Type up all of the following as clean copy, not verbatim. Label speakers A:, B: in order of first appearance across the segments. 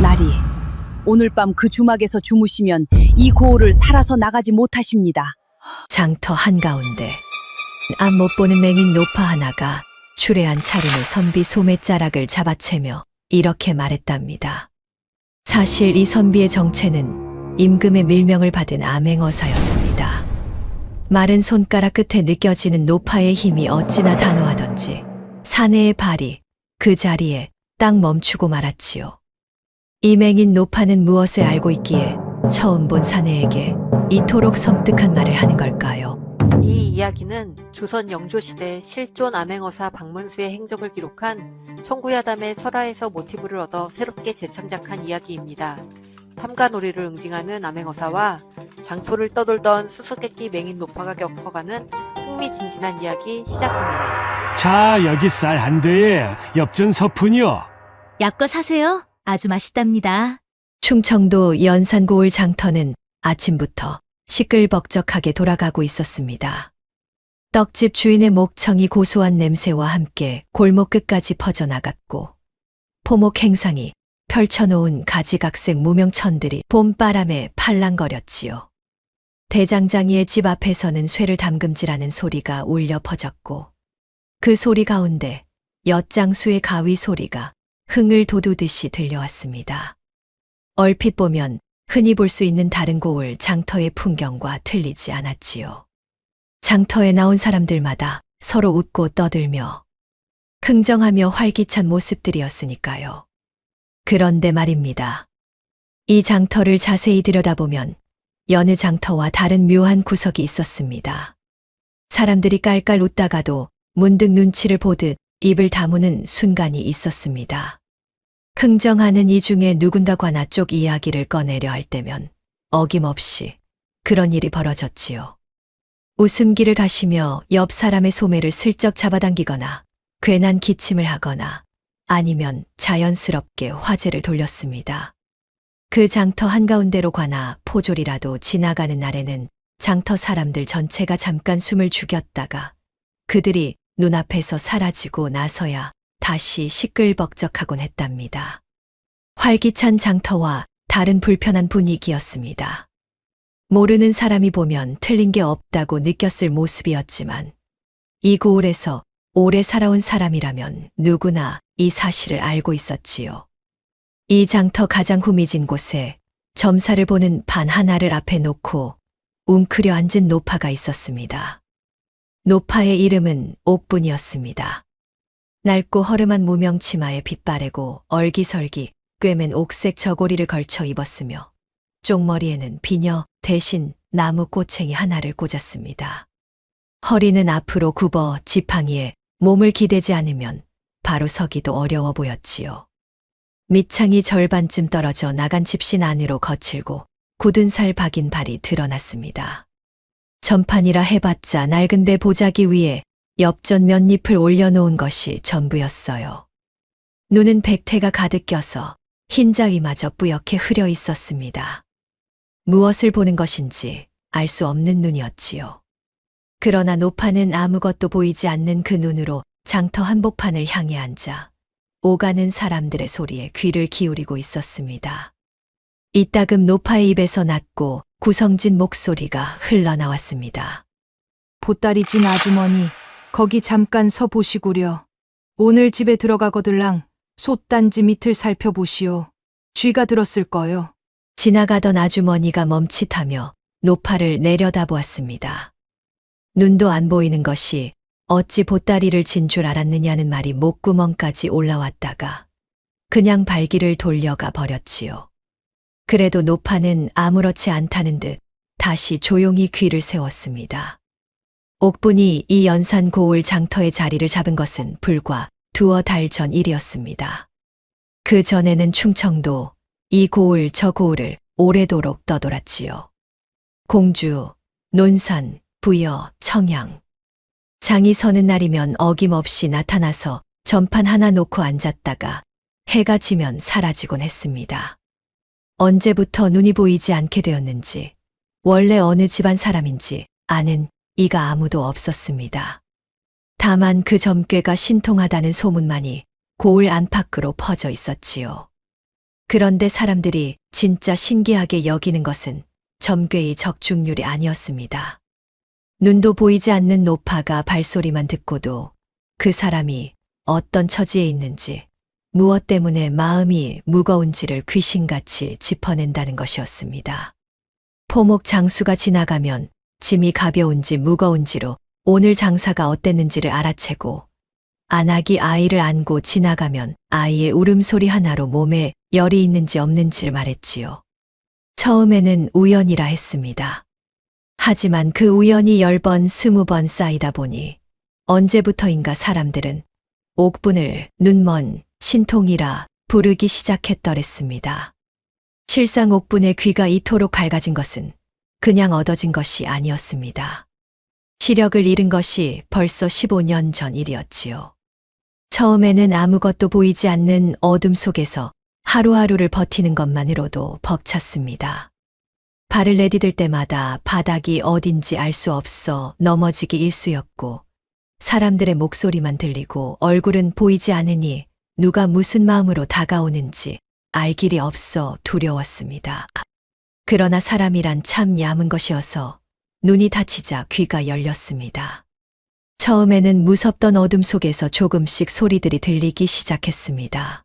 A: 나리, 오늘 밤 그 주막에서 주무시면 이 고을을 살아서 나가지 못하십니다.
B: 장터 한가운데 앞 못 보는 맹인 노파 하나가 추레한 차림의 선비 소매자락을 잡아채며 이렇게 말했답니다. 사실 이 선비의 정체는 임금의 밀명을 받은 암행어사였습니다. 마른 손가락 끝에 느껴지는 노파의 힘이 어찌나 단호하던지 사내의 발이 그 자리에 딱 멈추고 말았지요. 이 맹인 노파는 무엇을 알고 있기에 처음 본 사내에게 이토록 섬뜩한 말을 하는 걸까요?
C: 이 이야기는 조선 영조시대 실존 암행어사 박문수의 행적을 기록한 청구야담의 설화에서 모티브를 얻어 새롭게 재창작한 이야기입니다. 탐관오리를 응징하는 암행어사와 장터를 떠돌던 수수께끼 맹인 노파가 겪어가는 흥미진진한 이야기 시작합니다.
D: 자, 여기 쌀 한 대에 엽전 서푼이요.
E: 약 사세요. 아주 맛있답니다.
B: 충청도 연산고을 장터는 아침부터 시끌벅적하게 돌아가고 있었습니다. 떡집 주인의 목청이 고소한 냄새와 함께 골목 끝까지 퍼져나갔고 포목 행상이 펼쳐놓은 가지각색 무명천들이 봄바람에 팔랑거렸지요. 대장장이의 집 앞에서는 쇠를 담금질하는 소리가 울려 퍼졌고 그 소리 가운데 엿장수의 가위 소리가 흥을 돋우듯이 들려왔습니다. 얼핏 보면 흔히 볼 수 있는 다른 고을 장터의 풍경과 틀리지 않았지요. 장터에 나온 사람들마다 서로 웃고 떠들며 흥정하며 활기찬 모습들이었으니까요. 그런데 말입니다. 이 장터를 자세히 들여다보면 여느 장터와 다른 묘한 구석이 있었습니다. 사람들이 깔깔 웃다가도 문득 눈치를 보듯 입을 다무는 순간이 있었습니다. 흥정하는 이 중에 누군가과나 쪽 이야기를 꺼내려 할 때면 어김없이 그런 일이 벌어졌지요. 웃음기를 가시며 옆 사람의 소매를 슬쩍 잡아당기거나 괜한 기침을 하거나 아니면 자연스럽게 화제를 돌렸습니다. 그 장터 한가운데로 가나 포졸이라도 지나가는 날에는 장터 사람들 전체가 잠깐 숨을 죽였다가 그들이 눈앞에서 사라지고 나서야 다시 시끌벅적하곤 했답니다. 활기찬 장터와 다른 불편한 분위기였습니다. 모르는 사람이 보면 틀린 게 없다고 느꼈을 모습이었지만 이 고을에서 오래 살아온 사람이라면 누구나 이 사실을 알고 있었지요. 이 장터 가장 후미진 곳에 점사를 보는 반 하나를 앞에 놓고 웅크려 앉은 노파가 있었습니다. 노파의 이름은 옥분이었습니다. 낡고 허름한 무명 치마에 빗바래고 얼기설기 꿰맨 옥색 저고리를 걸쳐 입었으며 쪽머리에는 비녀 대신 나무 꼬챙이 하나를 꽂았습니다. 허리는 앞으로 굽어 지팡이에 몸을 기대지 않으면 바로 서기도 어려워 보였지요. 밑창이 절반쯤 떨어져 나간 집신 안으로 거칠고 굳은 살 박인 발이 드러났습니다. 전판이라 해봤자 낡은 배 보자기 위에 엽전 몇 잎을 올려놓은 것이 전부였어요. 눈은 백태가 가득 껴서 흰자위마저 뿌옇게 흐려 있었습니다. 무엇을 보는 것인지 알 수 없는 눈이었지요. 그러나 노파는 아무것도 보이지 않는 그 눈으로 장터 한복판을 향해 앉아 오가는 사람들의 소리에 귀를 기울이고 있었습니다. 이따금 노파의 입에서 낮고 구성진 목소리가 흘러나왔습니다.
F: 보따리 진 아주머니, 거기 잠깐 서 보시구려. 오늘 집에 들어가거들랑 솥단지 밑을 살펴보시오. 쥐가 들었을 거요.
B: 지나가던 아주머니가 멈칫하며 노파를 내려다보았습니다. 눈도 안 보이는 것이 어찌 보따리를 진 줄 알았느냐는 말이 목구멍까지 올라왔다가 그냥 발길을 돌려가 버렸지요. 그래도 노파는 아무렇지 않다는 듯 다시 조용히 귀를 세웠습니다. 옥분이 이 연산 고을 장터의 자리를 잡은 것은 불과 두어 달 전 일이었습니다. 그 전에는 충청도 이 고을 저 고을을 오래도록 떠돌았지요. 공주, 논산, 부여, 청양. 장이 서는 날이면 어김없이 나타나서 전판 하나 놓고 앉았다가 해가 지면 사라지곤 했습니다. 언제부터 눈이 보이지 않게 되었는지 원래 어느 집안 사람인지 아는 이가 아무도 없었습니다. 다만 그 점괘가 신통하다는 소문만이 고을 안팎으로 퍼져 있었지요. 그런데 사람들이 진짜 신기하게 여기는 것은 점괘의 적중률이 아니었습니다. 눈도 보이지 않는 노파가 발소리만 듣고도 그 사람이 어떤 처지에 있는지, 무엇 때문에 마음이 무거운지를 귀신같이 짚어낸다는 것이었습니다. 포목 장수가 지나가면 짐이 가벼운지 무거운지로 오늘 장사가 어땠는지를 알아채고, 안악이 아이를 안고 지나가면 아이의 울음소리 하나로 몸에 열이 있는지 없는지를 말했지요. 처음에는 우연이라 했습니다. 하지만 그 우연이 10번, 20번 쌓이다 보니 언제부터인가 사람들은 옥분을 눈먼 신통이라 부르기 시작했더랬습니다. 실상 옥분의 귀가 이토록 밝아진 것은 그냥 얻어진 것이 아니었습니다. 시력을 잃은 것이 벌써 15년 전 일이었지요. 처음에는 아무것도 보이지 않는 어둠 속에서 하루하루를 버티는 것만으로도 벅찼습니다. 발을 내디딜 때마다 바닥이 어딘지 알 수 없어 넘어지기 일쑤였고, 사람들의 목소리만 들리고 얼굴은 보이지 않으니 누가 무슨 마음으로 다가오는지 알 길이 없어 두려웠습니다. 그러나 사람이란 참 얌은 것이어서 눈이 닫히자 귀가 열렸습니다. 처음에는 무섭던 어둠 속에서 조금씩 소리들이 들리기 시작했습니다.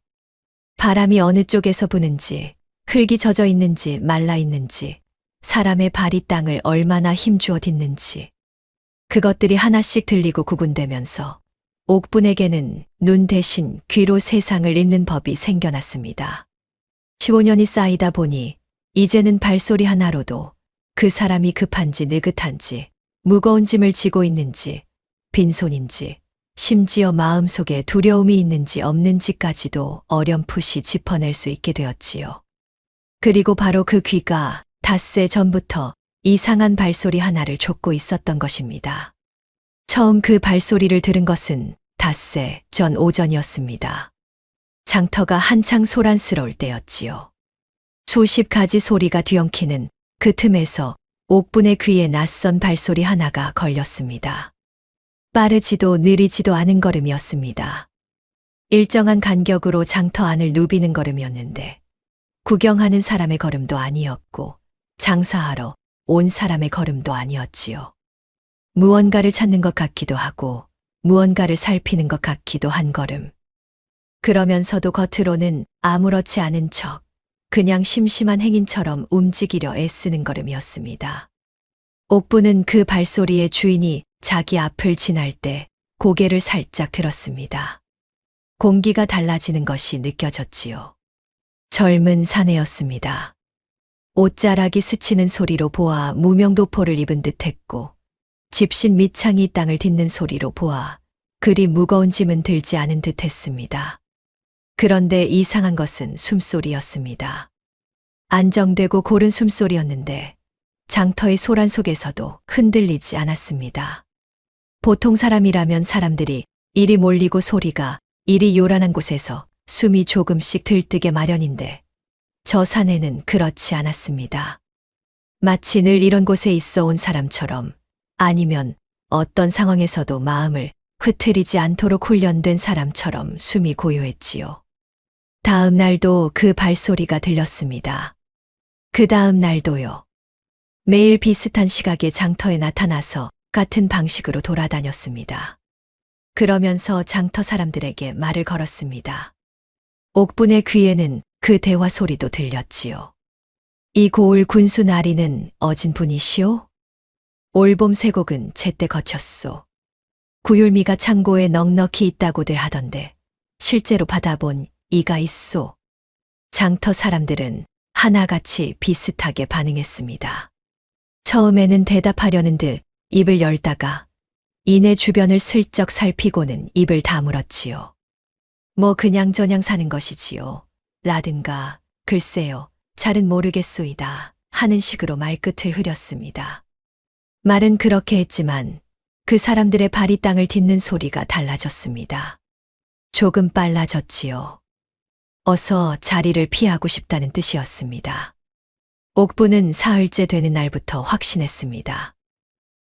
B: 바람이 어느 쪽에서 부는지, 흙이 젖어 있는지 말라 있는지, 사람의 발이 땅을 얼마나 힘주어 딛는지, 그것들이 하나씩 들리고 구분되면서 옥분에게는 눈 대신 귀로 세상을 읽는 법이 생겨났습니다. 15년이 쌓이다 보니 이제는 발소리 하나로도 그 사람이 급한지 느긋한지, 무거운 짐을 지고 있는지, 빈손인지, 심지어 마음속에 두려움이 있는지 없는지까지도 어렴풋이 짚어낼 수 있게 되었지요. 그리고 바로 그 귀가 닷새 전부터 이상한 발소리 하나를 좇고 있었던 것입니다. 처음 그 발소리를 들은 것은 닷새 전 오전이었습니다. 장터가 한창 소란스러울 때였지요. 수십 가지 소리가 뒤엉키는 그 틈에서 옥분의 귀에 낯선 발소리 하나가 걸렸습니다. 빠르지도 느리지도 않은 걸음이었습니다. 일정한 간격으로 장터 안을 누비는 걸음이었는데, 구경하는 사람의 걸음도 아니었고 장사하러 온 사람의 걸음도 아니었지요. 무언가를 찾는 것 같기도 하고 무언가를 살피는 것 같기도 한 걸음. 그러면서도 겉으로는 아무렇지 않은 척 그냥 심심한 행인처럼 움직이려 애쓰는 걸음이었습니다. 옥부는 그 발소리의 주인이 자기 앞을 지날 때 고개를 살짝 들었습니다. 공기가 달라지는 것이 느껴졌지요. 젊은 사내였습니다. 옷자락이 스치는 소리로 보아 무명도포를 입은 듯했고, 집신 밑창이 땅을 딛는 소리로 보아 그리 무거운 짐은 들지 않은 듯했습니다. 그런데 이상한 것은 숨소리였습니다. 안정되고 고른 숨소리였는데 장터의 소란 속에서도 흔들리지 않았습니다. 보통 사람이라면 사람들이 이리 몰리고 소리가 이리 요란한 곳에서 숨이 조금씩 들뜨게 마련인데, 저 사내는 그렇지 않았습니다. 마치 늘 이런 곳에 있어 온 사람처럼, 아니면 어떤 상황에서도 마음을 흐트리지 않도록 훈련된 사람처럼 숨이 고요했지요. 다음 날도 그 발소리가 들렸습니다. 그 다음 날도요. 매일 비슷한 시각에 장터에 나타나서 같은 방식으로 돌아다녔습니다. 그러면서 장터 사람들에게 말을 걸었습니다. 옥분의 귀에는 그 대화 소리도 들렸지요. 이 고을 군수 나리는 어진 분이시오? 올봄 세곡은 제때 거쳤소. 구율미가 창고에 넉넉히 있다고들 하던데 실제로 받아본 이가 있소. 장터 사람들은 하나같이 비슷하게 반응했습니다. 처음에는 대답하려는 듯 입을 열다가 이내 주변을 슬쩍 살피고는 입을 다물었지요. 뭐 그냥저냥 사는 것이지요. 라든가 글쎄요, 잘은 모르겠소이다 하는 식으로 말끝을 흐렸습니다. 말은 그렇게 했지만 그 사람들의 발이 땅을 딛는 소리가 달라졌습니다. 조금 빨라졌지요. 어서 자리를 피하고 싶다는 뜻이었습니다. 옥부는 사흘째 되는 날부터 확신했습니다.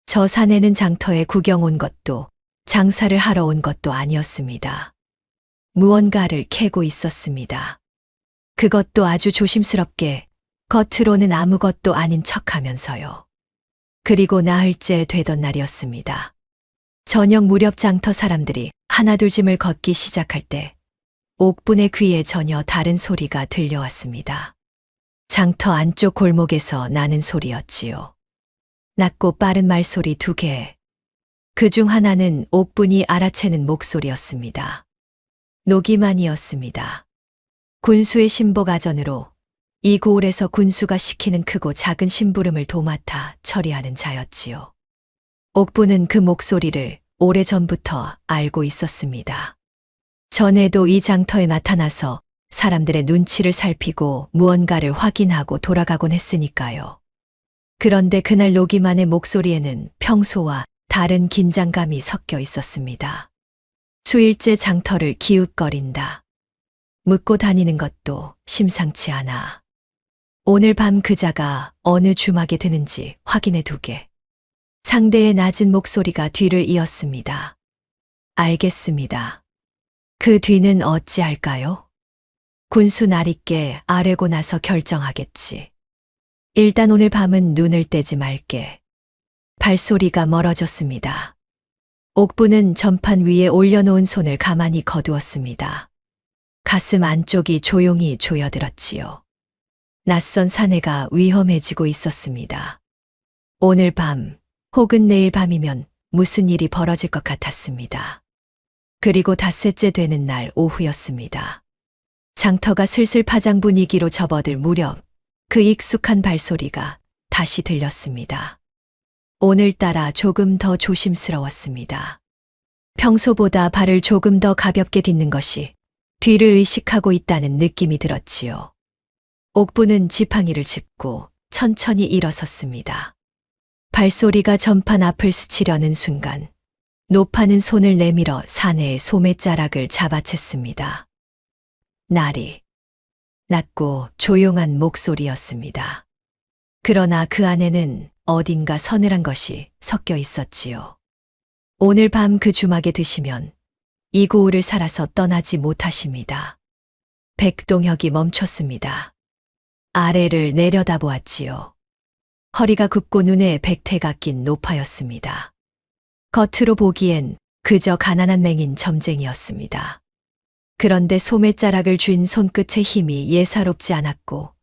B: 저 사내는 장터에 구경 온 것도 장사를 하러 온 것도 아니었습니다. 무언가를 캐고 있었습니다. 그것도 아주 조심스럽게 겉으로는 아무것도 아닌 척하면서요. 그리고 나흘째 되던 날이었습니다. 저녁 무렵 장터 사람들이 하나둘 짐을 걷기 시작할 때 옥분의 귀에 전혀 다른 소리가 들려왔습니다. 장터 안쪽 골목에서 나는 소리였지요. 낮고 빠른 말소리 2개. 그 중 하나는 옥분이 알아채는 목소리였습니다. 노기만이었습니다. 군수의 신복 아전으로 이 고을에서 군수가 시키는 크고 작은 심부름을 도맡아 처리하는 자였지요. 옥분은 그 목소리를 오래전부터 알고 있었습니다. 전에도 이 장터에 나타나서 사람들의 눈치를 살피고 무언가를 확인하고 돌아가곤 했으니까요. 그런데 그날 노기만의 목소리에는 평소와 다른 긴장감이 섞여 있었습니다. 수일째 장터를 기웃거린다. 묻고 다니는 것도 심상치 않아. 오늘 밤 그자가 어느 주막에 드는지 확인해 두게. 상대의 낮은 목소리가 뒤를 이었습니다. 알겠습니다. 그 뒤는 어찌할까요? 군수 날있게 아뢰고 나서 결정하겠지. 일단 오늘 밤은 눈을 떼지 말게. 발소리가 멀어졌습니다. 옥부는 전판 위에 올려놓은 손을 가만히 거두었습니다. 가슴 안쪽이 조용히 조여들었지요. 낯선 사내가 위험해지고 있었습니다. 오늘 밤 혹은 내일 밤이면 무슨 일이 벌어질 것 같았습니다. 그리고 닷새째 되는 날 오후였습니다. 장터가 슬슬 파장 분위기로 접어들 무렵 그 익숙한 발소리가 다시 들렸습니다. 오늘따라 조금 더 조심스러웠습니다. 평소보다 발을 조금 더 가볍게 딛는 것이 뒤를 의식하고 있다는 느낌이 들었지요. 옥부는 지팡이를 짚고 천천히 일어섰습니다. 발소리가 전판 앞을 스치려는 순간 노파는 손을 내밀어 사내의 소매자락을 잡아챘습니다. 날이 낮고 조용한 목소리였습니다. 그러나 그 안에는 어딘가 서늘한 것이 섞여 있었지요. 오늘 밤 그 주막에 드시면 이 고을을 살아서 떠나지 못하십니다. 백동혁이 멈췄습니다. 아래를 내려다보았지요. 허리가 굽고 눈에 백태가 낀 노파였습니다. 겉으로 보기엔 그저 가난한 맹인 점쟁이였습니다. 그런데 소매자락을 쥔 손끝의 힘이 예사롭지 않았고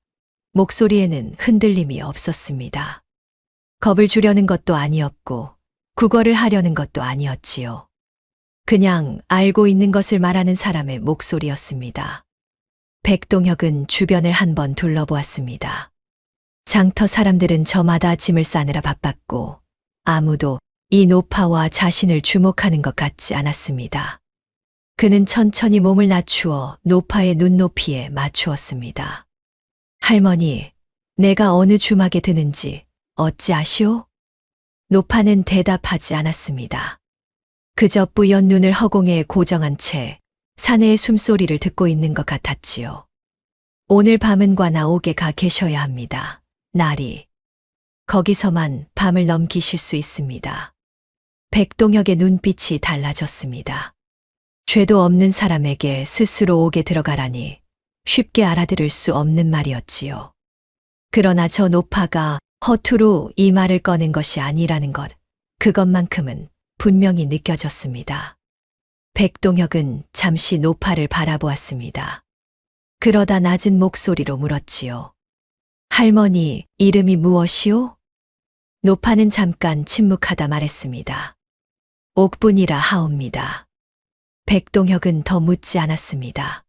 B: 목소리에는 흔들림이 없었습니다. 겁을 주려는 것도 아니었고 구걸을 하려는 것도 아니었지요. 그냥 알고 있는 것을 말하는 사람의 목소리였습니다. 백동혁은 주변을 한번 둘러보았습니다. 장터 사람들은 저마다 짐을 싸느라 바빴고 아무도 이 노파와 자신을 주목하는 것 같지 않았습니다. 그는 천천히 몸을 낮추어 노파의 눈높이에 맞추었습니다. 할머니, 내가 어느 주막에 드는지 어찌 아시오? 노파는 대답하지 않았습니다. 그저 뿌연 눈을 허공에 고정한 채 사내의 숨소리를 듣고 있는 것 같았지요. 오늘 밤은 관아옥에 가 계셔야 합니다. 날이. 거기서만 밤을 넘기실 수 있습니다. 백동혁의 눈빛이 달라졌습니다. 죄도 없는 사람에게 스스로 옥에 들어가라니 쉽게 알아들을 수 없는 말이었지요. 그러나 저 노파가 허투루 이 말을 꺼낸 것이 아니라는 것, 그것만큼은 분명히 느껴졌습니다. 백동혁은 잠시 노파를 바라보았습니다. 그러다 낮은 목소리로 물었지요. 할머니, 이름이 무엇이오? 노파는 잠깐 침묵하다 말했습니다. 옥분이라 하옵니다. 백동혁은 더 묻지 않았습니다.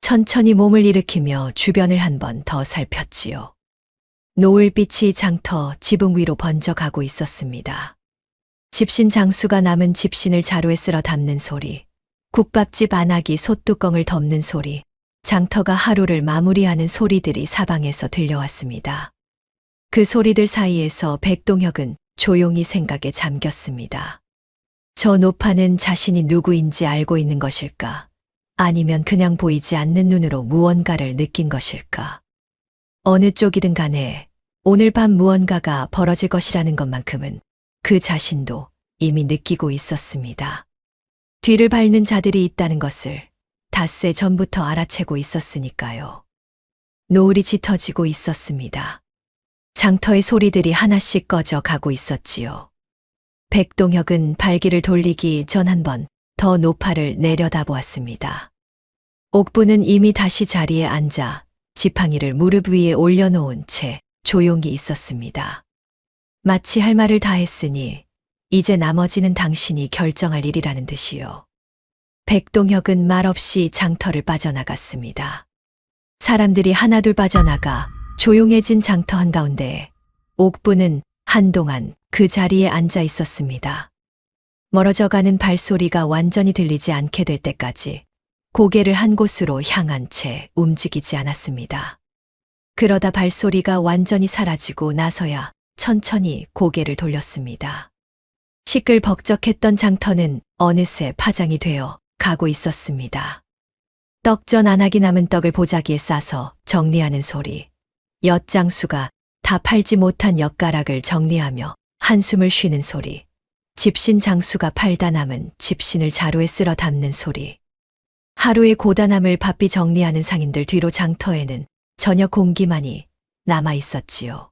B: 천천히 몸을 일으키며 주변을 한 번 더 살폈지요. 노을빛이 장터 지붕 위로 번져가고 있었습니다. 집신 장수가 남은 집신을 자루에 쓸어 담는 소리, 국밥집 안악이 솥뚜껑을 덮는 소리, 장터가 하루를 마무리하는 소리들이 사방에서 들려왔습니다. 그 소리들 사이에서 백동혁은 조용히 생각에 잠겼습니다. 저 노파는 자신이 누구인지 알고 있는 것일까? 아니면 그냥 보이지 않는 눈으로 무언가를 느낀 것일까? 어느 쪽이든 간에 오늘 밤 무언가가 벌어질 것이라는 것만큼은 그 자신도 이미 느끼고 있었습니다. 뒤를 밟는 자들이 있다는 것을 닷새 전부터 알아채고 있었으니까요. 노을이 짙어지고 있었습니다. 장터의 소리들이 하나씩 꺼져 가고 있었지요. 백동혁은 발길을 돌리기 전 한 번 더 노파를 내려다보았습니다. 옥부는 이미 다시 자리에 앉아 지팡이를 무릎 위에 올려놓은 채 조용히 있었습니다. 마치 할 말을 다 했으니 이제 나머지는 당신이 결정할 일이라는 듯이요. 백동혁은 말없이 장터를 빠져나갔습니다. 사람들이 하나둘 빠져나가 조용해진 장터 한가운데 옥부는 한동안 그 자리에 앉아 있었습니다. 멀어져가는 발소리가 완전히 들리지 않게 될 때까지 고개를 한 곳으로 향한 채 움직이지 않았습니다. 그러다 발소리가 완전히 사라지고 나서야 천천히 고개를 돌렸습니다. 시끌벅적했던 장터는 어느새 파장이 되어 가고 있었습니다. 떡전 안 하기 남은 떡을 보자기에 싸서 정리하는 소리, 엿장수가 다 팔지 못한 엿가락을 정리하며 한숨을 쉬는 소리, 집신 장수가 팔다 남은 집신을 자루에 쓸어 담는 소리, 하루의 고단함을 바삐 정리하는 상인들 뒤로 장터에는 저녁 공기만이 남아 있었지요.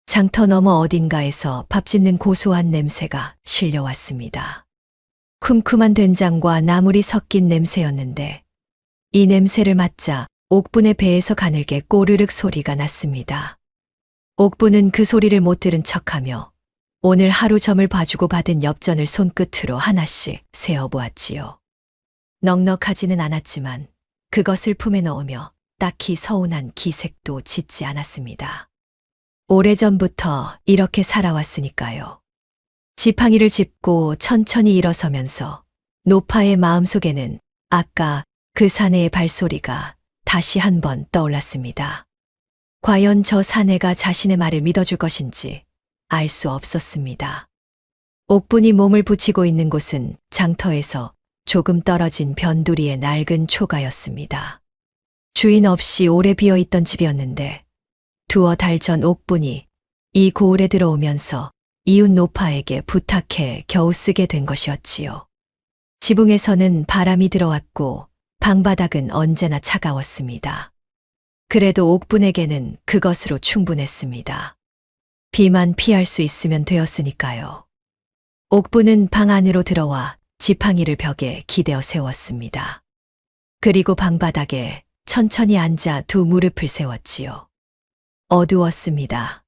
B: 장터 너머 어딘가에서 밥 짓는 고소한 냄새가 실려왔습니다. 쿰쿰한 된장과 나물이 섞인 냄새였는데 이 냄새를 맡자 옥분의 배에서 가늘게 꼬르륵 소리가 났습니다. 옥분은 그 소리를 못 들은 척하며 오늘 하루 점을 봐주고 받은 엽전을 손끝으로 하나씩 세어보았지요. 넉넉하지는 않았지만 그것을 품에 넣으며 딱히 서운한 기색도 짓지 않았습니다. 오래전부터 이렇게 살아왔으니까요. 지팡이를 짚고 천천히 일어서면서 노파의 마음속에는 아까 그 사내의 발소리가 다시 한번 떠올랐습니다. 과연 저 사내가 자신의 말을 믿어줄 것인지 알 수 없었습니다. 옥분이 몸을 붙이고 있는 곳은 장터에서 조금 떨어진 변두리의 낡은 초가였습니다. 주인 없이 오래 비어있던 집이었는데 두어 달 전 옥분이 이 고을에 들어오면서 이웃 노파에게 부탁해 겨우 쓰게 된 것이었지요. 지붕에서는 바람이 들어왔고 방바닥은 언제나 차가웠습니다. 그래도 옥분에게는 그것으로 충분했습니다. 비만 피할 수 있으면 되었으니까요. 옥분은 방 안으로 들어와 지팡이를 벽에 기대어 세웠습니다. 그리고 방바닥에 천천히 앉아 두 무릎을 세웠지요. 어두웠습니다.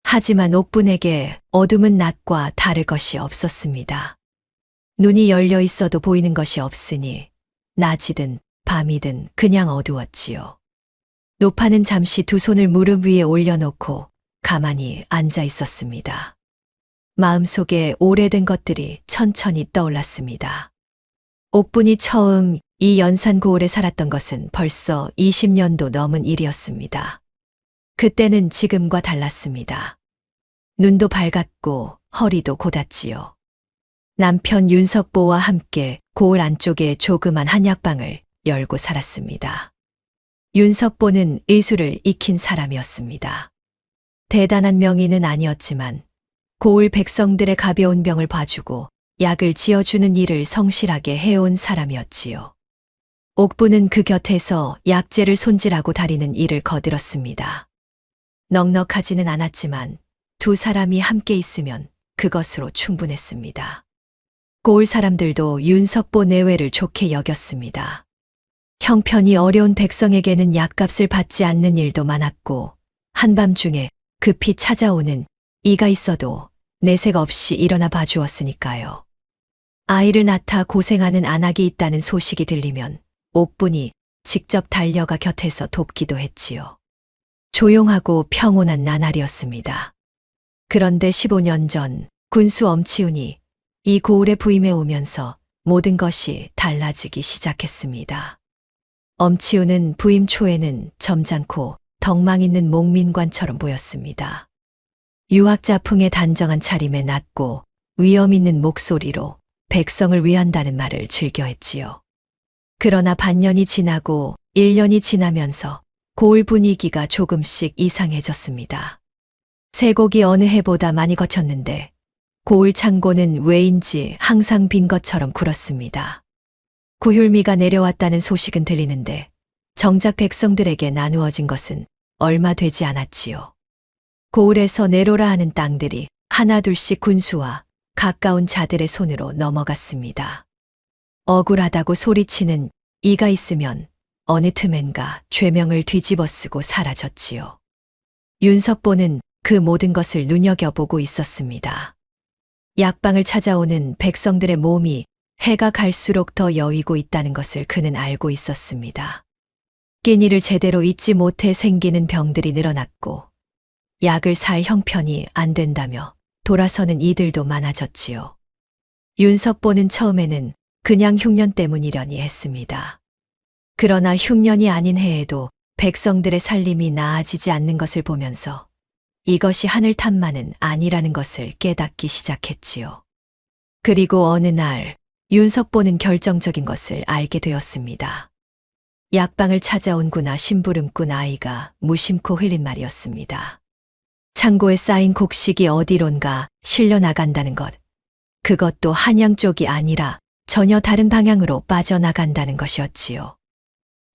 B: 하지만 옥분에게 어둠은 낮과 다를 것이 없었습니다. 눈이 열려 있어도 보이는 것이 없으니 낮이든 밤이든 그냥 어두웠지요. 노파는 잠시 두 손을 무릎 위에 올려놓고 가만히 앉아 있었습니다. 마음속에 오래된 것들이 천천히 떠올랐습니다. 옥분이 처음 이 연산 고을에 살았던 것은 벌써 20년도 넘은 일이었습니다. 그때는 지금과 달랐습니다. 눈도 밝았고 허리도 곧았지요. 남편 윤석보와 함께 고을 안쪽에 조그만 한약방을 열고 살았습니다. 윤석보는 의술을 익힌 사람이었습니다. 대단한 명의는 아니었지만 고을 백성들의 가벼운 병을 봐주고 약을 지어주는 일을 성실하게 해온 사람이었지요. 옥부는 그 곁에서 약재를 손질하고 다리는 일을 거들었습니다. 넉넉하지는 않았지만 두 사람이 함께 있으면 그것으로 충분했습니다. 고을 사람들도 윤석보 내외를 좋게 여겼습니다. 형편이 어려운 백성에게는 약값을 받지 않는 일도 많았고 한밤중에 급히 찾아오는 이가 있어도 내색 없이 일어나 봐주었으니까요. 아이를 낳다 고생하는 안악이 있다는 소식이 들리면 옥분이 직접 달려가 곁에서 돕기도 했지요. 조용하고 평온한 나날이었습니다. 그런데 15년 전 군수 엄치훈이 이 고을에 부임해 오면서 모든 것이 달라지기 시작했습니다. 엄치훈은 부임 초에는 점잖고 덕망 있는 목민관처럼 보였습니다. 유학자풍의 단정한 차림에 낮고 위엄 있는 목소리로 백성을 위한다는 말을 즐겨했지요. 그러나 반년이 지나고 1년이 지나면서 고을 분위기가 조금씩 이상해졌습니다. 쇠곡이 어느 해보다 많이 거쳤는데 고을 창고는 왜인지 항상 빈 것처럼 굴었습니다. 구휼미가 내려왔다는 소식은 들리는데 정작 백성들에게 나누어진 것은 얼마 되지 않았지요. 고을에서 내로라 하는 땅들이 하나둘씩 군수와 가까운 자들의 손으로 넘어갔습니다. 억울하다고 소리치는 이가 있으면 어느 틈엔가 죄명을 뒤집어쓰고 사라졌지요. 윤석보는 그 모든 것을 눈여겨보고 있었습니다. 약방을 찾아오는 백성들의 몸이 해가 갈수록 더 여이고 있다는 것을 그는 알고 있었습니다. 끼니를 제대로 잊지 못해 생기는 병들이 늘어났고 약을 살 형편이 안 된다며 돌아서는 이들도 많아졌지요. 윤석보는 처음에는 그냥 흉년 때문이려니 했습니다. 그러나 흉년이 아닌 해에도 백성들의 살림이 나아지지 않는 것을 보면서 이것이 하늘 탓만은 아니라는 것을 깨닫기 시작했지요. 그리고 어느 날 윤석보는 결정적인 것을 알게 되었습니다. 약방을 찾아온 구나 심부름꾼 아이가 무심코 흘린 말이었습니다. 창고에 쌓인 곡식이 어디론가 실려 나간다는 것. 그것도 한양 쪽이 아니라 전혀 다른 방향으로 빠져나간다는 것이었지요.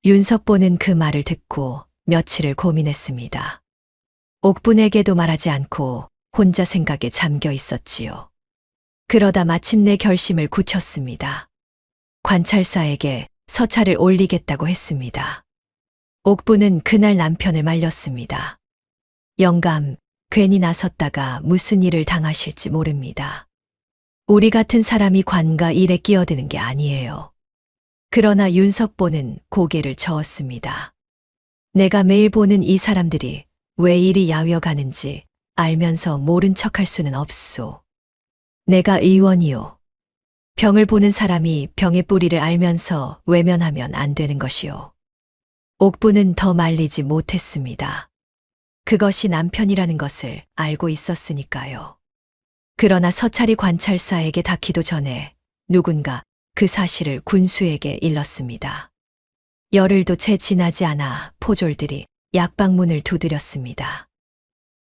B: 윤석보는 그 말을 듣고 며칠을 고민했습니다. 옥분에게도 말하지 않고 혼자 생각에 잠겨 있었지요. 그러다 마침내 결심을 굳혔습니다. 관찰사에게 서찰을 올리겠다고 했습니다. 옥분은 그날 남편을 말렸습니다. 영감, 괜히 나섰다가 무슨 일을 당하실지 모릅니다. 우리 같은 사람이 관가 일에 끼어드는 게 아니에요. 그러나 윤석보는 고개를 저었습니다. 내가 매일 보는 이 사람들이 왜 이리 야위어가는지 알면서 모른 척할 수는 없소. 내가 의원이요. 병을 보는 사람이 병의 뿌리를 알면서 외면하면 안 되는 것이요. 옥부는 더 말리지 못했습니다. 그것이 남편이라는 것을 알고 있었으니까요. 그러나 서찰이 관찰사에게 닿기도 전에 누군가 그 사실을 군수에게 일렀습니다. 열흘도 채 지나지 않아 포졸들이 약방문을 두드렸습니다.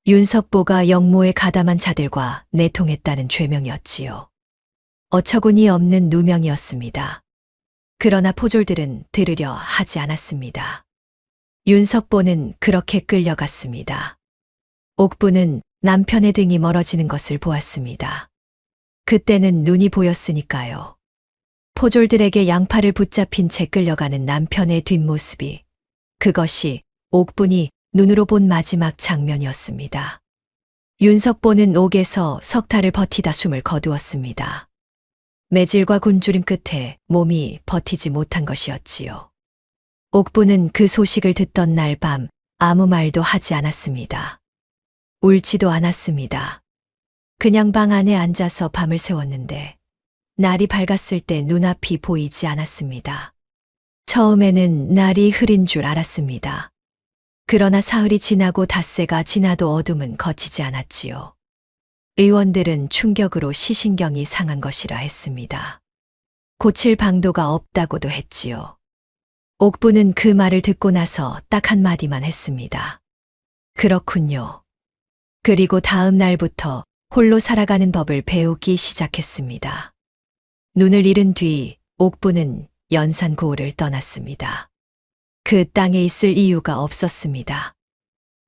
B: 윤석보가 영모에 가담한 자들과 내통했다는 죄명이었지요. 어처구니 없는 누명이었습니다. 그러나 포졸들은 들으려 하지 않았습니다. 윤석보는 그렇게 끌려갔습니다. 옥부는 남편의 등이 멀어지는 것을 보았습니다. 그때는 눈이 보였으니까요. 포졸들에게 양팔을 붙잡힌 채 끌려가는 남편의 뒷모습이 그것이 옥분이 눈으로 본 마지막 장면이었습니다. 윤석보는 옥에서 석 달을 버티다 숨을 거두었습니다. 매질과 굶주림 끝에 몸이 버티지 못한 것이었지요. 옥부는 그 소식을 듣던 날 밤 아무 말도 하지 않았습니다. 울지도 않았습니다. 그냥 방 안에 앉아서 밤을 새웠는데 날이 밝았을 때 눈앞이 보이지 않았습니다. 처음에는 날이 흐린 줄 알았습니다. 그러나 사흘이 지나고 닷새가 지나도 어둠은 거치지 않았지요. 의원들은 충격으로 시신경이 상한 것이라 했습니다. 고칠 방도가 없다고도 했지요. 옥부는 그 말을 듣고 나서 딱 한마디만 했습니다. 그렇군요. 그리고 다음 날부터 홀로 살아가는 법을 배우기 시작했습니다. 눈을 잃은 뒤 옥부는 연산고을을 떠났습니다. 그 땅에 있을 이유가 없었습니다.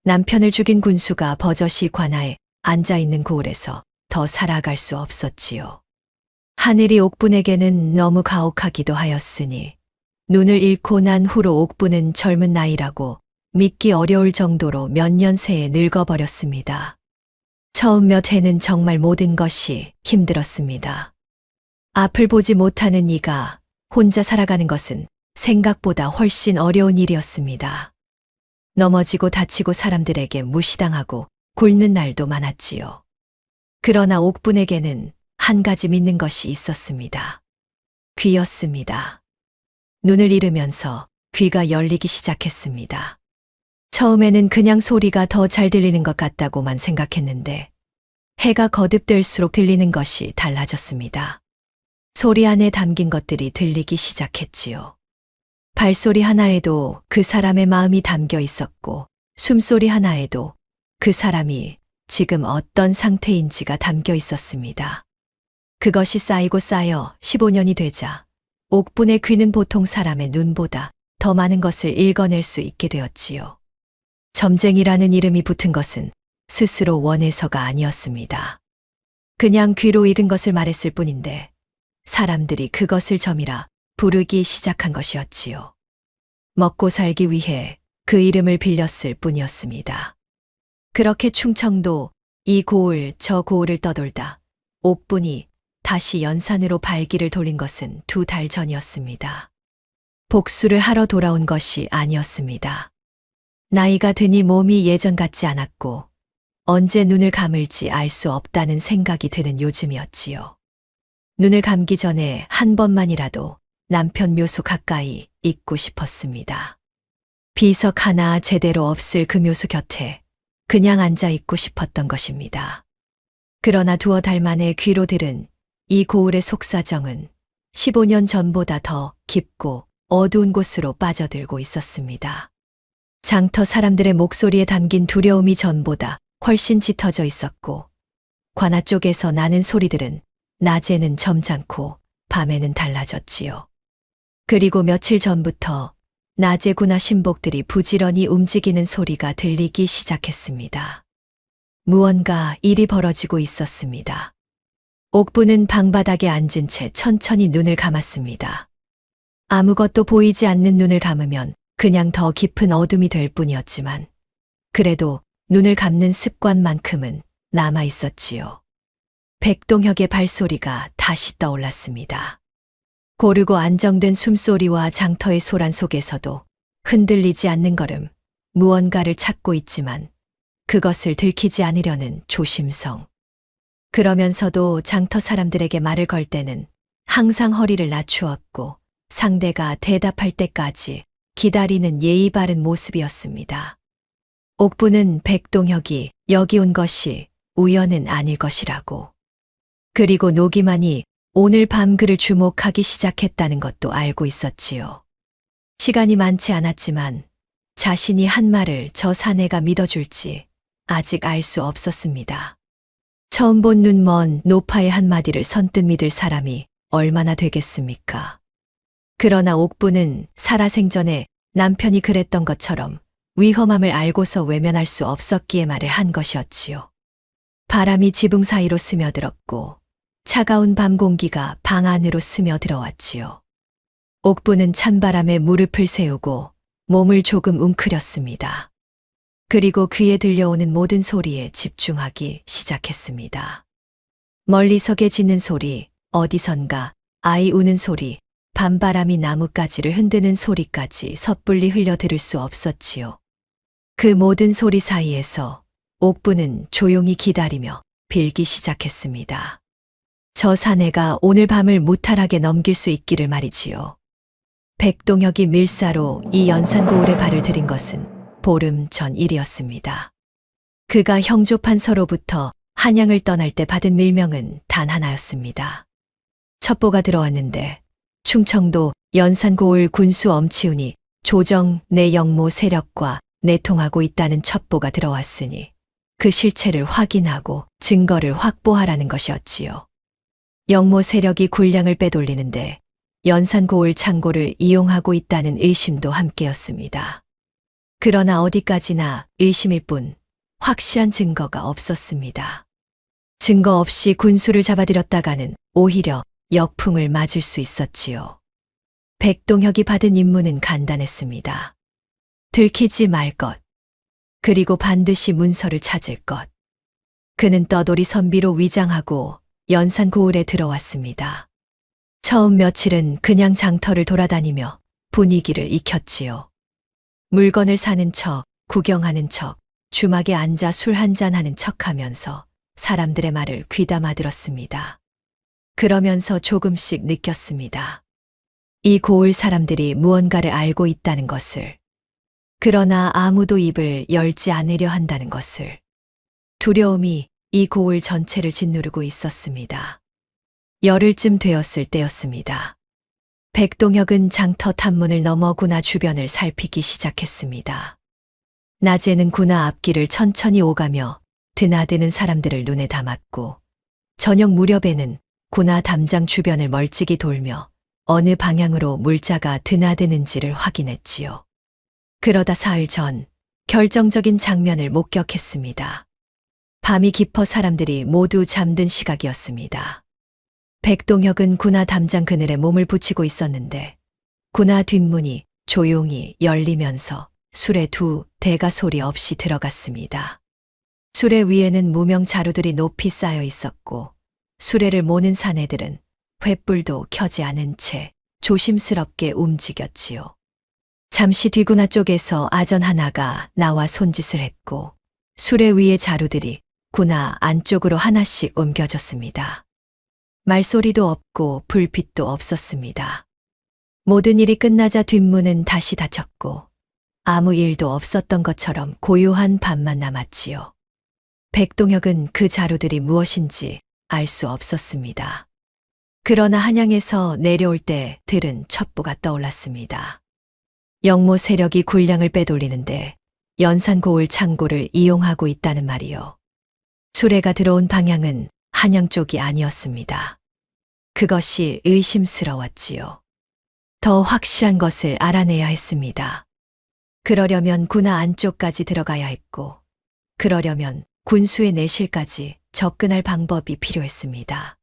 B: 남편을 죽인 군수가 버젓이 관하에 앉아있는 고을에서 더 살아갈 수 없었지요. 하늘이 옥분에게는 너무 가혹하기도 하였으니 눈을 잃고 난 후로 옥분은 젊은 나이라고 믿기 어려울 정도로 몇 년 새에 늙어버렸습니다. 처음 몇 해는 정말 모든 것이 힘들었습니다. 앞을 보지 못하는 이가 혼자 살아가는 것은 생각보다 훨씬 어려운 일이었습니다. 넘어지고 다치고 사람들에게 무시당하고 굶는 날도 많았지요. 그러나 옥분에게는 한 가지 믿는 것이 있었습니다. 귀였습니다. 눈을 잃으면서 귀가 열리기 시작했습니다. 처음에는 그냥 소리가 더 잘 들리는 것 같다고만 생각했는데 해가 거듭될수록 들리는 것이 달라졌습니다. 소리 안에 담긴 것들이 들리기 시작했지요. 발소리 하나에도 그 사람의 마음이 담겨 있었고 숨소리 하나에도 그 사람이 지금 어떤 상태인지가 담겨 있었습니다. 그것이 쌓이고 쌓여 15년이 되자 옥분의 귀는 보통 사람의 눈보다 더 많은 것을 읽어낼 수 있게 되었지요. 점쟁이라는 이름이 붙은 것은 스스로 원해서가 아니었습니다. 그냥 귀로 읽은 것을 말했을 뿐인데 사람들이 그것을 점이라 부르기 시작한 것이었지요. 먹고 살기 위해 그 이름을 빌렸을 뿐이었습니다. 그렇게 충청도 이 고을 저 고을을 떠돌다 옥분이 다시 연산으로 발길을 돌린 것은 2달 전이었습니다. 복수를 하러 돌아온 것이 아니었습니다. 나이가 드니 몸이 예전 같지 않았고 언제 눈을 감을지 알 수 없다는 생각이 드는 요즘이었지요. 눈을 감기 전에 한 번만이라도 남편 묘소 가까이 있고 싶었습니다. 비석 하나 제대로 없을 그 묘소 곁에 그냥 앉아 있고 싶었던 것입니다. 그러나 2달 만에 귀로 들은 이 고을의 속사정은 15년 전보다 더 깊고 어두운 곳으로 빠져들고 있었습니다. 장터 사람들의 목소리에 담긴 두려움이 전보다 훨씬 짙어져 있었고 관아 쪽에서 나는 소리들은 낮에는 점잖고 밤에는 달라졌지요. 그리고 며칠 전부터 낮에 군화 신복들이 부지런히 움직이는 소리가 들리기 시작했습니다. 무언가 일이 벌어지고 있었습니다. 옥부는 방바닥에 앉은 채 천천히 눈을 감았습니다. 아무것도 보이지 않는 눈을 감으면 그냥 더 깊은 어둠이 될 뿐이었지만 그래도 눈을 감는 습관만큼은 남아 있었지요. 백동혁의 발소리가 다시 떠올랐습니다. 고르고 안정된 숨소리와 장터의 소란 속에서도 흔들리지 않는 걸음, 무언가를 찾고 있지만 그것을 들키지 않으려는 조심성. 그러면서도 장터 사람들에게 말을 걸 때는 항상 허리를 낮추었고 상대가 대답할 때까지 기다리는 예의 바른 모습이었습니다. 옥부는 백동혁이 여기 온 것이 우연은 아닐 것이라고. 그리고 노기만이 오늘 밤 그를 주목하기 시작했다는 것도 알고 있었지요. 시간이 많지 않았지만 자신이 한 말을 저 사내가 믿어줄지 아직 알 수 없었습니다. 처음 본 눈먼 노파의 한마디를 선뜻 믿을 사람이 얼마나 되겠습니까? 그러나 옥부는 살아생전에 남편이 그랬던 것처럼 위험함을 알고서 외면할 수 없었기에 말을 한 것이었지요. 바람이 지붕 사이로 스며들었고 차가운 밤 공기가 방 안으로 스며들어왔지요. 옥부는 찬바람에 무릎을 세우고 몸을 조금 웅크렸습니다. 그리고 귀에 들려오는 모든 소리에 집중하기 시작했습니다. 멀리서게 짖는 소리, 어디선가 아이 우는 소리, 밤바람이 나뭇가지를 흔드는 소리까지 섣불리 흘려 들을 수 없었지요. 그 모든 소리 사이에서 옥부는 조용히 기다리며 빌기 시작했습니다. 저 사내가 오늘 밤을 무탈하게 넘길 수 있기를 말이지요. 백동혁이 밀사로 이 연산고을에 발을 들인 것은 보름 전 일이었습니다. 그가 형조판서로부터 한양을 떠날 때 받은 밀명은 단 하나였습니다. 첩보가 들어왔는데 충청도 연산고을 군수 엄치훈이 조정 내 영모 세력과 내통하고 있다는 첩보가 들어왔으니 그 실체를 확인하고 증거를 확보하라는 것이었지요. 영모 세력이 군량을 빼돌리는데 연산고을 창고를 이용하고 있다는 의심도 함께였습니다. 그러나 어디까지나 의심일 뿐 확실한 증거가 없었습니다. 증거 없이 군수를 잡아들였다가는 오히려 역풍을 맞을 수 있었지요. 백동혁이 받은 임무는 간단했습니다. 들키지 말 것, 그리고 반드시 문서를 찾을 것. 그는 떠돌이 선비로 위장하고 연산고을에 들어왔습니다. 처음 며칠은 그냥 장터를 돌아다니며 분위기를 익혔지요. 물건을 사는 척, 구경하는 척, 주막에 앉아 술 한잔하는 척하면서 사람들의 말을 귀담아 들었습니다. 그러면서 조금씩 느꼈습니다. 이 고을 사람들이 무언가를 알고 있다는 것을. 그러나 아무도 입을 열지 않으려 한다는 것을. 두려움이 이 고을 전체를 짓누르고 있었습니다. 열흘쯤 되었을 때였습니다. 백동혁은 장터 탐문을 넘어 군화 주변을 살피기 시작했습니다. 낮에는 군화 앞길을 천천히 오가며 드나드는 사람들을 눈에 담았고 저녁 무렵에는 군화 담장 주변을 멀찍이 돌며 어느 방향으로 물자가 드나드는지를 확인했지요. 그러다 사흘 전 결정적인 장면을 목격했습니다. 밤이 깊어 사람들이 모두 잠든 시각이었습니다. 백동혁은 군하 담장 그늘에 몸을 붙이고 있었는데 군하 뒷문이 조용히 열리면서 수레 두 대가 소리 없이 들어갔습니다. 수레 위에는 무명 자루들이 높이 쌓여 있었고 수레를 모는 사내들은 횃불도 켜지 않은 채 조심스럽게 움직였지요. 잠시 뒤 군하 쪽에서 아전 하나가 나와 손짓을 했고 수레 위의 자루들이 군하 안쪽으로 하나씩 옮겨졌습니다. 말소리도 없고 불빛도 없었습니다. 모든 일이 끝나자 뒷문은 다시 닫혔고 아무 일도 없었던 것처럼 고요한 밤만 남았지요. 백동혁은 그 자루들이 무엇인지 알 수 없었습니다. 그러나 한양에서 내려올 때 들은 첩보가 떠올랐습니다. 영모 세력이 군량을 빼돌리는데 연산고을 창고를 이용하고 있다는 말이요. 수레가 들어온 방향은 한양 쪽이 아니었습니다. 그것이 의심스러웠지요. 더 확실한 것을 알아내야 했습니다. 그러려면 군하 안쪽까지 들어가야 했고, 그러려면 군수의 내실까지 접근할 방법이 필요했습니다.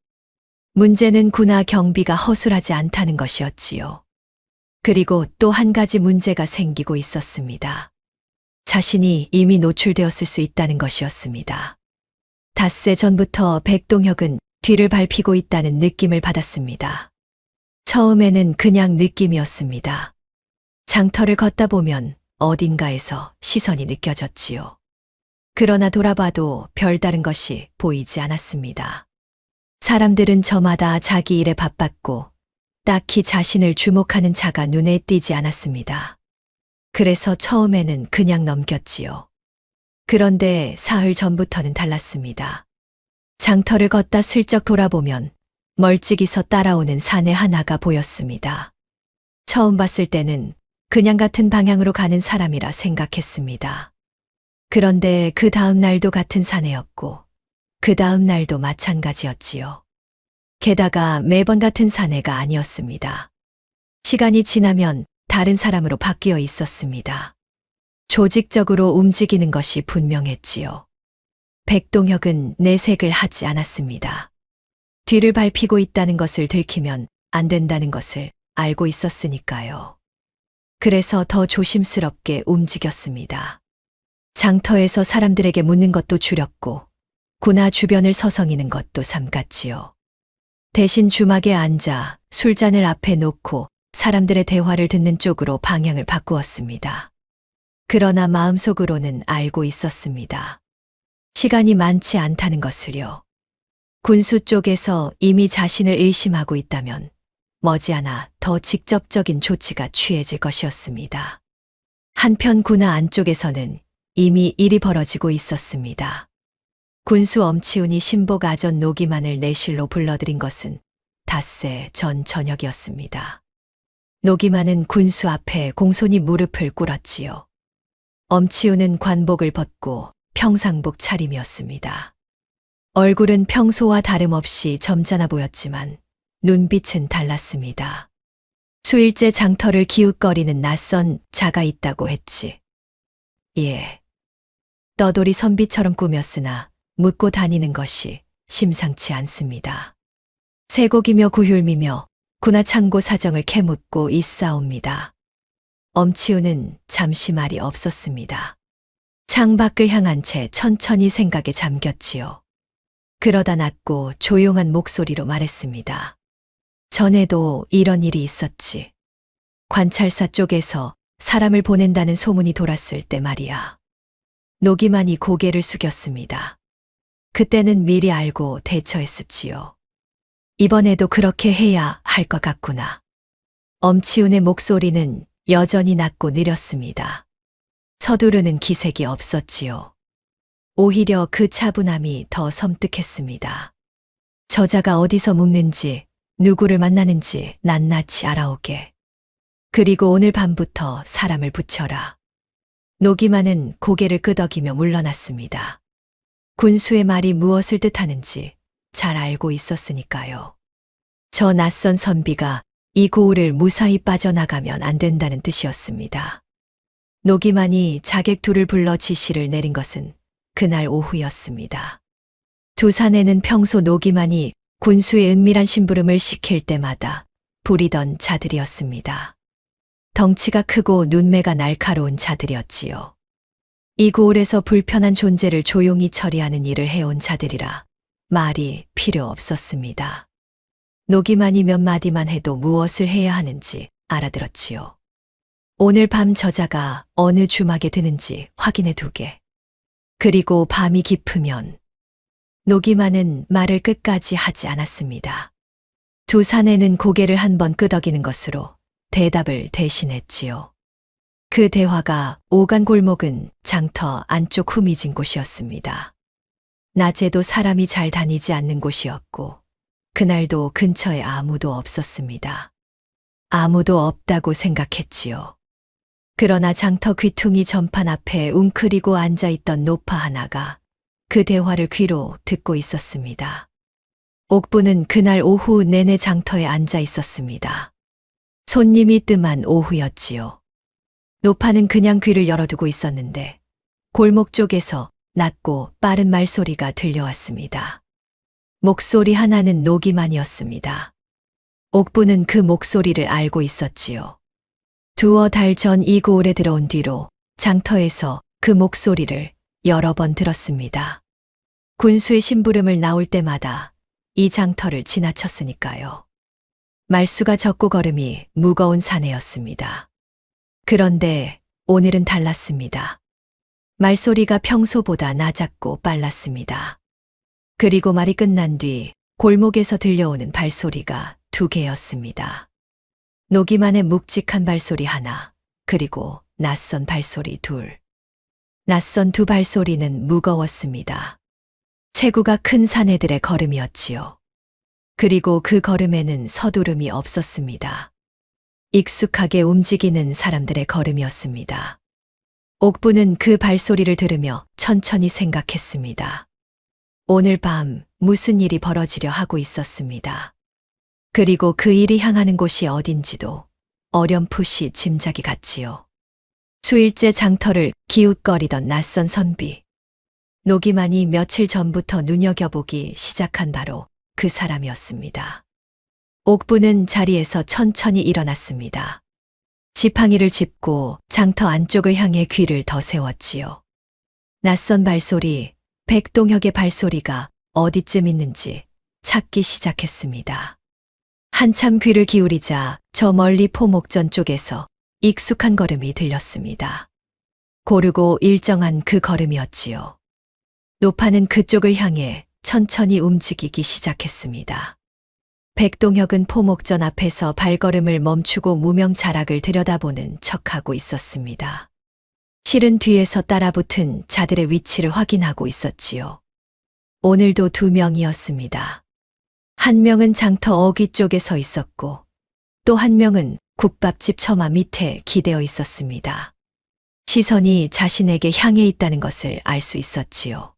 B: 문제는 군하 경비가 허술하지 않다는 것이었지요. 그리고 또 한 가지 문제가 생기고 있었습니다. 자신이 이미 노출되었을 수 있다는 것이었습니다. 닷새 전부터 백동혁은 뒤를 밟히고 있다는 느낌을 받았습니다. 처음에는 그냥 느낌이었습니다. 장터를 걷다 보면 어딘가에서 시선이 느껴졌지요. 그러나 돌아봐도 별다른 것이 보이지 않았습니다. 사람들은 저마다 자기 일에 바빴고 딱히 자신을 주목하는 자가 눈에 띄지 않았습니다. 그래서 처음에는 그냥 넘겼지요. 그런데 사흘 전부터는 달랐습니다. 장터를 걷다 슬쩍 돌아보면 멀찍이서 따라오는 사내 하나가 보였습니다. 처음 봤을 때는 그냥 같은 방향으로 가는 사람이라 생각했습니다. 그런데 그 다음 날도 같은 사내였고 그 다음 날도 마찬가지였지요. 게다가 매번 같은 사내가 아니었습니다. 시간이 지나면 다른 사람으로 바뀌어 있었습니다. 조직적으로 움직이는 것이 분명했지요. 백동혁은 내색을 하지 않았습니다. 뒤를 밟히고 있다는 것을 들키면 안 된다는 것을 알고 있었으니까요. 그래서 더 조심스럽게 움직였습니다. 장터에서 사람들에게 묻는 것도 줄였고 군하 주변을 서성이는 것도 삼갔지요. 대신 주막에 앉아 술잔을 앞에 놓고 사람들의 대화를 듣는 쪽으로 방향을 바꾸었습니다. 그러나 마음속으로는 알고 있었습니다. 시간이 많지 않다는 것을요. 군수 쪽에서 이미 자신을 의심하고 있다면 머지않아 더 직접적인 조치가 취해질 것이었습니다. 한편 군하 안쪽에서는 이미 일이 벌어지고 있었습니다. 군수 엄치훈이 신복 아전 노기만을 내실로 불러들인 것은 닷새 전 저녁이었습니다. 노기만은 군수 앞에 공손히 무릎을 꿇었지요. 엄치훈은 관복을 벗고 평상복 차림이었습니다. 얼굴은 평소와 다름없이 점잖아 보였지만 눈빛은 달랐습니다. 수일째 장터를 기웃거리는 낯선 자가 있다고 했지. 예. 떠돌이 선비처럼 꾸몄으나 묻고 다니는 것이 심상치 않습니다. 세곡이며 구휼미며 군하 창고 사정을 캐묻고 있사옵니다. 엄치훈은 잠시 말이 없었습니다. 창밖을 향한 채 천천히 생각에 잠겼지요. 그러다 낮고 조용한 목소리로 말했습니다. 전에도 이런 일이 있었지. 관찰사 쪽에서 사람을 보낸다는 소문이 돌았을 때 말이야. 노기만이 고개를 숙였습니다. 그때는 미리 알고 대처했습지요. 이번에도 그렇게 해야 할 것 같구나. 엄치훈의 목소리는 여전히 낮고 느렸습니다. 서두르는 기색이 없었지요. 오히려 그 차분함이 더 섬뜩했습니다. 저자가 어디서 묵는지, 누구를 만나는지 낱낱이 알아오게. 그리고 오늘 밤부터 사람을 붙여라. 노기만은 고개를 끄덕이며 물러났습니다. 군수의 말이 무엇을 뜻하는지 잘 알고 있었으니까요. 저 낯선 선비가 이 고을을 무사히 빠져나가면 안 된다는 뜻이었습니다. 노기만이 자객 둘을 불러 지시를 내린 것은 그날 오후였습니다. 두 사내는 평소 노기만이 군수의 은밀한 심부름을 시킬 때마다 부리던 자들이었습니다. 덩치가 크고 눈매가 날카로운 자들이었지요. 이 고을에서 불편한 존재를 조용히 처리하는 일을 해온 자들이라 말이 필요 없었습니다. 노기만이 몇 마디만 해도 무엇을 해야 하는지 알아들었지요. 오늘 밤 저자가 어느 주막에 드는지 확인해 두게. 그리고 밤이 깊으면 노기만은 말을 끝까지 하지 않았습니다. 두 사내는 고개를 한번 끄덕이는 것으로 대답을 대신했지요. 그 대화가 오간 골목은 장터 안쪽 후미진 곳이었습니다. 낮에도 사람이 잘 다니지 않는 곳이었고 그날도 근처에 아무도 없었습니다. 아무도 없다고 생각했지요. 그러나 장터 귀퉁이 전판 앞에 웅크리고 앉아있던 노파 하나가 그 대화를 귀로 듣고 있었습니다. 옥부는 그날 오후 내내 장터에 앉아 있었습니다. 손님이 뜸한 오후였지요. 노파는 그냥 귀를 열어두고 있었는데 골목 쪽에서 낮고 빠른 말소리가 들려왔습니다. 목소리 하나는 노기만이었습니다. 옥부는 그 목소리를 알고 있었지요. 두어 달 전 이 고을에 들어온 뒤로 장터에서 그 목소리를 여러 번 들었습니다. 군수의 심부름을 나올 때마다 이 장터를 지나쳤으니까요. 말수가 적고 걸음이 무거운 사내였습니다. 그런데 오늘은 달랐습니다. 말소리가 평소보다 낮았고 빨랐습니다. 그리고 말이 끝난 뒤 골목에서 들려오는 발소리가 두 개였습니다. 노기만의 묵직한 발소리 하나, 그리고 낯선 발소리 둘. 낯선 두 발소리는 무거웠습니다. 체구가 큰 사내들의 걸음이었지요. 그리고 그 걸음에는 서두름이 없었습니다. 익숙하게 움직이는 사람들의 걸음이었습니다. 옥부는 그 발소리를 들으며 천천히 생각했습니다. 오늘 밤 무슨 일이 벌어지려 하고 있었습니다. 그리고 그 일이 향하는 곳이 어딘지도 어렴풋이 짐작이 갔지요. 수일째 장터를 기웃거리던 낯선 선비. 노기만이 며칠 전부터 눈여겨보기 시작한 바로 그 사람이었습니다. 옥부는 자리에서 천천히 일어났습니다. 지팡이를 짚고 장터 안쪽을 향해 귀를 더 세웠지요. 낯선 발소리, 백동혁의 발소리가 어디쯤 있는지 찾기 시작했습니다. 한참 귀를 기울이자 저 멀리 포목전 쪽에서 익숙한 걸음이 들렸습니다. 고르고 일정한 그 걸음이었지요. 노파는 그쪽을 향해 천천히 움직이기 시작했습니다. 백동혁은 포목전 앞에서 발걸음을 멈추고 무명 자락을 들여다보는 척하고 있었습니다. 실은 뒤에서 따라붙은 자들의 위치를 확인하고 있었지요. 오늘도 두 명이었습니다. 한 명은 장터 어귀 쪽에 서 있었고 또 한 명은 국밥집 처마 밑에 기대어 있었습니다. 시선이 자신에게 향해 있다는 것을 알 수 있었지요.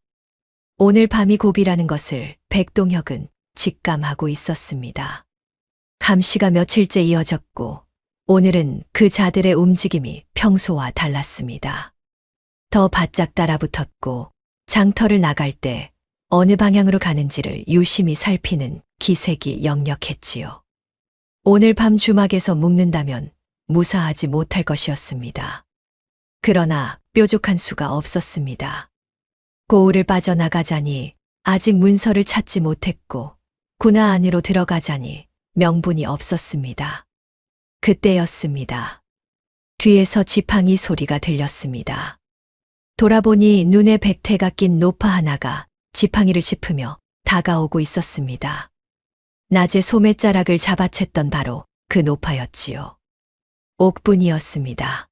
B: 오늘 밤이 고비라는 것을 백동혁은 직감하고 있었습니다. 감시가 며칠째 이어졌고 오늘은 그 자들의 움직임이 평소와 달랐습니다. 더 바짝 따라붙었고 장터를 나갈 때 어느 방향으로 가는지를 유심히 살피는 기색이 역력했지요. 오늘 밤 주막에서 묵는다면 무사하지 못할 것이었습니다. 그러나 뾰족한 수가 없었습니다. 고을을 빠져나가자니 아직 문서를 찾지 못했고 군하 안으로 들어가자니 명분이 없었습니다. 그때였습니다. 뒤에서 지팡이 소리가 들렸습니다. 돌아보니 눈에 백태가 낀 노파 하나가 지팡이를 짚으며 다가오고 있었습니다. 낮에 소매자락을 잡아챘던 바로 그 노파였지요. 옥분이었습니다.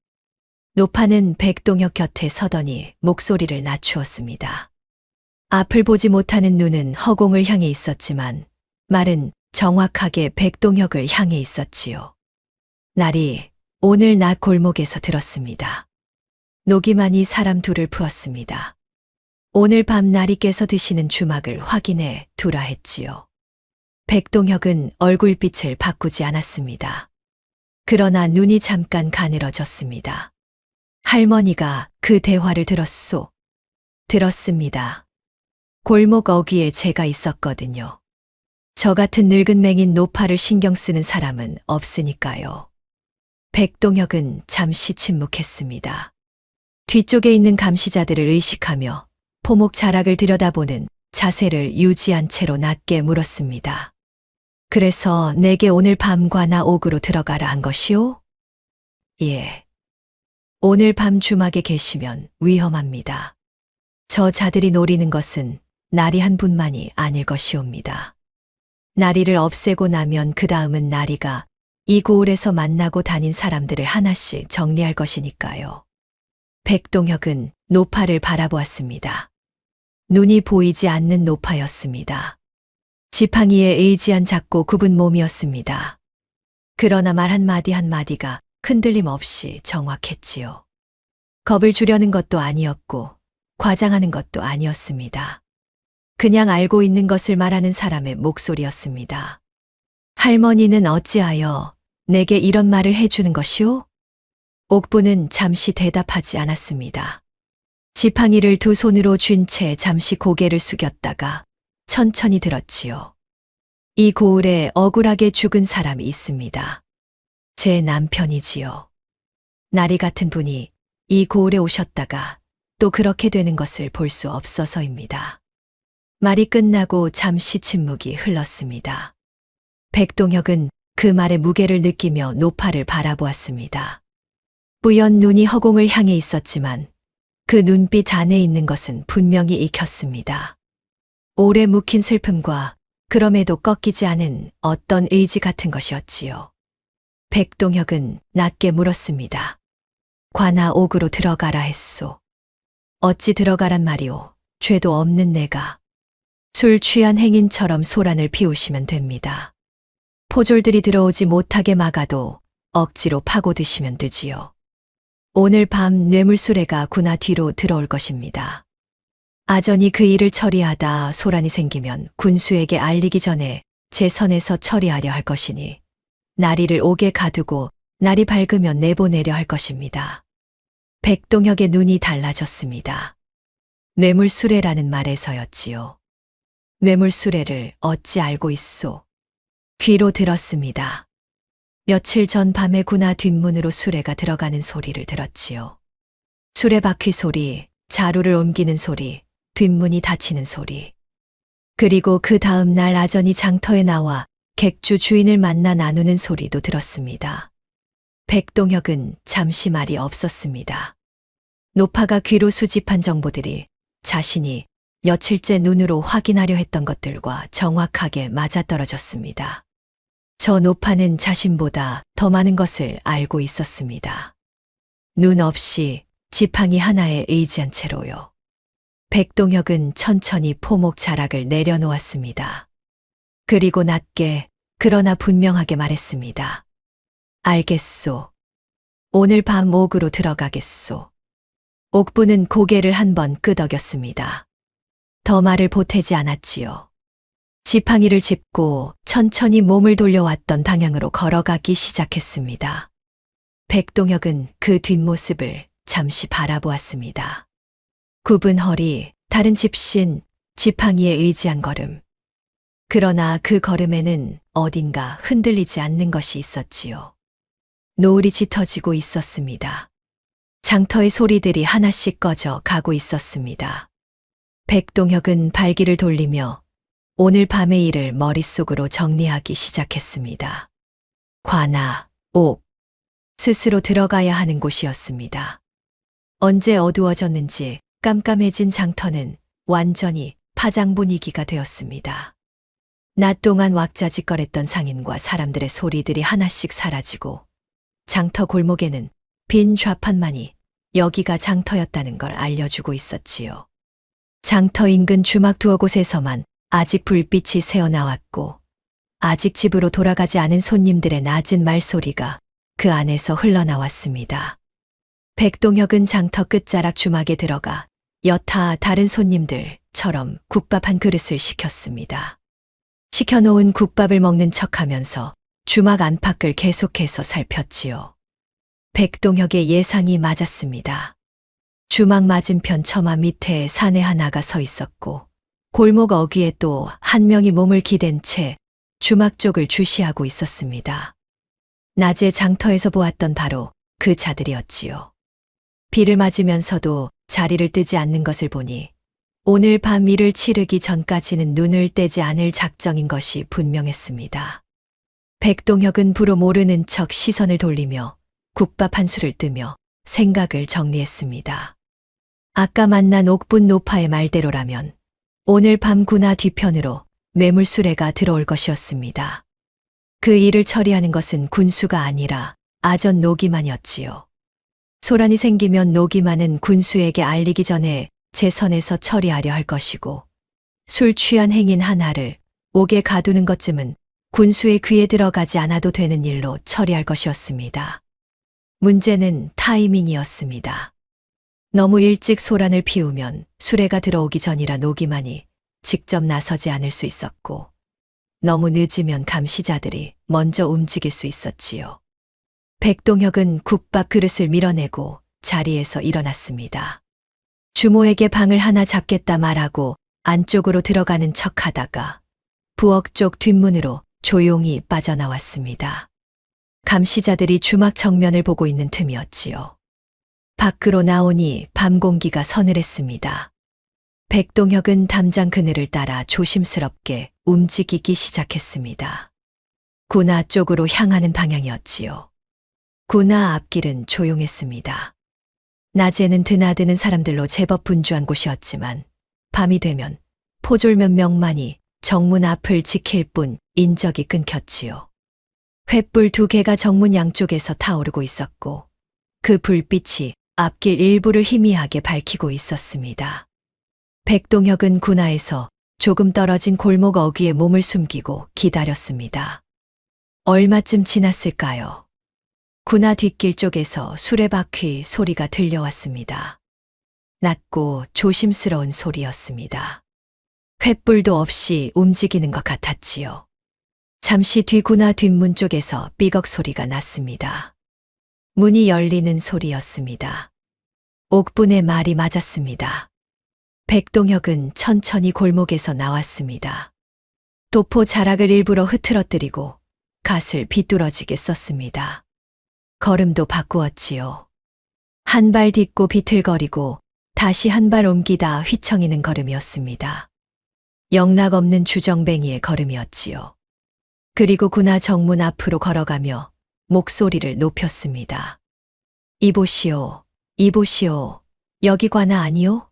B: 노파는 백동혁 곁에 서더니 목소리를 낮추었습니다. 앞을 보지 못하는 눈은 허공을 향해 있었지만 말은 정확하게 백동혁을 향해 있었지요. 날이 오늘 낮 골목에서 들었습니다. 노기만이 사람 둘을 풀었습니다. 오늘 밤 날이 깨서 드시는 주막을 확인해 두라 했지요. 백동혁은 얼굴빛을 바꾸지 않았습니다. 그러나 눈이 잠깐 가늘어졌습니다. 할머니가 그 대화를 들었습니다. 골목 어귀에 제가 있었거든요. 저 같은 늙은 맹인 노파를 신경 쓰는 사람은 없으니까요. 백동혁은 잠시 침묵했습니다. 뒤쪽에 있는 감시자들을 의식하며 포목 자락을 들여다보는 자세를 유지한 채로 낮게 물었습니다. 그래서 내게 오늘 밤 관아 옥으로 들어가라 한 것이오? 예. 오늘 밤 주막에 계시면 위험합니다. 저 자들이 노리는 것은 나리 한 분만이 아닐 것이옵니다. 나리를 없애고 나면 그 다음은 나리가 이 고을에서 만나고 다닌 사람들을 하나씩 정리할 것이니까요. 백동혁은 노파를 바라보았습니다. 눈이 보이지 않는 노파였습니다. 지팡이에 의지한 작고 굽은 몸이었습니다. 그러나 말 한마디 한마디가 흔들림 없이 정확했지요. 겁을 주려는 것도 아니었고 과장하는 것도 아니었습니다. 그냥 알고 있는 것을 말하는 사람의 목소리였습니다. 할머니는 어찌하여 내게 이런 말을 해주는 것이오? 옥부는 잠시 대답하지 않았습니다. 지팡이를 두 손으로 쥔 채 잠시 고개를 숙였다가 천천히 들었지요. 이 고을에 억울하게 죽은 사람이 있습니다. 제 남편이지요. 나리 같은 분이 이 고을에 오셨다가 또 그렇게 되는 것을 볼 수 없어서입니다. 말이 끝나고 잠시 침묵이 흘렀습니다. 백동혁은 그 말의 무게를 느끼며 노파를 바라보았습니다. 뿌연 눈이 허공을 향해 있었지만 그 눈빛 안에 있는 것은 분명히 익혔습니다. 오래 묵힌 슬픔과 그럼에도 꺾이지 않은 어떤 의지 같은 것이었지요. 백동혁은 낮게 물었습니다. 관아 옥으로 들어가라 했소. 어찌 들어가란 말이오. 죄도 없는 내가. 술 취한 행인처럼 소란을 피우시면 됩니다. 포졸들이 들어오지 못하게 막아도 억지로 파고드시면 되지요. 오늘 밤 뇌물수레가 군하 뒤로 들어올 것입니다. 아전이 그 일을 처리하다 소란이 생기면 군수에게 알리기 전에 제 선에서 처리하려 할 것이니 나리를 옥에 가두고 날이 밝으면 내보내려 할 것입니다. 백동혁의 눈이 달라졌습니다. 뇌물수레라는 말에서였지요. 뇌물수레를 어찌 알고 있소? 귀로 들었습니다. 며칠 전 밤에 군하 뒷문으로 수레가 들어가는 소리를 들었지요. 수레바퀴 소리, 자루를 옮기는 소리, 뒷문이 닫히는 소리. 그리고 그 다음 날 아전이 장터에 나와 객주 주인을 만나 나누는 소리도 들었습니다. 백동혁은 잠시 말이 없었습니다. 노파가 귀로 수집한 정보들이 자신이 며칠째 눈으로 확인하려 했던 것들과 정확하게 맞아떨어졌습니다. 저 노파는 자신보다 더 많은 것을 알고 있었습니다. 눈 없이 지팡이 하나에 의지한 채로요. 백동혁은 천천히 포목 자락을 내려놓았습니다. 그리고 낮게 그러나 분명하게 말했습니다. 알겠소. 오늘 밤 옥으로 들어가겠소. 옥부는 고개를 한번 끄덕였습니다. 더 말을 보태지 않았지요. 지팡이를 짚고 천천히 몸을 돌려왔던 방향으로 걸어가기 시작했습니다. 백동혁은 그 뒷모습을 잠시 바라보았습니다. 굽은 허리, 다른 집신, 지팡이에 의지한 걸음. 그러나 그 걸음에는 어딘가 흔들리지 않는 것이 있었지요. 노을이 짙어지고 있었습니다. 장터의 소리들이 하나씩 꺼져 가고 있었습니다. 백동혁은 발길을 돌리며 오늘 밤의 일을 머릿속으로 정리하기 시작했습니다. 관아, 옥. 스스로 들어가야 하는 곳이었습니다. 언제 어두워졌는지 깜깜해진 장터는 완전히 파장 분위기가 되었습니다. 낮 동안 왁자지껄했던 상인과 사람들의 소리들이 하나씩 사라지고 장터 골목에는 빈 좌판만이 여기가 장터였다는 걸 알려주고 있었지요. 장터 인근 주막 두어 곳에서만 아직 불빛이 새어나왔고 아직 집으로 돌아가지 않은 손님들의 낮은 말소리가 그 안에서 흘러나왔습니다. 백동혁은 장터 끝자락 주막에 들어가 여타 다른 손님들처럼 국밥 한 그릇을 시켰습니다. 시켜놓은 국밥을 먹는 척하면서 주막 안팎을 계속해서 살폈지요. 백동혁의 예상이 맞았습니다. 주막 맞은편 처마 밑에 사내 하나가 서 있었고 골목 어귀에 또 한 명이 몸을 기댄 채 주막 쪽을 주시하고 있었습니다. 낮에 장터에서 보았던 바로 그 자들이었지요. 비를 맞으면서도 자리를 뜨지 않는 것을 보니 오늘 밤 일을 치르기 전까지는 눈을 떼지 않을 작정인 것이 분명했습니다. 백동혁은 부로 모르는 척 시선을 돌리며 국밥 한 술을 뜨며 생각을 정리했습니다. 아까 만난 옥분 노파의 말대로라면 오늘 밤 군하 뒤편으로 매물수레가 들어올 것이었습니다. 그 일을 처리하는 것은 군수가 아니라 아전 노기만이었지요. 소란이 생기면 노기만은 군수에게 알리기 전에 제 선에서 처리하려 할 것이고 술 취한 행인 하나를 옥에 가두는 것쯤은 군수의 귀에 들어가지 않아도 되는 일로 처리할 것이었습니다. 문제는 타이밍이었습니다. 너무 일찍 소란을 피우면 수레가 들어오기 전이라 노기만이 직접 나서지 않을 수 있었고 너무 늦으면 감시자들이 먼저 움직일 수 있었지요. 백동혁은 국밥 그릇을 밀어내고 자리에서 일어났습니다. 주모에게 방을 하나 잡겠다 말하고 안쪽으로 들어가는 척하다가 부엌 쪽 뒷문으로 조용히 빠져나왔습니다. 감시자들이 주막 정면을 보고 있는 틈이었지요. 밖으로 나오니 밤 공기가 서늘했습니다. 백동혁은 담장 그늘을 따라 조심스럽게 움직이기 시작했습니다. 군하 쪽으로 향하는 방향이었지요. 군하 앞길은 조용했습니다. 낮에는 드나드는 사람들로 제법 분주한 곳이었지만 밤이 되면 포졸 몇 명만이 정문 앞을 지킬 뿐 인적이 끊겼지요. 횃불 2개가 정문 양쪽에서 타오르고 있었고 그 불빛이 앞길 일부를 희미하게 밝히고 있었습니다. 백동혁은 군하에서 조금 떨어진 골목 어귀에 몸을 숨기고 기다렸습니다. 얼마쯤 지났을까요? 군하 뒷길 쪽에서 수레바퀴 소리가 들려왔습니다. 낮고 조심스러운 소리였습니다. 횃불도 없이 움직이는 것 같았지요. 잠시 뒤 군하 뒷문 쪽에서 삐걱 소리가 났습니다. 문이 열리는 소리였습니다. 옥분의 말이 맞았습니다. 백동혁은 천천히 골목에서 나왔습니다. 도포 자락을 일부러 흐트러뜨리고 갓을 비뚤어지게 썼습니다. 걸음도 바꾸었지요. 한 발 딛고 비틀거리고 다시 한 발 옮기다 휘청이는 걸음이었습니다. 영락 없는 주정뱅이의 걸음이었지요. 그리고 군하 정문 앞으로 걸어가며 목소리를 높였습니다. 이보시오, 이보시오, 여기 관하 아니오?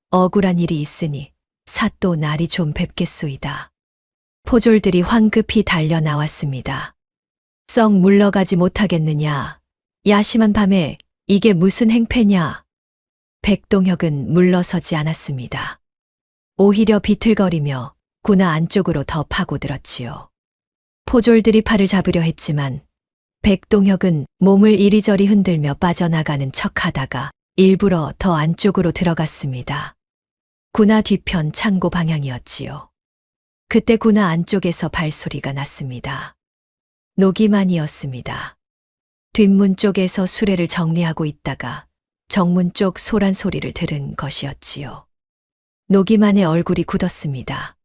B: 억울한 일이 있으니 사또 날이 좀 뵙겠소이다. 포졸들이 황급히 달려 나왔습니다. 썩 물러가지 못하겠느냐? 야심한 밤에 이게 무슨 행패냐? 백동혁은 물러서지 않았습니다. 오히려 비틀거리며 군하 안쪽으로 더 파고들었지요. 포졸들이 팔을 잡으려 했지만 백동혁은 몸을 이리저리 흔들며 빠져나가는 척하다가 일부러 더 안쪽으로 들어갔습니다. 군하 뒤편 창고 방향이었지요. 그때 군하 안쪽에서 발소리가 났습니다. 노기만이었습니다. 뒷문 쪽에서 수레를 정리하고 있다가 정문 쪽 소란 소리를 들은 것이었지요. 노기만의 얼굴이 굳었습니다.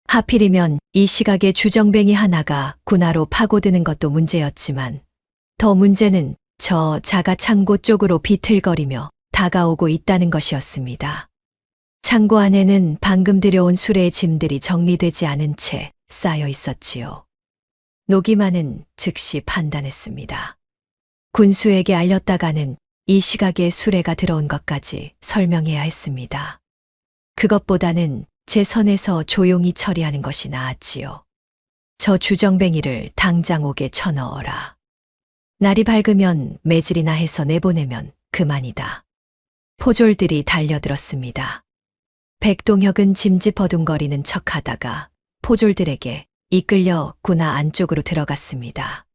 B: 하필이면 이 시각에 주정뱅이 하나가 군하로 파고드는 것도 문제였지만 더 문제는 저 자가 창고 쪽으로 비틀거리며 다가오고 있다는 것이었습니다. 창고 안에는 방금 들여온 수레의 짐들이 정리되지 않은 채 쌓여 있었지요. 노기만은 즉시 판단했습니다. 군수에게 알렸다가는 이 시각에 수레가 들어온 것까지 설명해야 했습니다. 그것보다는 제 선에서 조용히 처리하는 것이 나았지요. 저 주정뱅이를 당장 옥에 쳐넣어라. 날이 밝으면 매질이나 해서 내보내면 그만이다. 포졸들이 달려들었습니다. 백동혁은 짐짓 버둥거리는 척하다가 포졸들에게 이끌려 군하 안쪽으로 들어갔습니다.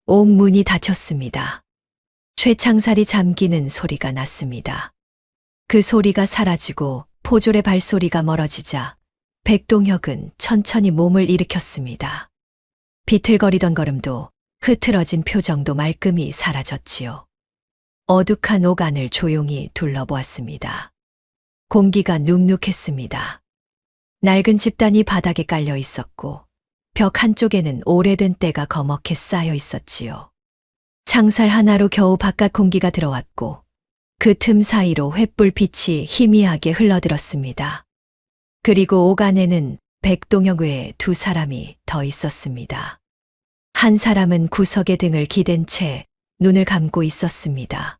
B: 옥문이 닫혔습니다. 쇠창살이 잠기는 소리가 났습니다. 그 소리가 사라지고 포졸의 발소리가 멀어지자 백동혁은 천천히 몸을 일으켰습니다. 비틀거리던 걸음도 흐트러진 표정도 말끔히 사라졌지요. 어둑한 옥 안을 조용히 둘러보았습니다. 공기가 눅눅했습니다. 낡은 집단이 바닥에 깔려 있었고 벽 한쪽에는 오래된 때가 거먹게 쌓여 있었지요. 창살 하나로 겨우 바깥 공기가 들어왔고 그 틈 사이로 횃불 빛이 희미하게 흘러들었습니다. 그리고 옥 안에는 백동혁 외에 두 사람이 더 있었습니다. 한 사람은 구석에 등을 기댄 채 눈을 감고 있었습니다.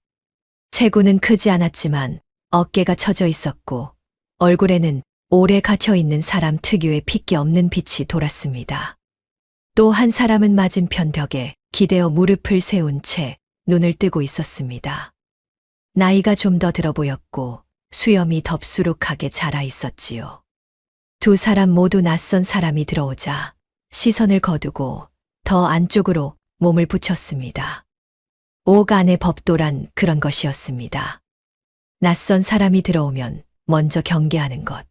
B: 체구는 크지 않았지만 어깨가 처져 있었고 얼굴에는 오래 갇혀 있는 사람 특유의 핏기 없는 빛이 돌았습니다. 또 한 사람은 맞은편 벽에 기대어 무릎을 세운 채 눈을 뜨고 있었습니다. 나이가 좀 더 들어 보였고 수염이 덥수룩하게 자라 있었지요. 두 사람 모두 낯선 사람이 들어오자 시선을 거두고 더 안쪽으로 몸을 붙였습니다. 옥 안의 법도란 그런 것이었습니다. 낯선 사람이 들어오면 먼저 경계하는 것.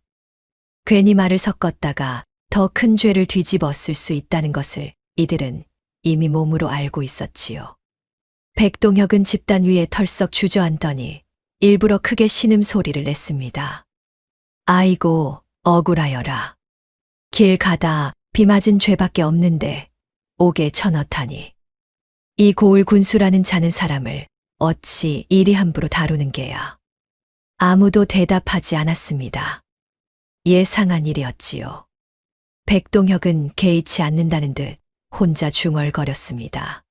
B: 괜히 말을 섞었다가 더 큰 죄를 뒤집었을 수 있다는 것을 이들은 이미 몸으로 알고 있었지요. 백동혁은 집단 위에 털썩 주저앉더니 일부러 크게 신음소리를 냈습니다. 아이고, 억울하여라. 길 가다 비 맞은 죄밖에 없는데 옥에 쳐넣다니. 이 고을 군수라는 자는 사람을 어찌 이리 함부로 다루는 게야. 아무도 대답하지 않았습니다. 예상한 일이었지요. 백동혁은 개의치 않는다는 듯 혼자 중얼거렸습니다.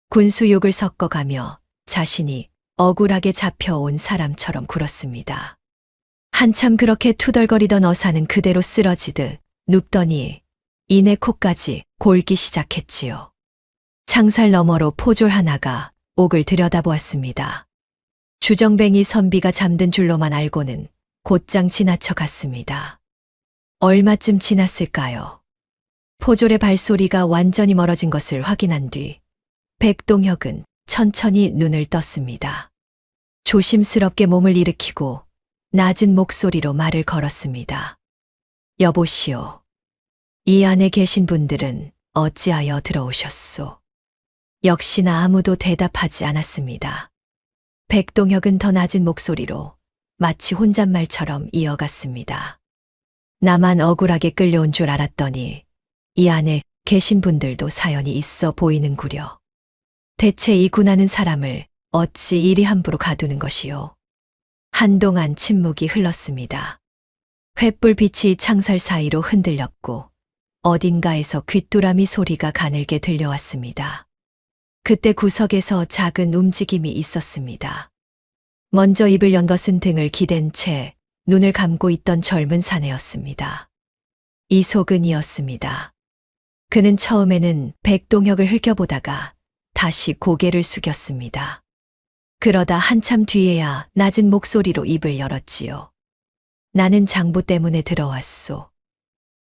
B: 군수 욕을 섞어가며 자신이 억울하게 잡혀온 사람처럼 굴었습니다. 한참 그렇게 투덜거리던 어사는 그대로 쓰러지듯 눕더니 이내 코까지 골기 시작했지요. 창살 너머로 포졸 하나가 옥을 들여다보았습니다. 주정뱅이 선비가 잠든 줄로만 알고는 곧장 지나쳐 갔습니다. 얼마쯤 지났을까요? 포졸의 발소리가 완전히 멀어진 것을 확인한 뒤 백동혁은 천천히 눈을 떴습니다. 조심스럽게 몸을 일으키고 낮은 목소리로 말을 걸었습니다. 여보시오. 이 안에 계신 분들은 어찌하여 들어오셨소? 역시나 아무도 대답하지 않았습니다. 백동혁은 더 낮은 목소리로 마치 혼잣말처럼 이어갔습니다. 나만 억울하게 끌려온 줄 알았더니 이 안에 계신 분들도 사연이 있어 보이는구려. 대체 이 군하는 사람을 어찌 이리 함부로 가두는 것이요. 한동안 침묵이 흘렀습니다. 횃불빛이 창살 사이로 흔들렸고 어딘가에서 귀뚜라미 소리가 가늘게 들려왔습니다. 그때 구석에서 작은 움직임이 있었습니다. 먼저 입을 연 것은 등을 기댄 채 눈을 감고 있던 젊은 사내였습니다. 이소근이었습니다. 그는 처음에는 백동혁을 흘겨보다가 다시 고개를 숙였습니다. 그러다 한참 뒤에야 낮은 목소리로 입을 열었지요. 나는 장부 때문에 들어왔소.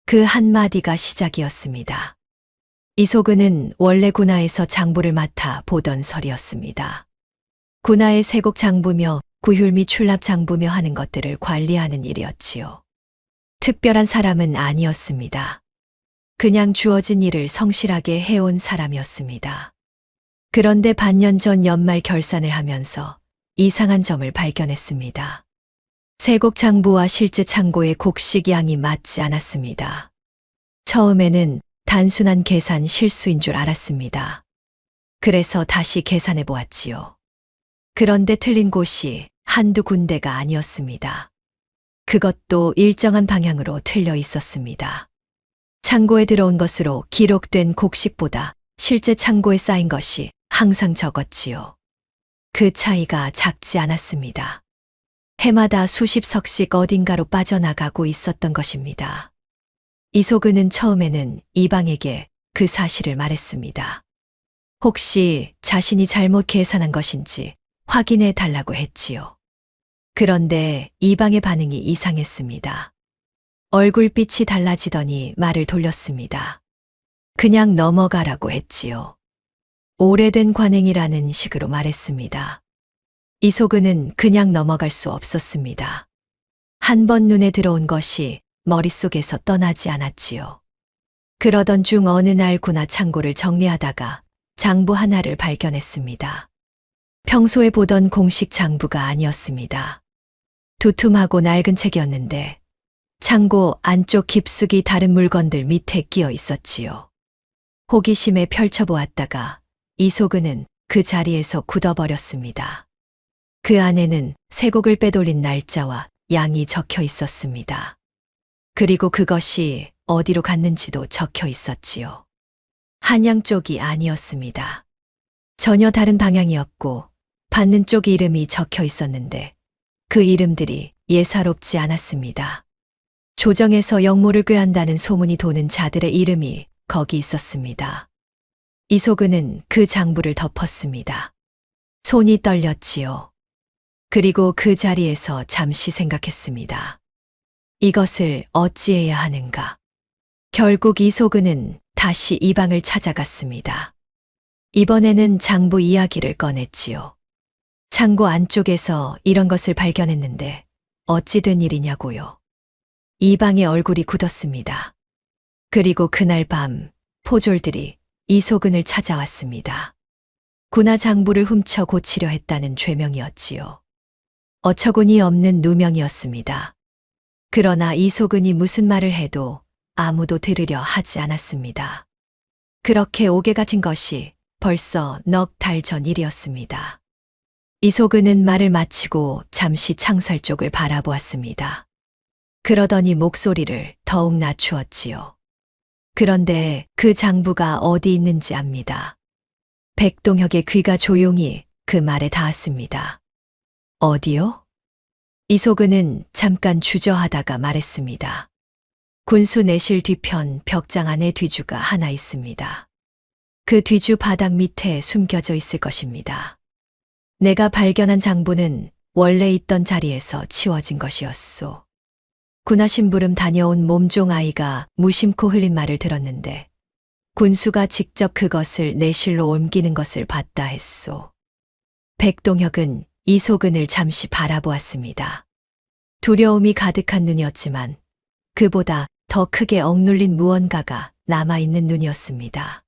B: 그 한마디가 시작이었습니다. 이소근은 원래 군하에서 장부를 맡아 보던 설이었습니다. 군하의 세곡 장부며 구휼 및 출납 장부며 하는 것들을 관리하는 일이었지요. 특별한 사람은 아니었습니다. 그냥 주어진 일을 성실하게 해온 사람이었습니다. 그런데 반년 전 연말 결산을 하면서 이상한 점을 발견했습니다. 세곡 장부와 실제 창고의 곡식 양이 맞지 않았습니다. 처음에는 단순한 계산 실수인 줄 알았습니다. 그래서 다시 계산해 보았지요. 그런데 틀린 곳이 한두 군데가 아니었습니다. 그것도 일정한 방향으로 틀려 있었습니다. 창고에 들어온 것으로 기록된 곡식보다 실제 창고에 쌓인 것이 항상 적었지요. 그 차이가 작지 않았습니다. 해마다 수십 석씩 어딘가로 빠져나가고 있었던 것입니다. 이소근은 처음에는 이방에게 그 사실을 말했습니다. 혹시 자신이 잘못 계산한 것인지 확인해 달라고 했지요. 그런데 이방의 반응이 이상했습니다. 얼굴빛이 달라지더니 말을 돌렸습니다. 그냥 넘어가라고 했지요. 오래된 관행이라는 식으로 말했습니다. 이소근은 그냥 넘어갈 수 없었습니다. 한 번 눈에 들어온 것이 머릿속에서 떠나지 않았지요. 그러던 중 어느 날 군화 창고를 정리하다가 장부 하나를 발견했습니다. 평소에 보던 공식 장부가 아니었습니다. 두툼하고 낡은 책이었는데 창고 안쪽 깊숙이 다른 물건들 밑에 끼어 있었지요. 호기심에 펼쳐보았다가 이소근은 그 자리에서 굳어버렸습니다. 그 안에는 쇠곡을 빼돌린 날짜와 양이 적혀 있었습니다. 그리고 그것이 어디로 갔는지도 적혀 있었지요. 한양 쪽이 아니었습니다. 전혀 다른 방향이었고 받는 쪽 이름이 적혀 있었는데 그 이름들이 예사롭지 않았습니다. 조정에서 영모를 꾀한다는 소문이 도는 자들의 이름이 거기 있었습니다. 이소근은 그 장부를 덮었습니다. 손이 떨렸지요. 그리고 그 자리에서 잠시 생각했습니다. 이것을 어찌해야 하는가. 결국 이소근은 다시 이 방을 찾아갔습니다. 이번에는 장부 이야기를 꺼냈지요. 창고 안쪽에서 이런 것을 발견했는데 어찌 된 일이냐고요. 이 방의 얼굴이 굳었습니다. 그리고 그날 밤 포졸들이 이소근을 찾아왔습니다. 군화 장부를 훔쳐 고치려 했다는 죄명이었지요. 어처구니 없는 누명이었습니다. 그러나 이소근이 무슨 말을 해도 아무도 들으려 하지 않았습니다. 그렇게 옥에 갇힌 것이 벌써 넉 달 전 일이었습니다. 이소근은 말을 마치고 잠시 창살 쪽을 바라보았습니다. 그러더니 목소리를 더욱 낮추었지요. 그런데 그 장부가 어디 있는지 압니다. 백동혁의 귀가 조용히 그 말에 닿았습니다. 어디요? 이소근은 잠깐 주저하다가 말했습니다. 군수 내실 뒤편 벽장 안에 뒤주가 하나 있습니다. 그 뒤주 바닥 밑에 숨겨져 있을 것입니다. 내가 발견한 장부는 원래 있던 자리에서 치워진 것이었소. 군화심부름 다녀온 몸종 아이가 무심코 흘린 말을 들었는데 군수가 직접 그것을 내실로 옮기는 것을 봤다 했소. 백동혁은 이소근을 잠시 바라보았습니다. 두려움이 가득한 눈이었지만 그보다 더 크게 억눌린 무언가가 남아있는 눈이었습니다.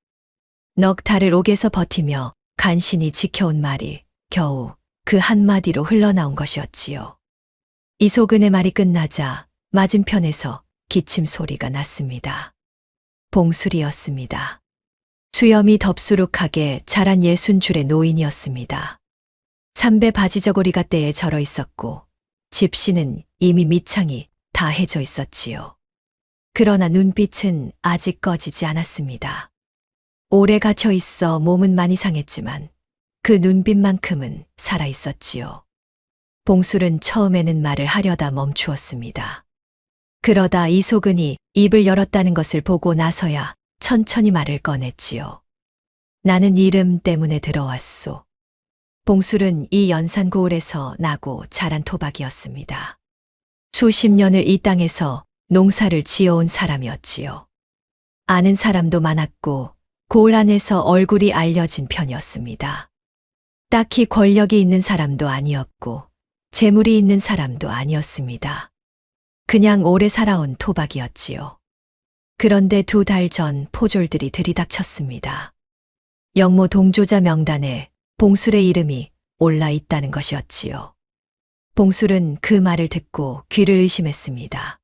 B: 넉 달을 옥에서 버티며 간신히 지켜온 말이 겨우 그 한마디로 흘러나온 것이었지요. 이소근의 말이 끝나자 맞은편에서 기침 소리가 났습니다. 봉술이었습니다. 수염이 덥수룩하게 자란 60줄의 노인이었습니다. 삼배 바지 저고리가 때에 절어 있었고 집시는 이미 밑창이 다 해져 있었지요. 그러나 눈빛은 아직 꺼지지 않았습니다. 오래 갇혀 있어 몸은 많이 상했지만 그 눈빛만큼은 살아 있었지요. 봉술은 처음에는 말을 하려다 멈추었습니다. 그러다 이소근이 입을 열었다는 것을 보고 나서야 천천히 말을 꺼냈지요. 나는 이름 때문에 들어왔소. 봉술은 이 연산고을에서 나고 자란 토박이었습니다. 수십 년을 이 땅에서 농사를 지어온 사람이었지요. 아는 사람도 많았고 고을 안에서 얼굴이 알려진 편이었습니다. 딱히 권력이 있는 사람도 아니었고 재물이 있는 사람도 아니었습니다. 그냥 오래 살아온 토박이었지요. 그런데 2달 전 포졸들이 들이닥쳤습니다. 영모 동조자 명단에 봉술의 이름이 올라 있다는 것이었지요. 봉술은 그 말을 듣고 귀를 의심했습니다.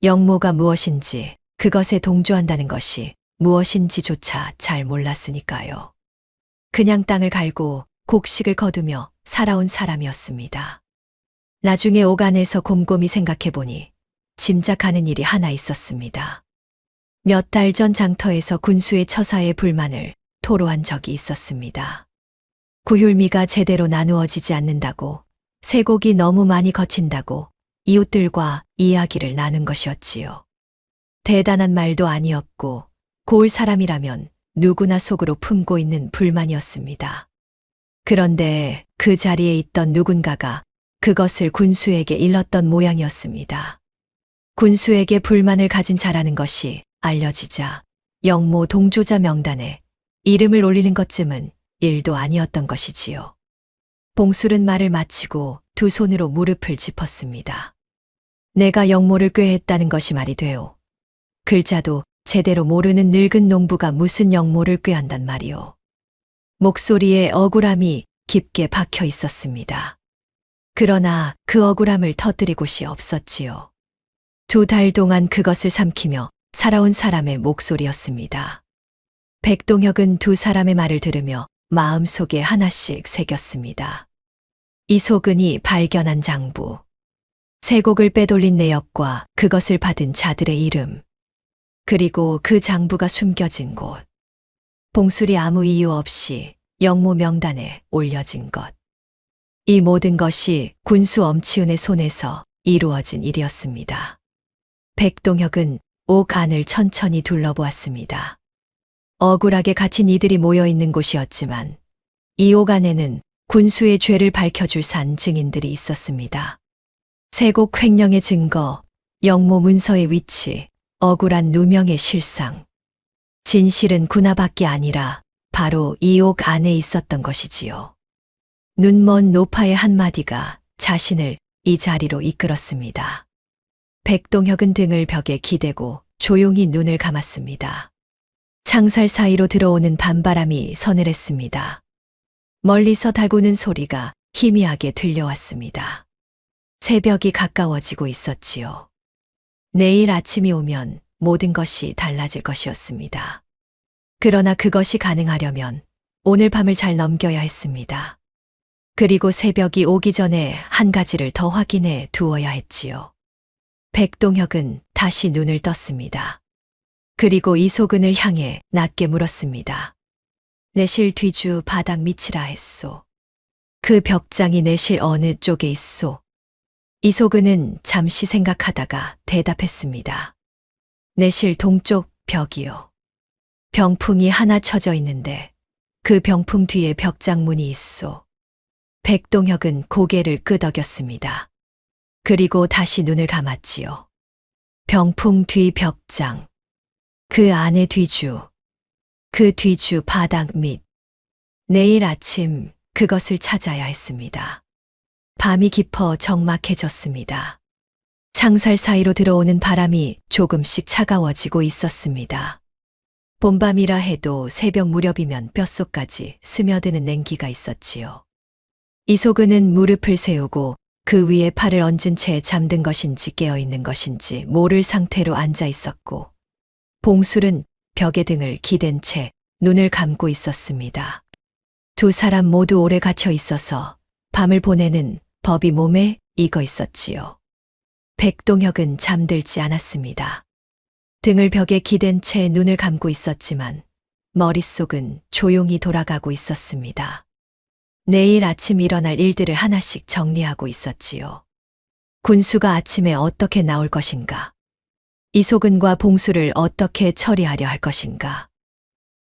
B: 영모가 무엇인지 그것에 동조한다는 것이 무엇인지조차 잘 몰랐으니까요. 그냥 땅을 갈고 곡식을 거두며 살아온 사람이었습니다. 나중에 옥안에서 곰곰이 생각해보니 짐작하는 일이 하나 있었습니다. 몇 달 전 장터에서 군수의 처사의 불만을 토로한 적이 있었습니다. 구휼미가 제대로 나누어지지 않는다고, 쇠곡이 너무 많이 거친다고 이웃들과 이야기를 나눈 것이었지요. 대단한 말도 아니었고 고을 사람이라면 누구나 속으로 품고 있는 불만이었습니다. 그런데 그 자리에 있던 누군가가 그것을 군수에게 일렀던 모양이었습니다. 군수에게 불만을 가진 자라는 것이 알려지자 영모 동조자 명단에 이름을 올리는 것쯤은 일도 아니었던 것이지요. 봉술은 말을 마치고 두 손으로 무릎을 짚었습니다. 내가 영모를 꾀했다는 것이 말이 돼요. 글자도 제대로 모르는 늙은 농부가 무슨 영모를 꾀한단 말이오. 목소리에 억울함이 깊게 박혀 있었습니다. 그러나 그 억울함을 터뜨릴 곳이 없었지요. 2달 동안 그것을 삼키며 살아온 사람의 목소리였습니다. 백동혁은 두 사람의 말을 들으며 마음속에 하나씩 새겼습니다. 이소근이 발견한 장부, 세곡을 빼돌린 내역과 그것을 받은 자들의 이름, 그리고 그 장부가 숨겨진 곳, 봉술이 아무 이유 없이 영모 명단에 올려진 것. 이 모든 것이 군수 엄치훈의 손에서 이루어진 일이었습니다. 백동혁은 옥 안을 천천히 둘러보았습니다. 억울하게 갇힌 이들이 모여 있는 곳이었지만 이 옥 안에는 군수의 죄를 밝혀줄 산 증인들이 있었습니다. 세곡 횡령의 증거, 영모 문서의 위치, 억울한 누명의 실상. 진실은 군하밖에 아니라 바로 이 옥 안에 있었던 것이지요. 눈먼 노파의 한마디가 자신을 이 자리로 이끌었습니다. 백동혁은 등을 벽에 기대고 조용히 눈을 감았습니다. 창살 사이로 들어오는 밤바람이 서늘했습니다. 멀리서 달구는 소리가 희미하게 들려왔습니다. 새벽이 가까워지고 있었지요. 내일 아침이 오면 모든 것이 달라질 것이었습니다. 그러나 그것이 가능하려면 오늘 밤을 잘 넘겨야 했습니다. 그리고 새벽이 오기 전에 한 가지를 더 확인해 두어야 했지요. 백동혁은 다시 눈을 떴습니다. 그리고 이소근을 향해 낮게 물었습니다. 내실 뒤주 바닥 밑이라 했소. 그 벽장이 내실 어느 쪽에 있소? 이소근은 잠시 생각하다가 대답했습니다. 내실 동쪽 벽이요. 병풍이 하나 쳐져 있는데 그 병풍 뒤에 벽장문이 있소. 백동혁은 고개를 끄덕였습니다. 그리고 다시 눈을 감았지요. 병풍 뒤 벽장. 그 안에 뒤주. 그 뒤주 바닥 밑. 내일 아침 그것을 찾아야 했습니다. 밤이 깊어 적막해졌습니다. 창살 사이로 들어오는 바람이 조금씩 차가워지고 있었습니다. 봄밤이라 해도 새벽 무렵이면 뼛속까지 스며드는 냉기가 있었지요. 이소근은 무릎을 세우고 그 위에 팔을 얹은 채 잠든 것인지 깨어있는 것인지 모를 상태로 앉아 있었고, 봉술은 벽에 등을 기댄 채 눈을 감고 있었습니다. 두 사람 모두 오래 갇혀 있어서 밤을 보내는 법이 몸에 익어 있었지요. 백동혁은 잠들지 않았습니다. 등을 벽에 기댄 채 눈을 감고 있었지만 머릿속은 조용히 돌아가고 있었습니다. 내일 아침 일어날 일들을 하나씩 정리하고 있었지요. 군수가 아침에 어떻게 나올 것인가? 이소근과 봉수를 어떻게 처리하려 할 것인가?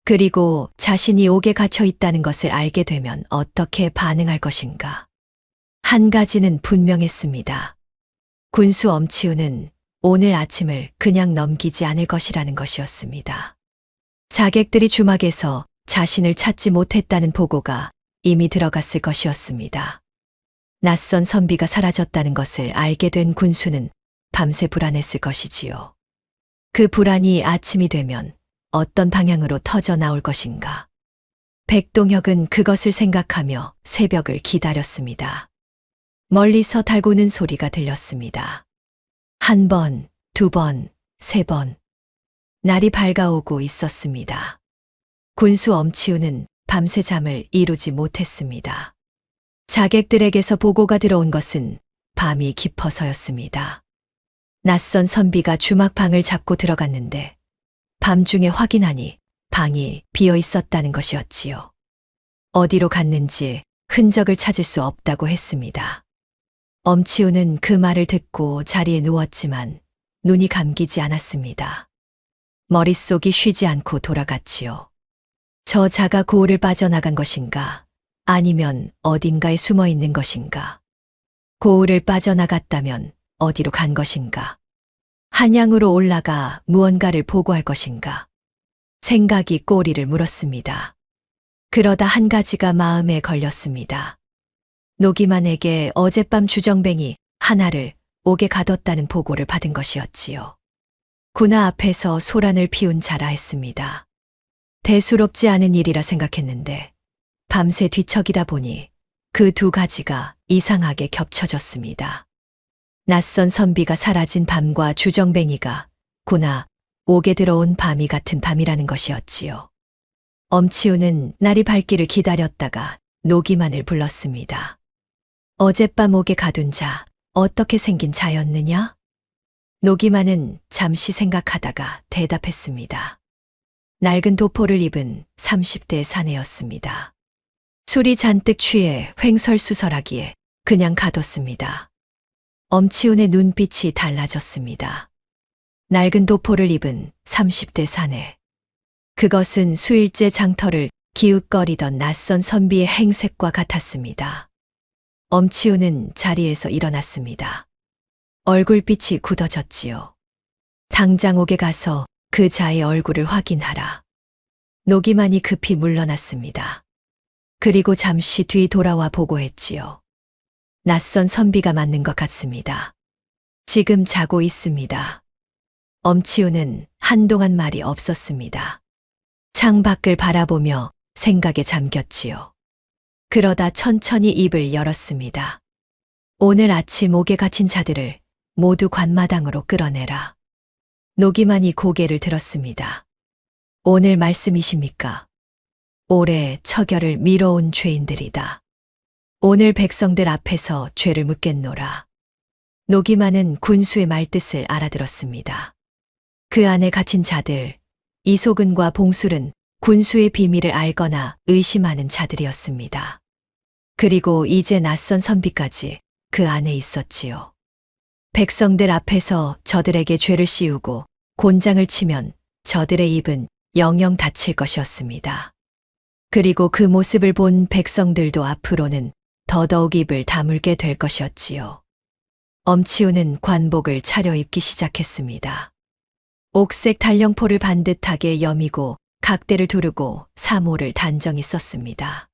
B: 그리고 자신이 옥에 갇혀 있다는 것을 알게 되면 어떻게 반응할 것인가? 한 가지는 분명했습니다. 군수 엄치훈은 오늘 아침을 그냥 넘기지 않을 것이라는 것이었습니다. 자객들이 주막에서 자신을 찾지 못했다는 보고가 이미 들어갔을 것이었습니다. 낯선 선비가 사라졌다는 것을 알게 된 군수는 밤새 불안했을 것이지요. 그 불안이 아침이 되면 어떤 방향으로 터져 나올 것인가. 백동혁은 그것을 생각하며 새벽을 기다렸습니다. 멀리서 달구는 소리가 들렸습니다. 한 번, 두 번, 세 번. 날이 밝아오고 있었습니다. 군수 엄치훈은 밤새 잠을 이루지 못했습니다. 자객들에게서 보고가 들어온 것은 밤이 깊어서였습니다. 낯선 선비가 주막방을 잡고 들어갔는데 밤중에 확인하니 방이 비어 있었다는 것이었지요. 어디로 갔는지 흔적을 찾을 수 없다고 했습니다. 엄치훈은 그 말을 듣고 자리에 누웠지만 눈이 감기지 않았습니다. 머릿속이 쉬지 않고 돌아갔지요. 저 자가 고을을 빠져나간 것인가? 아니면 어딘가에 숨어 있는 것인가? 고을을 빠져나갔다면 어디로 간 것인가? 한양으로 올라가 무언가를 보고할 것인가? 생각이 꼬리를 물었습니다. 그러다 한 가지가 마음에 걸렸습니다. 노기만에게 어젯밤 주정뱅이 하나를 옥에 가뒀다는 보고를 받은 것이었지요. 군하 앞에서 소란을 피운 자라 했습니다. 대수롭지 않은 일이라 생각했는데 밤새 뒤척이다 보니 그 두 가지가 이상하게 겹쳐졌습니다. 낯선 선비가 사라진 밤과 주정뱅이가 군하, 옥에 들어온 밤이 같은 밤이라는 것이었지요. 엄치우는 날이 밝기를 기다렸다가 노기만을 불렀습니다. 어젯밤 옥에 가둔 자, 어떻게 생긴 자였느냐? 노기만은 잠시 생각하다가 대답했습니다. 낡은 도포를 입은 30대 사내였습니다. 술이 잔뜩 취해 횡설수설하기에 그냥 가뒀습니다. 엄치운의 눈빛이 달라졌습니다. 낡은 도포를 입은 30대 사내. 그것은 수일째 장터를 기웃거리던 낯선 선비의 행색과 같았습니다. 엄치우는 자리에서 일어났습니다. 얼굴빛이 굳어졌지요. 당장 옥에 가서 그 자의 얼굴을 확인하라. 노기만이 급히 물러났습니다. 그리고 잠시 뒤 돌아와 보고했지요. 낯선 선비가 맞는 것 같습니다. 지금 자고 있습니다. 엄치우는 한동안 말이 없었습니다. 창 밖을 바라보며 생각에 잠겼지요. 그러다 천천히 입을 열었습니다. 오늘 아침 옥에 갇힌 자들을 모두 관마당으로 끌어내라. 노기만이 고개를 들었습니다. 오늘 말씀이십니까? 올해 처결을 미뤄온 죄인들이다. 오늘 백성들 앞에서 죄를 묻겠노라. 노기만은 군수의 말뜻을 알아들었습니다. 그 안에 갇힌 자들, 이소근과 봉술은 군수의 비밀을 알거나 의심하는 자들이었습니다. 그리고 이제 낯선 선비까지 그 안에 있었지요. 백성들 앞에서 저들에게 죄를 씌우고 곤장을 치면 저들의 입은 영영 닫힐 것이었습니다. 그리고 그 모습을 본 백성들도 앞으로는 더더욱 입을 다물게 될 것이었지요. 엄치우는 관복을 차려입기 시작했습니다. 옥색 달령포를 반듯하게 여미고 각대를 두르고 사모를 단정히 썼습니다.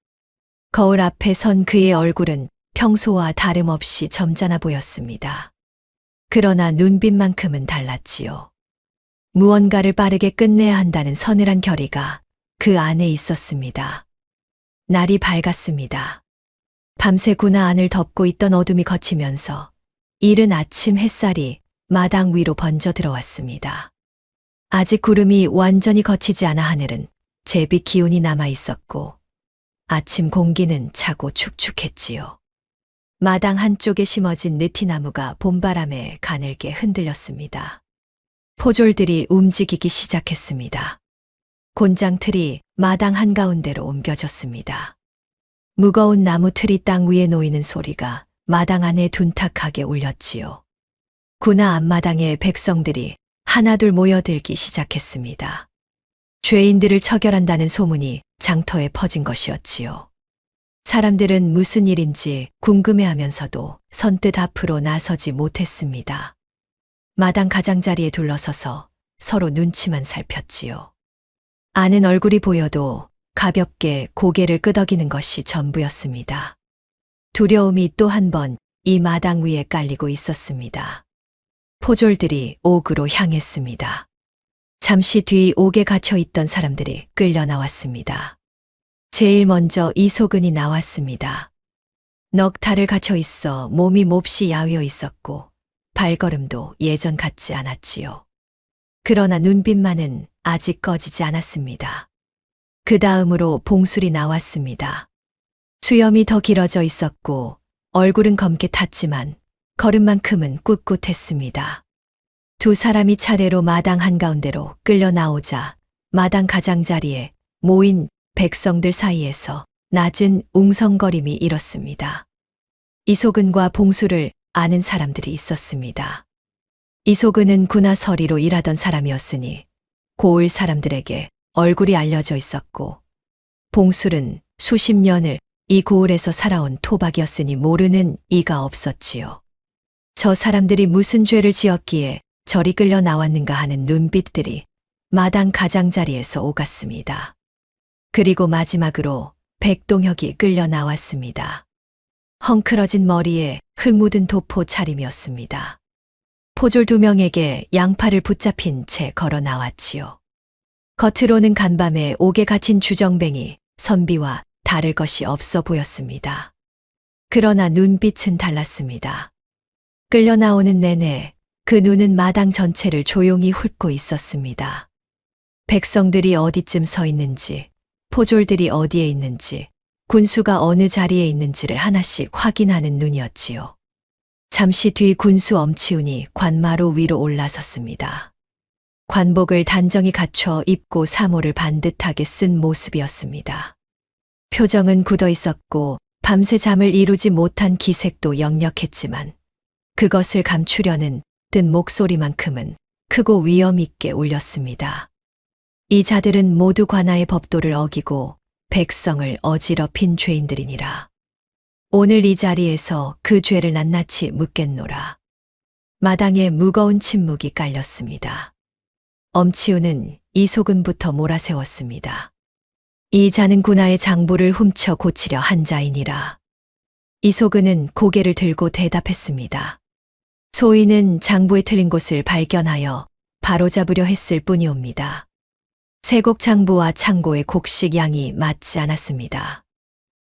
B: 거울 앞에 선 그의 얼굴은 평소와 다름없이 점잖아 보였습니다. 그러나 눈빛만큼은 달랐지요. 무언가를 빠르게 끝내야 한다는 서늘한 결의가 그 안에 있었습니다. 날이 밝았습니다. 밤새 군하 안을 덮고 있던 어둠이 걷히면서 이른 아침 햇살이 마당 위로 번져 들어왔습니다. 아직 구름이 완전히 걷히지 않아 하늘은 제빛 기운이 남아 있었고 아침 공기는 차고 축축했지요. 마당 한쪽에 심어진 느티나무가 봄바람에 가늘게 흔들렸습니다. 포졸들이 움직이기 시작했습니다. 곤장틀이 마당 한가운데로 옮겨졌습니다. 무거운 나무 틀이 땅 위에 놓이는 소리가 마당 안에 둔탁하게 울렸지요. 군하 앞마당에 백성들이 하나둘 모여들기 시작했습니다. 죄인들을 처결한다는 소문이 장터에 퍼진 것이었지요. 사람들은 무슨 일인지 궁금해하면서도 선뜻 앞으로 나서지 못했습니다. 마당 가장자리에 둘러서서 서로 눈치만 살폈지요. 아는 얼굴이 보여도 가볍게 고개를 끄덕이는 것이 전부였습니다. 두려움이 또 한 번 이 마당 위에 깔리고 있었습니다. 포졸들이 옥으로 향했습니다. 잠시 뒤 옥에 갇혀 있던 사람들이 끌려 나왔습니다. 제일 먼저 이소근이 나왔습니다. 넉 달을 갇혀 있어 몸이 몹시 야위어 있었고 발걸음도 예전 같지 않았지요. 그러나 눈빛만은 아직 꺼지지 않았습니다. 그 다음으로 봉술이 나왔습니다. 수염이 더 길어져 있었고 얼굴은 검게 탔지만 걸음만큼은 꿋꿋했습니다. 두 사람이 차례로 마당 한가운데로 끌려 나오자 마당 가장자리에 모인 백성들 사이에서 낮은 웅성거림이 일었습니다. 이소근과 봉수를 아는 사람들이 있었습니다. 이소근은 군하 서리로 일하던 사람이었으니 고을 사람들에게 얼굴이 알려져 있었고 봉술은 수십 년을 이 고을에서 살아온 토박이었으니 모르는 이가 없었지요. 저 사람들이 무슨 죄를 지었기에 저리 끌려 나왔는가 하는 눈빛들이 마당 가장자리에서 오갔습니다. 그리고 마지막으로 백동혁이 끌려 나왔습니다. 헝클어진 머리에 흙 묻은 도포 차림이었습니다. 포졸 2명에게 양팔을 붙잡힌 채 걸어 나왔지요. 겉으로는 간밤에 옥에 갇힌 주정뱅이 선비와 다를 것이 없어 보였습니다. 그러나 눈빛은 달랐습니다. 끌려 나오는 내내 그 눈은 마당 전체를 조용히 훑고 있었습니다. 백성들이 어디쯤 서 있는지, 포졸들이 어디에 있는지, 군수가 어느 자리에 있는지를 하나씩 확인하는 눈이었지요. 잠시 뒤 군수 엄치훈이 관마루 위로 올라섰습니다. 관복을 단정히 갖춰 입고 사모를 반듯하게 쓴 모습이었습니다. 표정은 굳어 있었고 밤새 잠을 이루지 못한 기색도 역력했지만 그것을 감추려는 뜬 목소리만큼은 크고 위엄 있게 울렸습니다. 이 자들은 모두 관아의 법도를 어기고 백성을 어지럽힌 죄인들이니라. 오늘 이 자리에서 그 죄를 낱낱이 묻겠노라. 마당에 무거운 침묵이 깔렸습니다. 엄치훈은 이소근부터 몰아세웠습니다. 이 자는 군하의 장부를 훔쳐 고치려 한 자이니라. 이소근은 고개를 들고 대답했습니다. 소인은 장부에 틀린 곳을 발견하여 바로잡으려 했을 뿐이옵니다. 세곡 장부와 창고의 곡식 양이 맞지 않았습니다.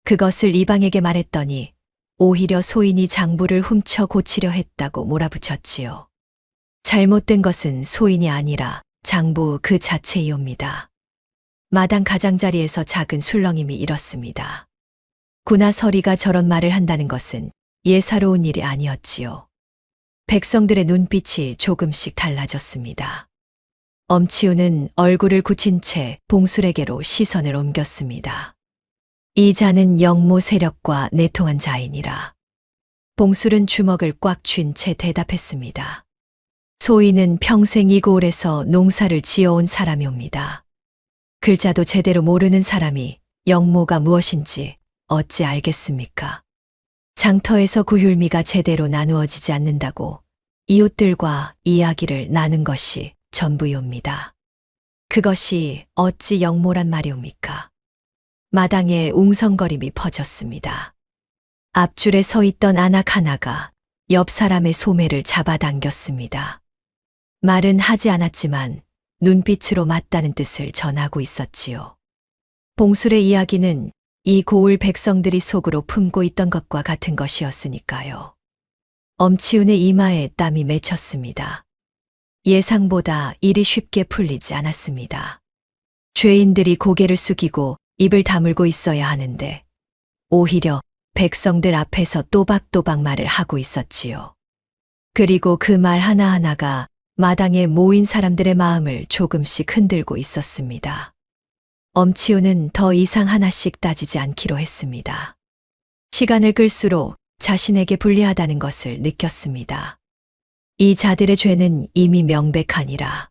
B: 그것을 이방에게 말했더니 오히려 소인이 장부를 훔쳐 고치려 했다고 몰아붙였지요. 잘못된 것은 소인이 아니라 장부 그 자체이옵니다. 마당 가장자리에서 작은 술렁임이 일었습니다. 군하 서리가 저런 말을 한다는 것은 예사로운 일이 아니었지요. 백성들의 눈빛이 조금씩 달라졌습니다. 엄치훈은 얼굴을 굳힌 채 봉술에게로 시선을 옮겼습니다. 이 자는 영모 세력과 내통한 자이니라. 봉술은 주먹을 꽉 쥔 채 대답했습니다. 소인은 평생 이 고을에서 농사를 지어온 사람이옵니다. 글자도 제대로 모르는 사람이 영모가 무엇인지 어찌 알겠습니까? 장터에서 구휼미가 제대로 나누어지지 않는다고 이웃들과 이야기를 나눈 것이 전부이옵니다. 그것이 어찌 영모란 말이옵니까? 마당에 웅성거림이 퍼졌습니다. 앞줄에 서 있던 아낙 하나가 옆 사람의 소매를 잡아당겼습니다. 말은 하지 않았지만 눈빛으로 맞다는 뜻을 전하고 있었지요. 봉술의 이야기는 이 고을 백성들이 속으로 품고 있던 것과 같은 것이었으니까요. 엄치훈의 이마에 땀이 맺혔습니다. 예상보다 일이 쉽게 풀리지 않았습니다. 죄인들이 고개를 숙이고 입을 다물고 있어야 하는데 오히려 백성들 앞에서 또박또박 말을 하고 있었지요. 그리고 그 말 하나하나가 마당에 모인 사람들의 마음을 조금씩 흔들고 있었습니다. 엄치훈은 더 이상 하나씩 따지지 않기로 했습니다. 시간을 끌수록 자신에게 불리하다는 것을 느꼈습니다. 이 자들의 죄는 이미 명백하니라.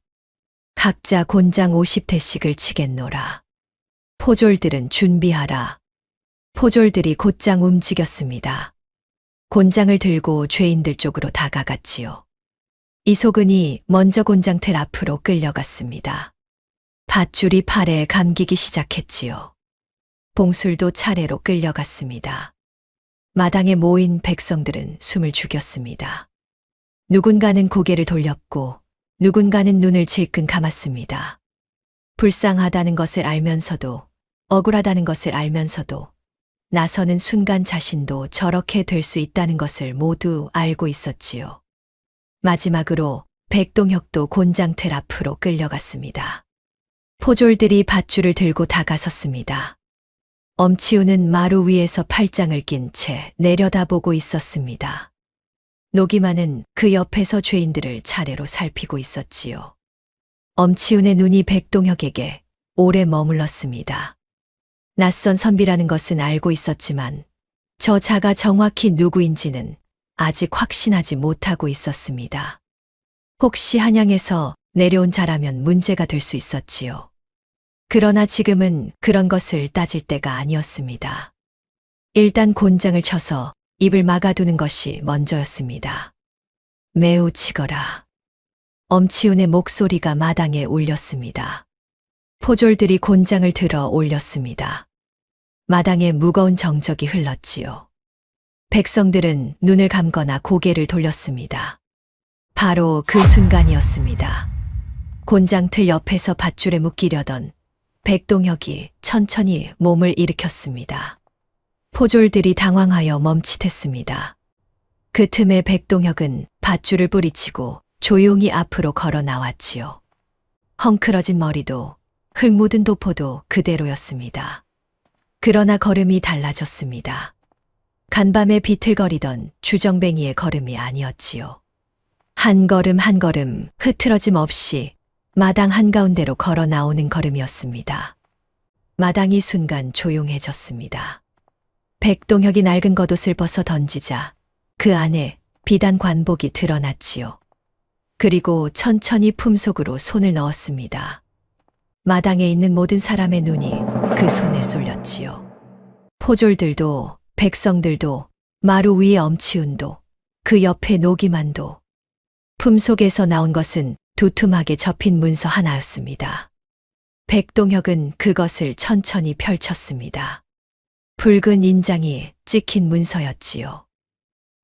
B: 각자 곤장 50대씩을 치겠노라. 포졸들은 준비하라. 포졸들이 곧장 움직였습니다. 곤장을 들고 죄인들 쪽으로 다가갔지요. 이소근이 먼저 곤장틀 앞으로 끌려갔습니다. 밧줄이 팔에 감기기 시작했지요. 봉술도 차례로 끌려갔습니다. 마당에 모인 백성들은 숨을 죽였습니다. 누군가는 고개를 돌렸고 누군가는 눈을 질끈 감았습니다. 불쌍하다는 것을 알면서도 억울하다는 것을 알면서도 나서는 순간 자신도 저렇게 될 수 있다는 것을 모두 알고 있었지요. 마지막으로 백동혁도 곤장틀 앞으로 끌려갔습니다. 포졸들이 밧줄을 들고 다가섰습니다. 엄치훈은 마루 위에서 팔짱을 낀 채 내려다보고 있었습니다. 노기만은 그 옆에서 죄인들을 차례로 살피고 있었지요. 엄치훈의 눈이 백동혁에게 오래 머물렀습니다. 낯선 선비라는 것은 알고 있었지만 저 자가 정확히 누구인지는 아직 확신하지 못하고 있었습니다. 혹시 한양에서 내려온 자라면 문제가 될 수 있었지요. 그러나 지금은 그런 것을 따질 때가 아니었습니다. 일단 곤장을 쳐서 입을 막아두는 것이 먼저였습니다. 매우 치거라. 엄치훈의 목소리가 마당에 울렸습니다. 포졸들이 곤장을 들어 올렸습니다. 마당에 무거운 정적이 흘렀지요. 백성들은 눈을 감거나 고개를 돌렸습니다. 바로 그 순간이었습니다. 곤장틀 옆에서 밧줄에 묶이려던 백동혁이 천천히 몸을 일으켰습니다. 포졸들이 당황하여 멈칫했습니다. 그 틈에 백동혁은 밧줄을 뿌리치고 조용히 앞으로 걸어 나왔지요. 헝클어진 머리도 흙 묻은 도포도 그대로였습니다. 그러나 걸음이 달라졌습니다. 간밤에 비틀거리던 주정뱅이의 걸음이 아니었지요. 한 걸음 한 걸음 흐트러짐 없이 마당 한가운데로 걸어 나오는 걸음이었습니다. 마당이 순간 조용해졌습니다. 백동혁이 낡은 겉옷을 벗어 던지자 그 안에 비단 관복이 드러났지요. 그리고 천천히 품속으로 손을 넣었습니다. 마당에 있는 모든 사람의 눈이 그 손에 쏠렸지요. 포졸들도 백성들도 마루 위의 엄치운도 그 옆에 노기만도 품속에서 나온 것은 두툼하게 접힌 문서 하나였습니다. 백동혁은 그것을 천천히 펼쳤습니다. 붉은 인장이 찍힌 문서였지요.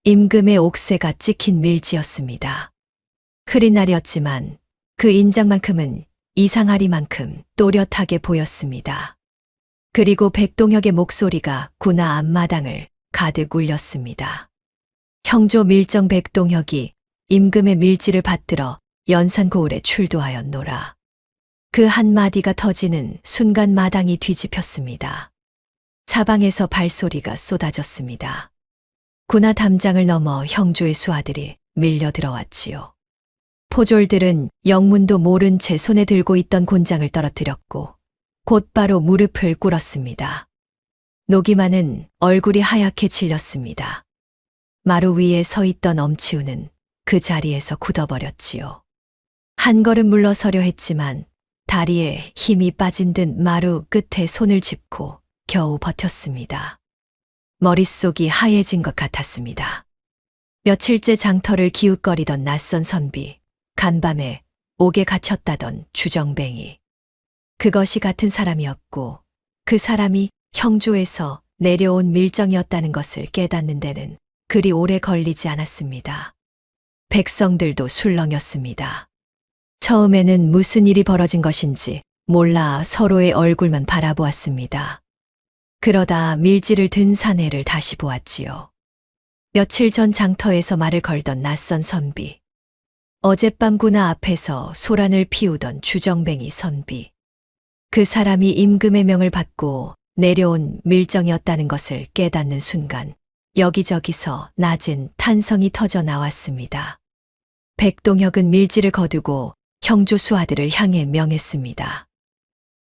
B: 임금의 옥새가 찍힌 밀지였습니다. 흐린 날이었지만 그 인장만큼은 이상하리만큼 또렷하게 보였습니다. 그리고 백동혁의 목소리가 군하 앞마당을 가득 울렸습니다. 형조 밀정 백동혁이 임금의 밀지를 받들어 연산고을에 출두하였노라. 그 한마디가 터지는 순간 마당이 뒤집혔습니다. 사방에서 발소리가 쏟아졌습니다. 군하 담장을 넘어 형조의 수하들이 밀려 들어왔지요. 포졸들은 영문도 모른 채 손에 들고 있던 곤장을 떨어뜨렸고 곧바로 무릎을 꿇었습니다. 노기만은 얼굴이 하얗게 질렸습니다. 마루 위에 서 있던 엄치우는 그 자리에서 굳어버렸지요. 한 걸음 물러서려 했지만 다리에 힘이 빠진 듯 마루 끝에 손을 짚고 겨우 버텼습니다. 머릿속이 하얘진 것 같았습니다. 며칠째 장터를 기웃거리던 낯선 선비, 간밤에 옥에 갇혔다던 주정뱅이. 그것이 같은 사람이었고 그 사람이 형조에서 내려온 밀정이었다는 것을 깨닫는 데는 그리 오래 걸리지 않았습니다. 백성들도 술렁였습니다. 처음에는 무슨 일이 벌어진 것인지 몰라 서로의 얼굴만 바라보았습니다. 그러다 밀지를 든 사내를 다시 보았지요. 며칠 전 장터에서 말을 걸던 낯선 선비. 어젯밤 군하 앞에서 소란을 피우던 주정뱅이 선비. 그 사람이 임금의 명을 받고 내려온 밀정이었다는 것을 깨닫는 순간 여기저기서 낮은 탄성이 터져 나왔습니다. 백동혁은 밀지를 거두고 형조 수하들을 향해 명했습니다.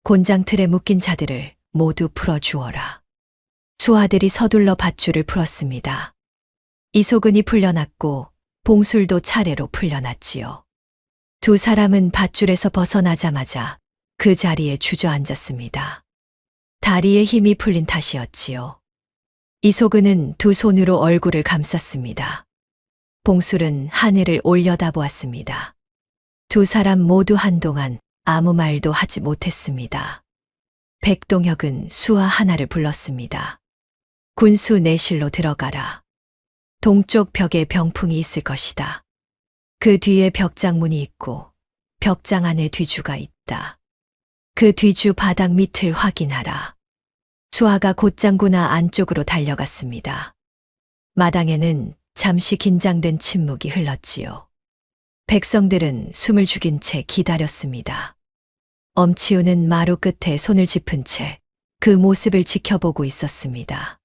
B: 곤장틀에 묶인 자들을 모두 풀어주어라. 수하들이 서둘러 밧줄을 풀었습니다. 이소근이 풀려났고 봉술도 차례로 풀려났지요. 두 사람은 밧줄에서 벗어나자마자 그 자리에 주저앉았습니다. 다리에 힘이 풀린 탓이었지요. 이소근은 두 손으로 얼굴을 감쌌습니다. 봉술은 하늘을 올려다보았습니다. 두 사람 모두 한동안 아무 말도 하지 못했습니다. 백동혁은 수하 하나를 불렀습니다. 군수 내실로 들어가라. 동쪽 벽에 병풍이 있을 것이다. 그 뒤에 벽장문이 있고 벽장 안에 뒤주가 있다. 그 뒤주 바닥 밑을 확인하라. 수하가 곧장군하 안쪽으로 달려갔습니다. 마당에는 잠시 긴장된 침묵이 흘렀지요. 백성들은 숨을 죽인 채 기다렸습니다. 엄치우는 마루 끝에 손을 짚은 채 그 모습을 지켜보고 있었습니다.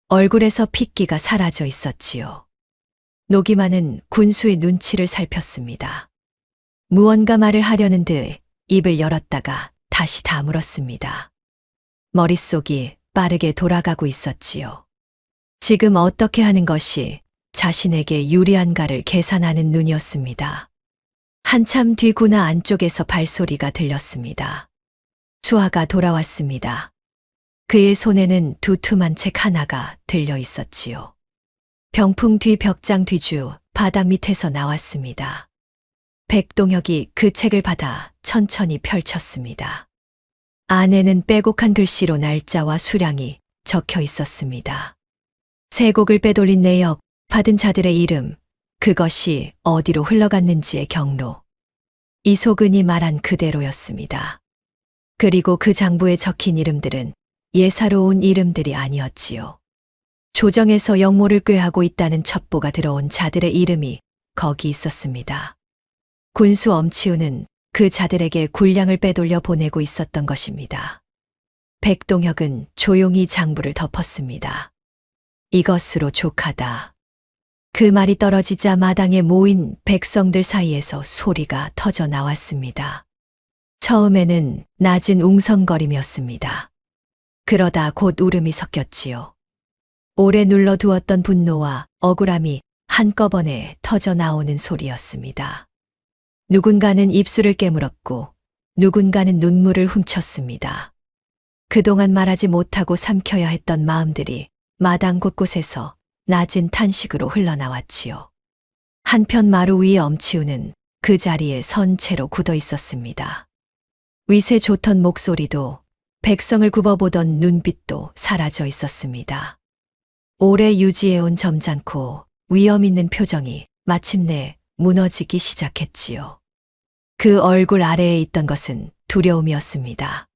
B: 얼굴에서 핏기가 사라져 있었지요. 노기만은 군수의 눈치를 살폈습니다. 무언가 말을 하려는 듯 입을 열었다가 다시 다물었습니다. 머릿속이 빠르게 돌아가고 있었지요. 지금 어떻게 하는 것이 자신에게 유리한가를 계산하는 눈이었습니다. 한참 뒤 군하 안쪽에서 발소리가 들렸습니다. 수하가 돌아왔습니다. 그의 손에는 두툼한 책 하나가 들려 있었지요. 병풍 뒤 벽장 뒤주 바닥 밑에서 나왔습니다. 백동혁이 그 책을 받아 천천히 펼쳤습니다. 안에는 빼곡한 글씨로 날짜와 수량이 적혀 있었습니다. 세 곡을 빼돌린 내역, 받은 자들의 이름, 그것이 어디로 흘러갔는지의 경로. 이소근이 말한 그대로였습니다. 그리고 그 장부에 적힌 이름들은 예사로운 이름들이 아니었지요. 조정에서 영모를 꾀하고 있다는 첩보가 들어온 자들의 이름이 거기 있었습니다. 군수 엄치우는 그 자들에게 군량을 빼돌려 보내고 있었던 것입니다. 백동혁은 조용히 장부를 덮었습니다. 이것으로 족하다. 그 말이 떨어지자 마당에 모인 백성들 사이에서 소리가 터져 나왔습니다. 처음에는 낮은 웅성거림이었습니다. 그러다 곧 울음이 섞였지요. 오래 눌러두었던 분노와 억울함이 한꺼번에 터져 나오는 소리였습니다. 누군가는 입술을 깨물었고 누군가는 눈물을 훔쳤습니다. 그동안 말하지 못하고 삼켜야 했던 마음들이 마당 곳곳에서 낮은 탄식으로 흘러나왔지요. 한편 마루 위에 엄치우는 그 자리에 선 채로 굳어 있었습니다. 위세 좋던 목소리도 백성을 굽어보던 눈빛도 사라져 있었습니다. 오래 유지해온 점잖고 위험 있는 표정이 마침내 무너지기 시작했지요. 그 얼굴 아래에 있던 것은 두려움이었습니다.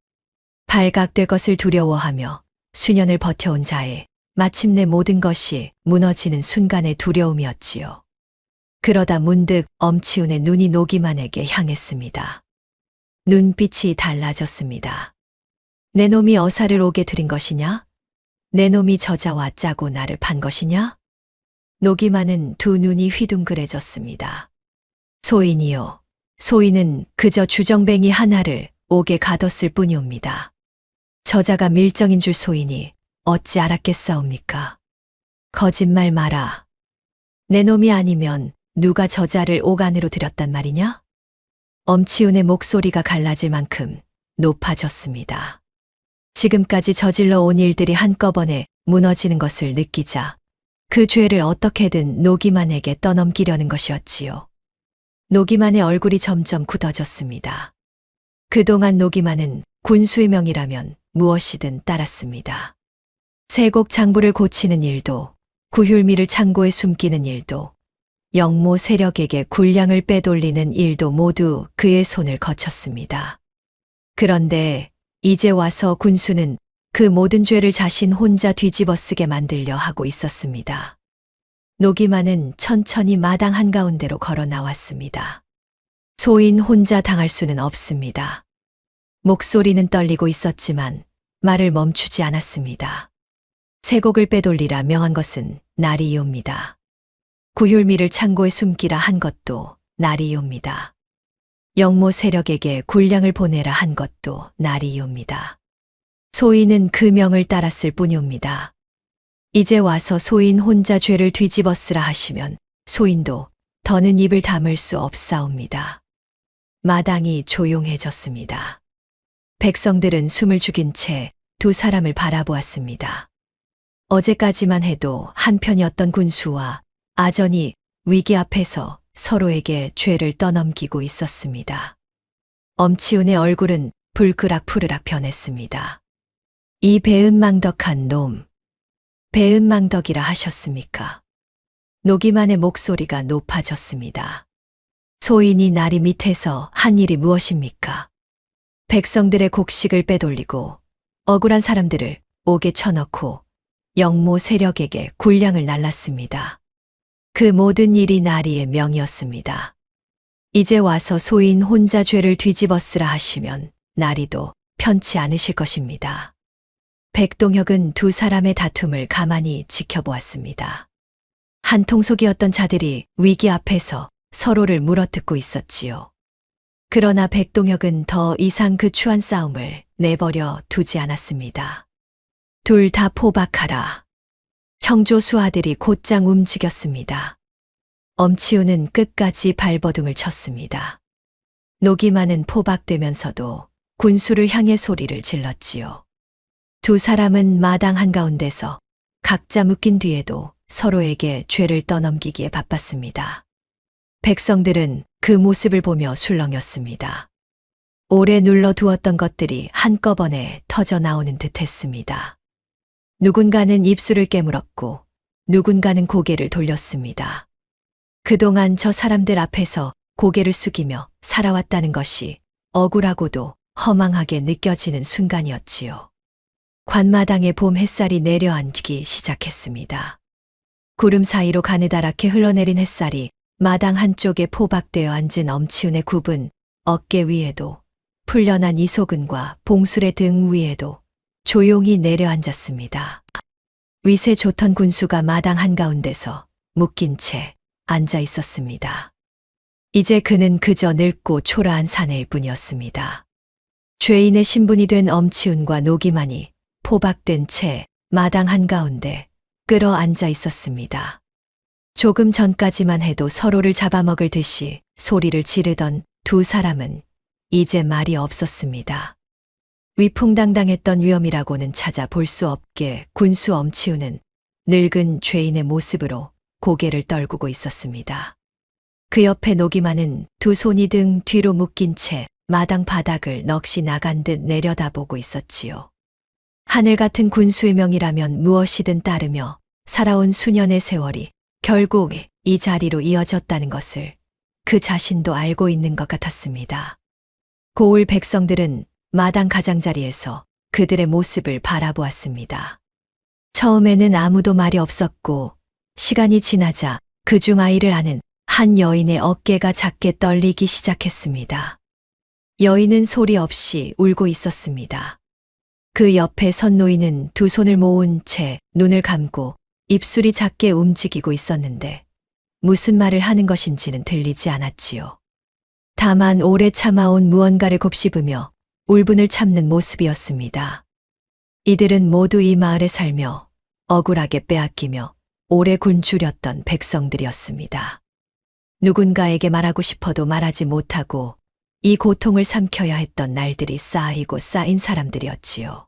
B: 발각될 것을 두려워하며 수년을 버텨온 자의 마침내 모든 것이 무너지는 순간의 두려움이었지요. 그러다 문득 엄치운의 눈이 노기만에게 향했습니다. 눈빛이 달라졌습니다. 내 놈이 어사를 오게 들인 것이냐? 내 놈이 저자와 짜고 나를 판 것이냐? 노기만은 두 눈이 휘둥그레졌습니다. 소인이요. 소인은 그저 주정뱅이 하나를 옥에 가뒀을 뿐이옵니다. 저자가 밀정인 줄 소인이 어찌 알았겠사옵니까? 거짓말 마라. 내 놈이 아니면 누가 저자를 옥 안으로 들였단 말이냐? 엄치운의 목소리가 갈라질 만큼 높아졌습니다. 지금까지 저질러 온 일들이 한꺼번에 무너지는 것을 느끼자 그 죄를 어떻게든 노기만에게 떠넘기려는 것이었지요. 노기만의 얼굴이 점점 굳어졌습니다. 그동안 노기만은 군수의 명이라면 무엇이든 따랐습니다. 세곡 장부를 고치는 일도, 구휼미를 창고에 숨기는 일도, 영모 세력에게 군량을 빼돌리는 일도 모두 그의 손을 거쳤습니다. 그런데 이제 와서 군수는 그 모든 죄를 자신 혼자 뒤집어 쓰게 만들려 하고 있었습니다. 노기만은 천천히 마당 한가운데로 걸어 나왔습니다. 소인 혼자 당할 수는 없습니다. 목소리는 떨리고 있었지만 말을 멈추지 않았습니다. 세곡을 빼돌리라 명한 것은 날이옵니다. 구휼미를 창고에 숨기라 한 것도 날이옵니다. 영모 세력에게 군량을 보내라 한 것도 날이옵니다. 소인은 그 명을 따랐을 뿐이옵니다. 이제 와서 소인 혼자 죄를 뒤집어 쓰라 하시면 소인도 더는 입을 다물 수 없사옵니다. 마당이 조용해졌습니다. 백성들은 숨을 죽인 채 두 사람을 바라보았습니다. 어제까지만 해도 한편이었던 군수와 아전이 위기 앞에서 서로에게 죄를 떠넘기고 있었습니다. 엄치운의 얼굴은 불그락 변했습니다. 이 배은망덕한 놈, 배은망덕이라 하셨습니까? 노기만의 목소리가 높아졌습니다. 소인이 나리 밑에서 한 일이 무엇입니까? 백성들의 곡식을 빼돌리고 억울한 사람들을 옥에 쳐넣고 영모 세력에게 군량을 날랐습니다. 그 모든 일이 나리의 명이었습니다. 이제 와서 소인 혼자 죄를 뒤집어 쓰라 하시면 나리도 편치 않으실 것입니다. 백동혁은 두 사람의 다툼을 가만히 지켜보았습니다. 한 통속이었던 자들이 위기 앞에서 서로를 물어뜯고 있었지요. 그러나 백동혁은 더 이상 그 추한 싸움을 내버려 두지 않았습니다. 둘 다 포박하라. 형조수 아들이 곧장 움직였습니다. 엄치우는 끝까지 발버둥을 쳤습니다. 노기만은 포박되면서도 군수를 향해 소리를 질렀지요. 두 사람은 마당 한가운데서 각자 묶인 뒤에도 서로에게 죄를 떠넘기기에 바빴습니다. 백성들은 그 모습을 보며 술렁였습니다. 오래 눌러두었던 것들이 한꺼번에 터져 나오는 듯 했습니다. 누군가는 입술을 깨물었고 누군가는 고개를 돌렸습니다. 그동안 저 사람들 앞에서 고개를 숙이며 살아왔다는 것이 억울하고도 허망하게 느껴지는 순간이었지요. 관마당에 봄 햇살이 내려앉기 시작했습니다. 구름 사이로 가느다랗게 흘러내린 햇살이 마당 한쪽에 포박되어 앉은 엄치훈의 굽은 어깨 위에도 풀려난 이소근과 봉술의 등 위에도 조용히 내려앉았습니다. 위세 조턴 군수가 마당 한가운데서 묶인 채 앉아 있었습니다. 이제 그는 그저 늙고 초라한 사내일 뿐이었습니다. 죄인의 신분이 된 엄치훈과 노기만이 포박된 채 마당 한가운데 끌어앉아 있었습니다. 조금 전까지만 해도 서로를 잡아먹을 듯이 소리를 지르던 두 사람은 이제 말이 없었습니다. 위풍당당했던 위엄이라고는 찾아볼 수 없게 군수 엄치훈은 늙은 죄인의 모습으로 고개를 떨구고 있었습니다. 그 옆에 노기만은 두 손이 등 뒤로 묶인 채 마당 바닥을 넋이 나간 듯 내려다보고 있었지요. 하늘 같은 군수의 명이라면 무엇이든 따르며 살아온 수년의 세월이 결국 이 자리로 이어졌다는 것을 그 자신도 알고 있는 것 같았습니다. 고을 백성들은 마당 가장자리에서 그들의 모습을 바라보았습니다. 처음에는 아무도 말이 없었고 시간이 지나자 그중 아이를 아는 한 여인의 어깨가 작게 떨리기 시작했습니다. 여인은 소리 없이 울고 있었습니다. 그 옆에 선 노인은 두 손을 모은 채 눈을 감고 입술이 작게 움직이고 있었는데 무슨 말을 하는 것인지는 들리지 않았지요. 다만 오래 참아온 무언가를 곱씹으며 울분을 참는 모습이었습니다. 이들은 모두 이 마을에 살며 억울하게 빼앗기며 오래 굶주렸던 백성들이었습니다. 누군가에게 말하고 싶어도 말하지 못하고 이 고통을 삼켜야 했던 날들이 쌓이고 쌓인 사람들이었지요.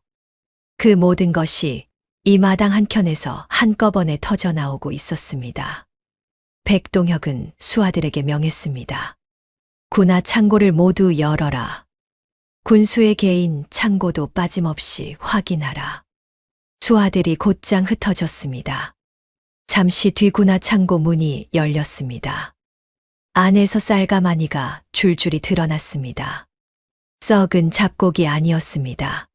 B: 그 모든 것이 이 마당 한켠에서 한꺼번에 터져나오고 있었습니다. 백동혁은 수하들에게 명했습니다. 구나 창고를 모두 열어라. 군수의 개인 창고도 빠짐없이 확인하라. 수하들이 곧장 흩어졌습니다. 잠시 뒤 구나 창고 문이 열렸습니다. 안에서 쌀가마니가 줄줄이 드러났습니다. 썩은 잡곡이 아니었습니다.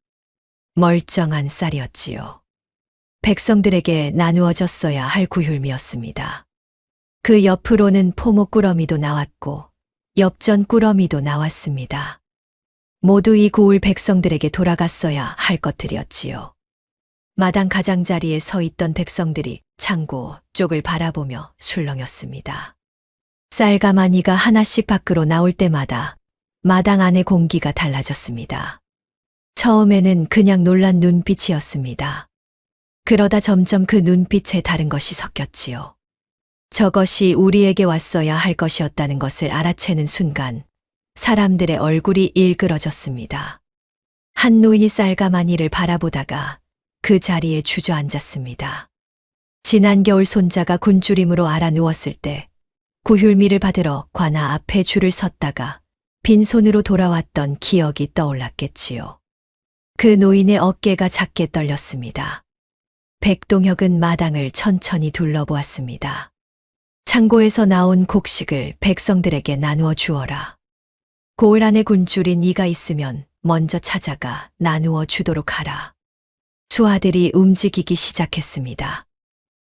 B: 멀쩡한 쌀이었지요. 백성들에게 나누어졌어야 할 구휼미였습니다. 그 옆으로는 포목꾸러미도 나왔고 엽전 꾸러미도 나왔습니다. 모두 이 고을 백성들에게 돌아갔어야 할 것들이었지요. 마당 가장자리에 서 있던 백성들이 창고 쪽을 바라보며 술렁였습니다. 쌀가마니가 하나씩 밖으로 나올 때마다 마당 안의 공기가 달라졌습니다. 처음에는 그냥 놀란 눈빛이었습니다. 그러다 점점 그 눈빛에 다른 것이 섞였지요. 저것이 우리에게 왔어야 할 것이었다는 것을 알아채는 순간 사람들의 얼굴이 일그러졌습니다. 한 노인이 쌀가마니를 바라보다가 그 자리에 주저앉았습니다. 지난 겨울 손자가 굶주림으로 알아 누웠을 때 구휼미를 받으러 관아 앞에 줄을 섰다가 빈손으로 돌아왔던 기억이 떠올랐겠지요. 그 노인의 어깨가 작게 떨렸습니다. 백동혁은 마당을 천천히 둘러보았습니다. 창고에서 나온 곡식을 백성들에게 나누어 주어라. 고을 안에 굶주린 이가 있으면 먼저 찾아가 나누어 주도록 하라. 수하들이 움직이기 시작했습니다.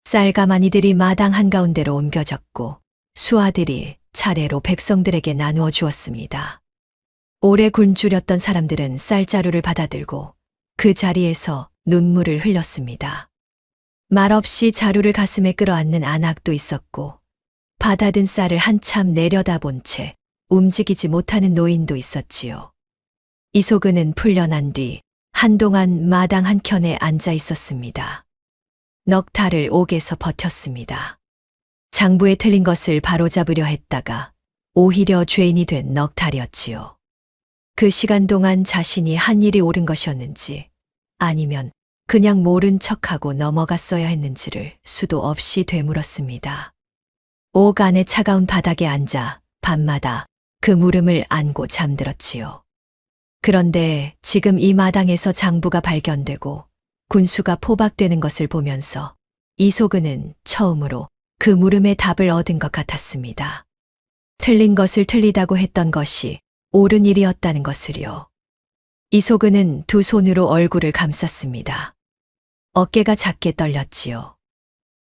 B: 쌀가마니들이 마당 한가운데로 옮겨졌고 수하들이 차례로 백성들에게 나누어 주었습니다. 오래 굶주렸던 사람들은 쌀자루를 받아들고 그 자리에서 눈물을 흘렸습니다. 말없이 자루를 가슴에 끌어안는 안악도 있었고 받아든 쌀을 한참 내려다본 채 움직이지 못하는 노인도 있었지요. 이소근은 풀려난 뒤 한동안 마당 한켠에 앉아 있었습니다. 넉 달을 옥에서 버텼습니다. 장부에 틀린 것을 바로잡으려 했다가 오히려 죄인이 된 넉 달이었지요. 그 시간 동안 자신이 한 일이 옳은 것이었는지 아니면 그냥 모른 척하고 넘어갔어야 했는지를 수도 없이 되물었습니다. 옥 안의 차가운 바닥에 앉아 밤마다 그 물음을 안고 잠들었지요. 그런데 지금 이 마당에서 장부가 발견되고 군수가 포박되는 것을 보면서 이소근은 처음으로 그 물음에 답을 얻은 것 같았습니다. 틀린 것을 틀리다고 했던 것이 옳은 일이었다는 것을요. 이소근은 두 손으로 얼굴을 감쌌습니다. 어깨가 작게 떨렸지요.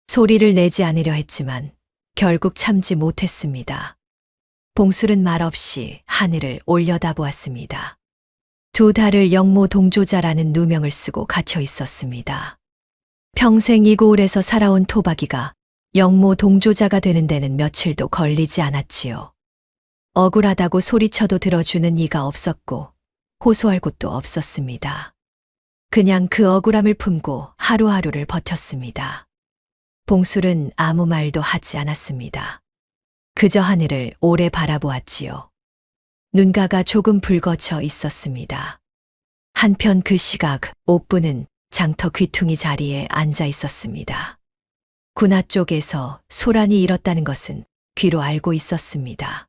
B: 소리를 내지 않으려 했지만 결국 참지 못했습니다. 봉술은 말없이 하늘을 올려다보았습니다. 두 달을 영모 동조자라는 누명을 쓰고 갇혀 있었습니다. 평생 이 고을에서 살아온 토박이가 영모 동조자가 되는 데는 며칠도 걸리지 않았지요. 억울하다고 소리쳐도 들어주는 이가 없었고 호소할 곳도 없었습니다. 그냥 그 억울함을 품고 하루하루를 버텼습니다. 봉술은 아무 말도 하지 않았습니다. 그저 하늘을 오래 바라보았지요. 눈가가 조금 붉어져 있었습니다. 한편 그 시각 옥부는 장터 귀퉁이 자리에 앉아 있었습니다. 군하 쪽에서 소란이 일었다는 것은 귀로 알고 있었습니다.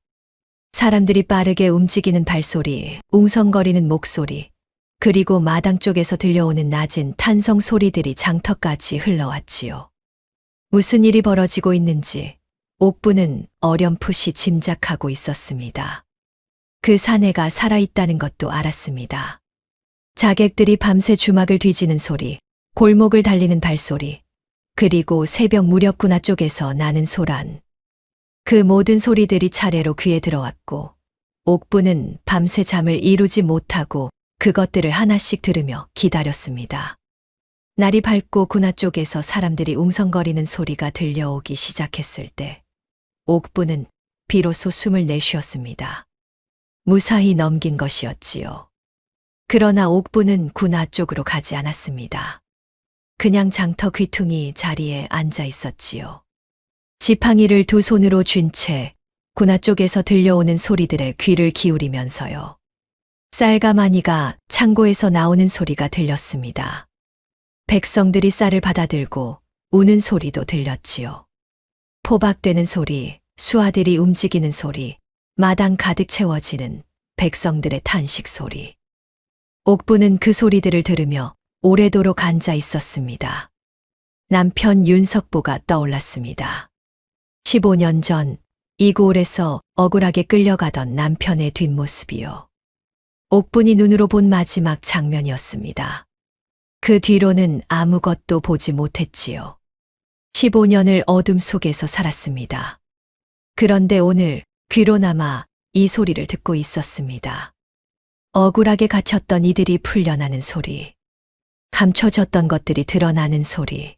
B: 사람들이 빠르게 움직이는 발소리, 웅성거리는 목소리, 그리고 마당 쪽에서 들려오는 낮은 탄성 소리들이 장터까지 흘러왔지요. 무슨 일이 벌어지고 있는지 옥부는 어렴풋이 짐작하고 있었습니다. 그 사내가 살아있다는 것도 알았습니다. 자객들이 밤새 주막을 뒤지는 소리, 골목을 달리는 발소리, 그리고 새벽 무렵 군하 쪽에서 나는 소란. 그 모든 소리들이 차례로 귀에 들어왔고 옥부는 밤새 잠을 이루지 못하고 그것들을 하나씩 들으며 기다렸습니다. 날이 밝고 군하 쪽에서 사람들이 웅성거리는 소리가 들려오기 시작했을 때 옥부는 비로소 숨을 내쉬었습니다. 무사히 넘긴 것이었지요. 그러나 옥부는 군하 쪽으로 가지 않았습니다. 그냥 장터 귀퉁이 자리에 앉아 있었지요. 지팡이를 두 손으로 쥔 채 군하 쪽에서 들려오는 소리들에 귀를 기울이면서요. 쌀가마니가 창고에서 나오는 소리가 들렸습니다. 백성들이 쌀을 받아들고 우는 소리도 들렸지요. 포박되는 소리, 수아들이 움직이는 소리, 마당 가득 채워지는 백성들의 탄식 소리. 옥부는 그 소리들을 들으며 오래도록 앉아 있었습니다. 남편 윤석보가 떠올랐습니다. 15년 전 이 고을에서 억울하게 끌려가던 남편의 뒷모습이요. 옥분이 눈으로 본 마지막 장면이었습니다. 그 뒤로는 아무것도 보지 못했지요. 15년을 어둠 속에서 살았습니다. 그런데 오늘 귀로나마 이 소리를 듣고 있었습니다. 억울하게 갇혔던 이들이 풀려나는 소리, 감춰졌던 것들이 드러나는 소리,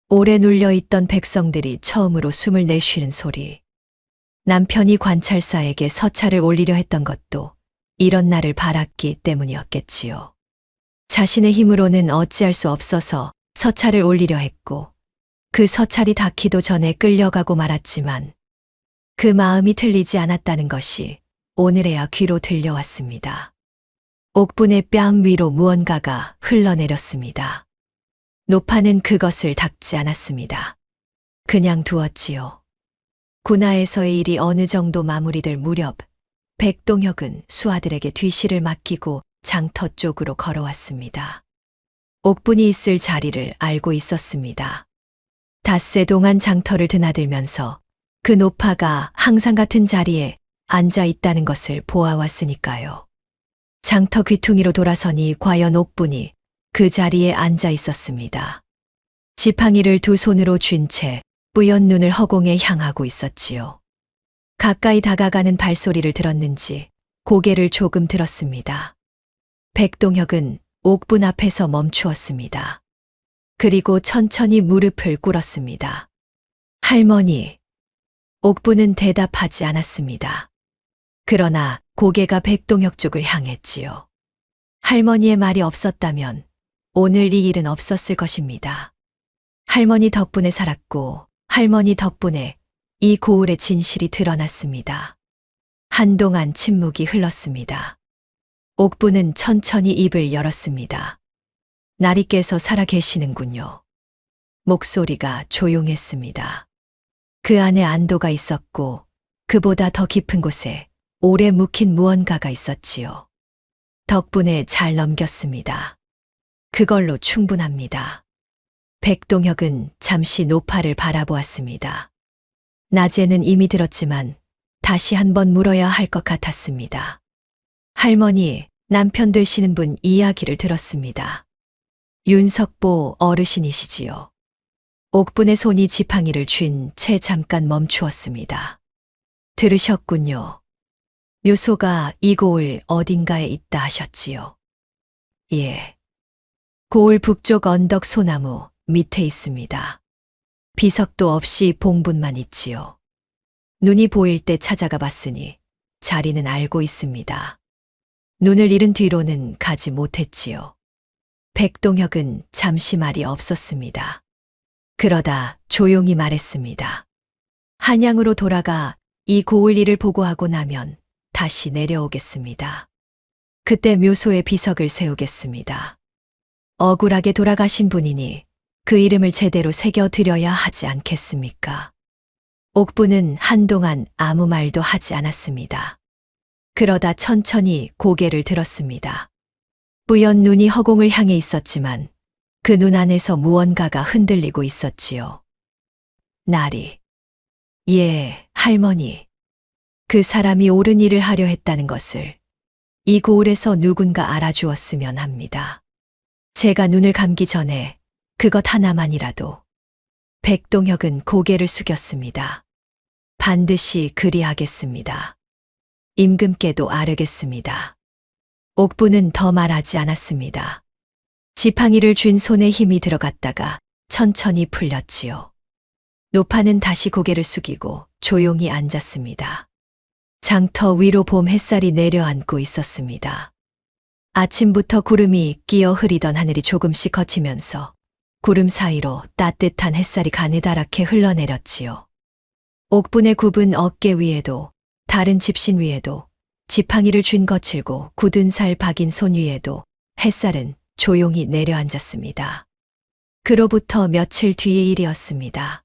B: 오래 눌려있던 백성들이 처음으로 숨을 내쉬는 소리, 남편이 관찰사에게 서찰을 올리려 했던 것도 이런 날을 바랐기 때문이었겠지요. 자신의 힘으로는 어찌할 수 없어서 서찰을 올리려 했고 그 서찰이 닿기도 전에 끌려가고 말았지만 그 마음이 틀리지 않았다는 것이 오늘에야 귀로 들려왔습니다. 옥분의 뺨 위로 무언가가 흘러내렸습니다. 노파는 그것을 닦지 않았습니다. 그냥 두었지요. 군하에서의 일이 어느 정도 마무리될 무렵 백동혁은 수아들에게 뒤실을 맡기고 장터 쪽으로 걸어왔습니다. 옥분이 있을 자리를 알고 있었습니다. 닷새 동안 장터를 드나들면서 그 노파가 항상 같은 자리에 앉아 있다는 것을 보아왔으니까요. 장터 귀퉁이로 돌아서니 과연 옥분이 그 자리에 앉아 있었습니다. 지팡이를 두 손으로 쥔 채 뿌연 눈을 허공에 향하고 있었지요. 가까이 다가가는 발소리를 들었는지 고개를 조금 들었습니다. 백동혁은 옥분 앞에서 멈추었습니다. 그리고 천천히 무릎을 꿇었습니다. 할머니. 옥분은 대답하지 않았습니다. 그러나 고개가 백동혁 쪽을 향했지요. 할머니의 말이 없었다면 오늘 이 일은 없었을 것입니다. 할머니 덕분에 살았고 할머니 덕분에 이 고을의 진실이 드러났습니다. 한동안 침묵이 흘렀습니다. 옥부는 천천히 입을 열었습니다. 날이 깨서 살아 계시는군요. 목소리가 조용했습니다. 그 안에 안도가 있었고 그보다 더 깊은 곳에 오래 묵힌 무언가가 있었지요. 덕분에 잘 넘겼습니다. 그걸로 충분합니다. 백동혁은 잠시 노파를 바라보았습니다. 낮에는 이미 들었지만 다시 한번 물어야 할 것 같았습니다. 할머니, 남편 되시는 분 이야기를 들었습니다. 윤석보 어르신이시지요. 옥분의 손이 지팡이를 쥔 채 잠깐 멈추었습니다. 들으셨군요. 묘소가 이 고을 어딘가에 있다 하셨지요. 예. 고을 북쪽 언덕 소나무 밑에 있습니다. 비석도 없이 봉분만 있지요. 눈이 보일 때 찾아가 봤으니 자리는 알고 있습니다. 눈을 잃은 뒤로는 가지 못했지요. 백동혁은 잠시 말이 없었습니다. 그러다 조용히 말했습니다. 한양으로 돌아가 이 고을 일을 보고하고 나면 다시 내려오겠습니다. 그때 묘소에 비석을 세우겠습니다. 억울하게 돌아가신 분이니 그 이름을 제대로 새겨드려야 하지 않겠습니까? 옥부는 한동안 아무 말도 하지 않았습니다. 그러다 천천히 고개를 들었습니다. 뿌연 눈이 허공을 향해 있었지만 그 눈 안에서 무언가가 흔들리고 있었지요. 나리. 예, 할머니. 그 사람이 옳은 일을 하려 했다는 것을 이 고을에서 누군가 알아주었으면 합니다. 제가 눈을 감기 전에 그것 하나만이라도. 백동혁은 고개를 숙였습니다. 반드시 그리하겠습니다. 임금께도 아뢰겠습니다. 옥부는 더 말하지 않았습니다. 지팡이를 쥔 손에 힘이 들어갔다가 천천히 풀렸지요. 노파는 다시 고개를 숙이고 조용히 앉았습니다. 장터 위로 봄 햇살이 내려앉고 있었습니다. 아침부터 구름이 끼어 흐리던 하늘이 조금씩 걷히면서 구름 사이로 따뜻한 햇살이 가느다랗게 흘러내렸지요. 옥분의 굽은 어깨 위에도 다른 집신 위에도 지팡이를 쥔 거칠고 굳은 살 박인 손 위에도 햇살은 조용히 내려앉았습니다. 그로부터 며칠 뒤의 일이었습니다.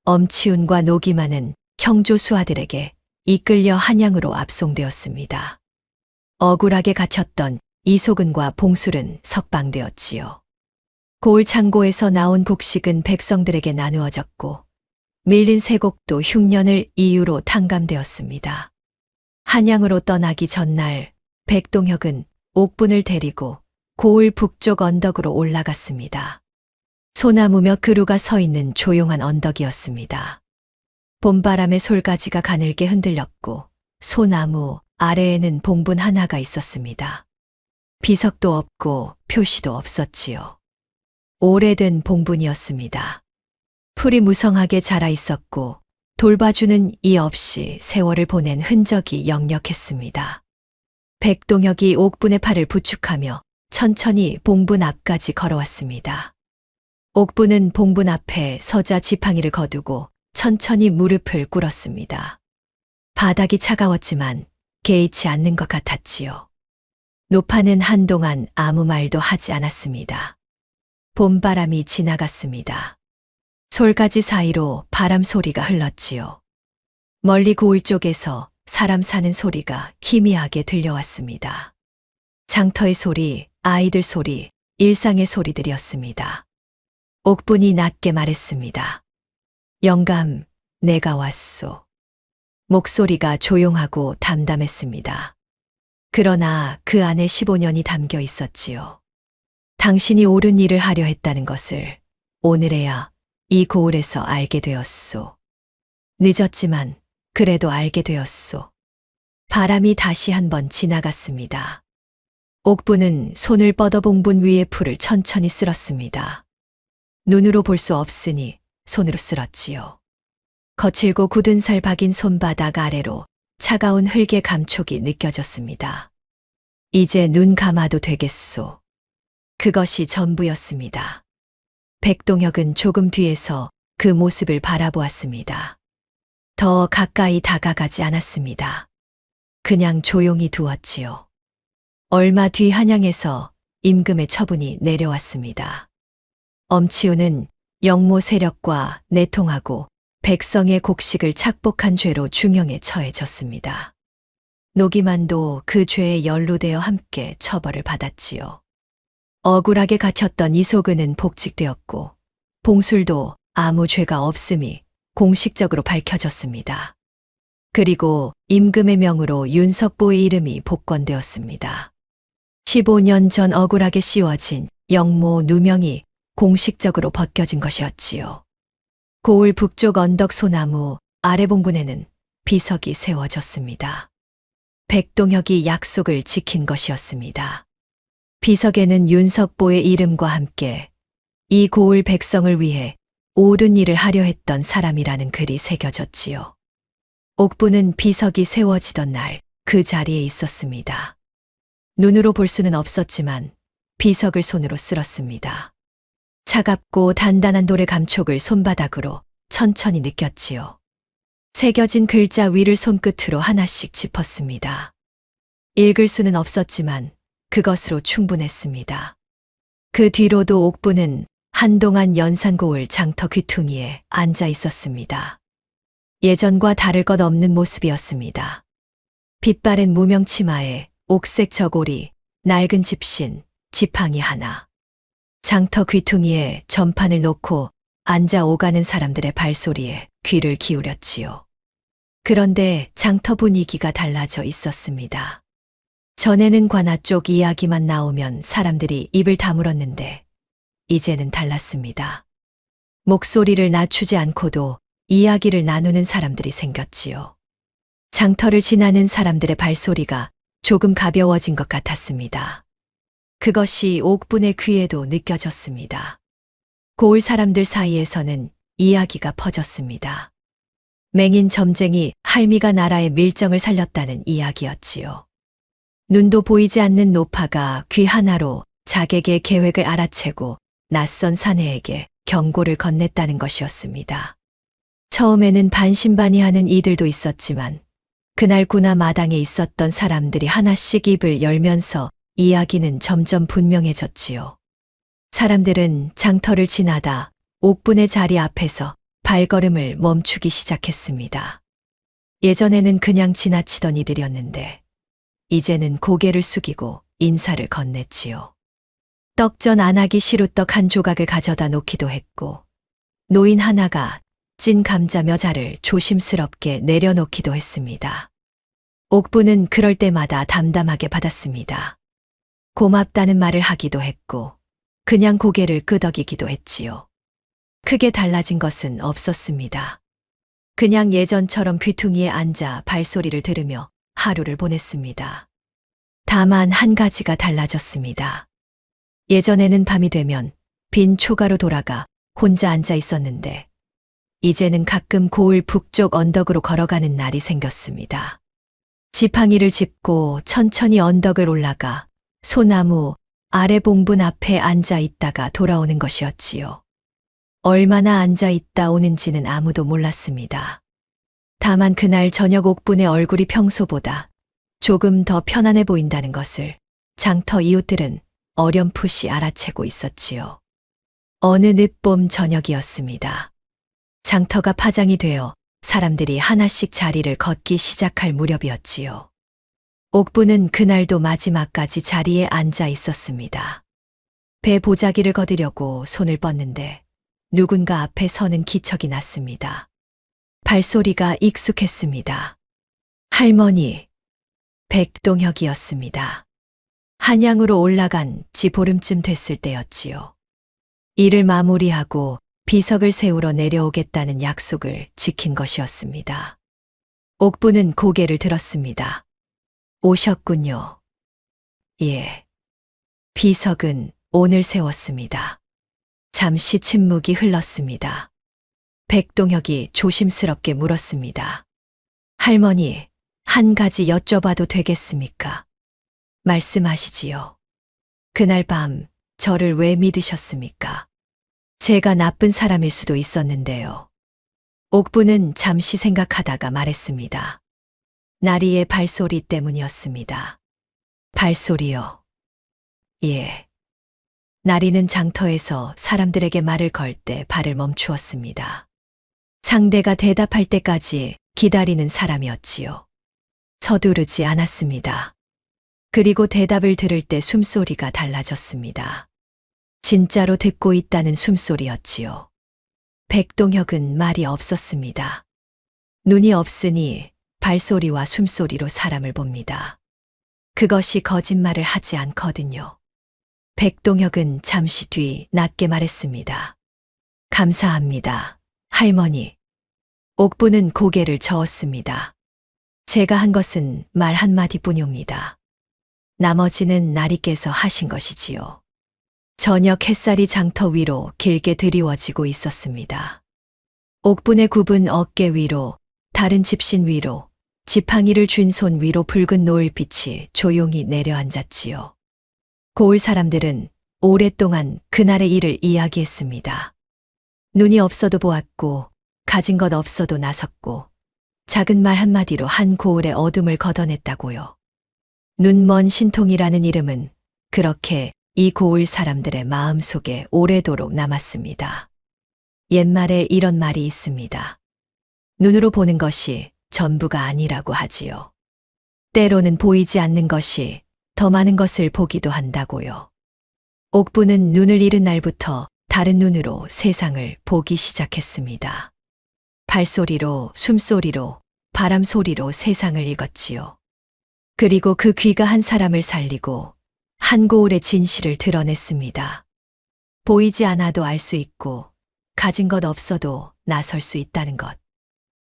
B: 엄치운과 노기만은 형조 수하들에게 이끌려 한양으로 압송되었습니다. 억울하게 갇혔던 이소근과 봉술은 석방되었지요. 고을 창고에서 나온 곡식은 백성들에게 나누어졌고 밀린 쇠곡도 흉년을 이유로 탕감되었습니다. 한양으로 떠나기 전날 백동혁은 옥분을 데리고 고을 북쪽 언덕으로 올라갔습니다. 소나무며 그루가 서 있는 조용한 언덕이었습니다. 봄바람에 솔가지가 가늘게 흔들렸고 소나무 아래에는 봉분 하나가 있었습니다. 비석도 없고 표시도 없었지요. 오래된 봉분이었습니다. 풀이 무성하게 자라 있었고 돌봐주는 이 없이 세월을 보낸 흔적이 역력했습니다. 백동혁이 옥분의 팔을 부축하며 천천히 봉분 앞까지 걸어왔습니다. 옥분은 봉분 앞에 서자 지팡이를 거두고 천천히 무릎을 꿇었습니다. 바닥이 차가웠지만 개의치 않는 것 같았지요. 노파는 한동안 아무 말도 하지 않았습니다. 봄바람이 지나갔습니다. 솔가지 사이로 바람 소리가 흘렀지요. 멀리 고을 쪽에서 사람 사는 소리가 희미하게 들려왔습니다. 장터의 소리, 아이들 소리, 일상의 소리들이었습니다. 옥분이 낮게 말했습니다. 영감, 내가 왔소. 목소리가 조용하고 담담했습니다. 그러나 그 안에 15년이 담겨 있었지요. 당신이 옳은 일을 하려 했다는 것을 오늘에야 이 고을에서 알게 되었소. 늦었지만 그래도 알게 되었소. 바람이 다시 한번 지나갔습니다. 옥분은 손을 뻗어 봉분 위의 풀을 천천히 쓸었습니다. 눈으로 볼 수 없으니 손으로 쓸었지요. 거칠고 굳은 살 박인 손바닥 아래로 차가운 흙의 감촉이 느껴졌습니다. 이제 눈 감아도 되겠소. 그것이 전부였습니다. 백동혁은 조금 뒤에서 그 모습을 바라보았습니다. 더 가까이 다가가지 않았습니다. 그냥 조용히 두었지요. 얼마 뒤 한양에서 임금의 처분이 내려왔습니다. 엄치우는 영모 세력과 내통하고 백성의 곡식을 착복한 죄로 중형에 처해졌습니다. 노기만도 그 죄에 연루되어 함께 처벌을 받았지요. 억울하게 갇혔던 이소근은 복직되었고 봉술도 아무 죄가 없음이 공식적으로 밝혀졌습니다. 그리고 임금의 명으로 윤석보의 이름이 복권되었습니다. 15년 전 억울하게 씌워진 영모 누명이 공식적으로 벗겨진 것이었지요. 고을 북쪽 언덕 소나무 아래 봉분에는 비석이 세워졌습니다. 백동혁이 약속을 지킨 것이었습니다. 비석에는 윤석보의 이름과 함께 이 고을 백성을 위해 옳은 일을 하려 했던 사람이라는 글이 새겨졌지요. 옥부는 비석이 세워지던 날 그 자리에 있었습니다. 눈으로 볼 수는 없었지만 비석을 손으로 쓸었습니다. 차갑고 단단한 돌의 감촉을 손바닥으로 천천히 느꼈지요. 새겨진 글자 위를 손끝으로 하나씩 짚었습니다. 읽을 수는 없었지만 그것으로 충분했습니다. 그 뒤로도 옥부는 한동안 연산고을 장터 귀퉁이에 앉아 있었습니다. 예전과 다를 것 없는 모습이었습니다. 빛바랜 무명 치마에 옥색 저고리, 낡은 집신, 지팡이 하나. 장터 귀퉁이에 전판을 놓고 앉아 오가는 사람들의 발소리에 귀를 기울였지요. 그런데 장터 분위기가 달라져 있었습니다. 전에는 관아 쪽 이야기만 나오면 사람들이 입을 다물었는데 이제는 달랐습니다. 목소리를 낮추지 않고도 이야기를 나누는 사람들이 생겼지요. 장터를 지나는 사람들의 발소리가 조금 가벼워진 것 같았습니다. 그것이 옥분의 귀에도 느껴졌습니다. 고을 사람들 사이에서는 이야기가 퍼졌습니다. 맹인 점쟁이 할미가 나라의 밀정을 살렸다는 이야기였지요. 눈도 보이지 않는 노파가 귀 하나로 자객의 계획을 알아채고 낯선 사내에게 경고를 건넸다는 것이었습니다. 처음에는 반신반의하는 이들도 있었지만 그날 군화 마당에 있었던 사람들이 하나씩 입을 열면서 이야기는 점점 분명해졌지요. 사람들은 장터를 지나다 옥분의 자리 앞에서 발걸음을 멈추기 시작했습니다. 예전에는 그냥 지나치던 이들이었는데 이제는 고개를 숙이고 인사를 건넸지요. 떡전 안 하기 시루떡 한 조각을 가져다 놓기도 했고 노인 하나가 찐 감자 몇 알을 조심스럽게 내려놓기도 했습니다. 옥부는 그럴 때마다 담담하게 받았습니다. 고맙다는 말을 하기도 했고 그냥 고개를 끄덕이기도 했지요. 크게 달라진 것은 없었습니다. 그냥 예전처럼 귀퉁이에 앉아 발소리를 들으며 하루를 보냈습니다. 다만 한 가지가 달라졌습니다. 예전에는 밤이 되면 빈 초가로 돌아가 혼자 앉아 있었는데 이제는 가끔 고을 북쪽 언덕으로 걸어가는 날이 생겼습니다. 지팡이를 짚고 천천히 언덕을 올라가 소나무 아래 봉분 앞에 앉아 있다가 돌아오는 것이었지요. 얼마나 앉아 있다 오는지는 아무도 몰랐습니다. 다만 그날 저녁 옥분의 얼굴이 평소보다 조금 더 편안해 보인다는 것을 장터 이웃들은 어렴풋이 알아채고 있었지요. 어느 늦봄 저녁이었습니다. 장터가 파장이 되어 사람들이 하나씩 자리를 걷기 시작할 무렵이었지요. 옥부는 그날도 마지막까지 자리에 앉아 있었습니다. 배 보자기를 거두려고 손을 뻗는데 누군가 앞에 서는 기척이 났습니다. 발소리가 익숙했습니다. 할머니, 백동혁이었습니다. 한양으로 올라간 지 보름쯤 됐을 때였지요. 일을 마무리하고 비석을 세우러 내려오겠다는 약속을 지킨 것이었습니다. 옥부는 고개를 들었습니다. 오셨군요. 예. 비석은 오늘 세웠습니다. 잠시 침묵이 흘렀습니다. 백동혁이 조심스럽게 물었습니다. 할머니, 한 가지 여쭤봐도 되겠습니까? 말씀하시지요. 그날 밤 저를 왜 믿으셨습니까? 제가 나쁜 사람일 수도 있었는데요. 옥부는 잠시 생각하다가 말했습니다. 나리의 발소리 때문이었습니다. 발소리요? 예. 나리는 장터에서 사람들에게 말을 걸 때 발을 멈추었습니다. 상대가 대답할 때까지 기다리는 사람이었지요. 서두르지 않았습니다. 그리고 대답을 들을 때 숨소리가 달라졌습니다. 진짜로 듣고 있다는 숨소리였지요. 백동혁은 말이 없었습니다. 눈이 없으니 발소리와 숨소리로 사람을 봅니다. 그것이 거짓말을 하지 않거든요. 백동혁은 잠시 뒤 낮게 말했습니다. 감사합니다, 할머니. 옥부는 고개를 저었습니다. 제가 한 것은 말 한마디뿐입니다. 나머지는 나리께서 하신 것이지요. 저녁 햇살이 장터 위로 길게 드리워지고 있었습니다. 옥분의 굽은 어깨 위로, 다른 집신 위로, 지팡이를 쥔 손 위로 붉은 노을빛이 조용히 내려앉았지요. 고을 사람들은 오랫동안 그날의 일을 이야기했습니다. 눈이 없어도 보았고, 가진 것 없어도 나섰고, 작은 말 한마디로 한 고을의 어둠을 걷어냈다고요. 눈먼 신통이라는 이름은 그렇게 이 고을 사람들의 마음속에 오래도록 남았습니다. 옛말에 이런 말이 있습니다. 눈으로 보는 것이 전부가 아니라고 하지요. 때로는 보이지 않는 것이 더 많은 것을 보기도 한다고요. 옥부는 눈을 잃은 날부터 다른 눈으로 세상을 보기 시작했습니다. 발소리로, 숨소리로, 바람소리로 세상을 읽었지요. 그리고 그 귀가 한 사람을 살리고 한 고을의 진실을 드러냈습니다. 보이지 않아도 알 수 있고, 가진 것 없어도 나설 수 있다는 것.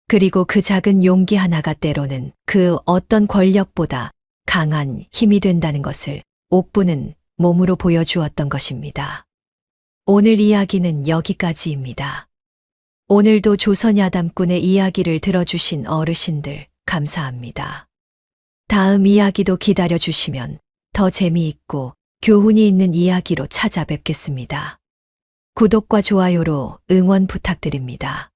B: 그리고 그 작은 용기 하나가 때로는 그 어떤 권력보다 강한 힘이 된다는 것을 옥부는 몸으로 보여주었던 것입니다. 오늘 이야기는 여기까지입니다. 오늘도 조선야담꾼의 이야기를 들어주신 어르신들 감사합니다. 다음 이야기도 기다려주시면 더 재미있고 교훈이 있는 이야기로 찾아뵙겠습니다. 구독과 좋아요로 응원 부탁드립니다.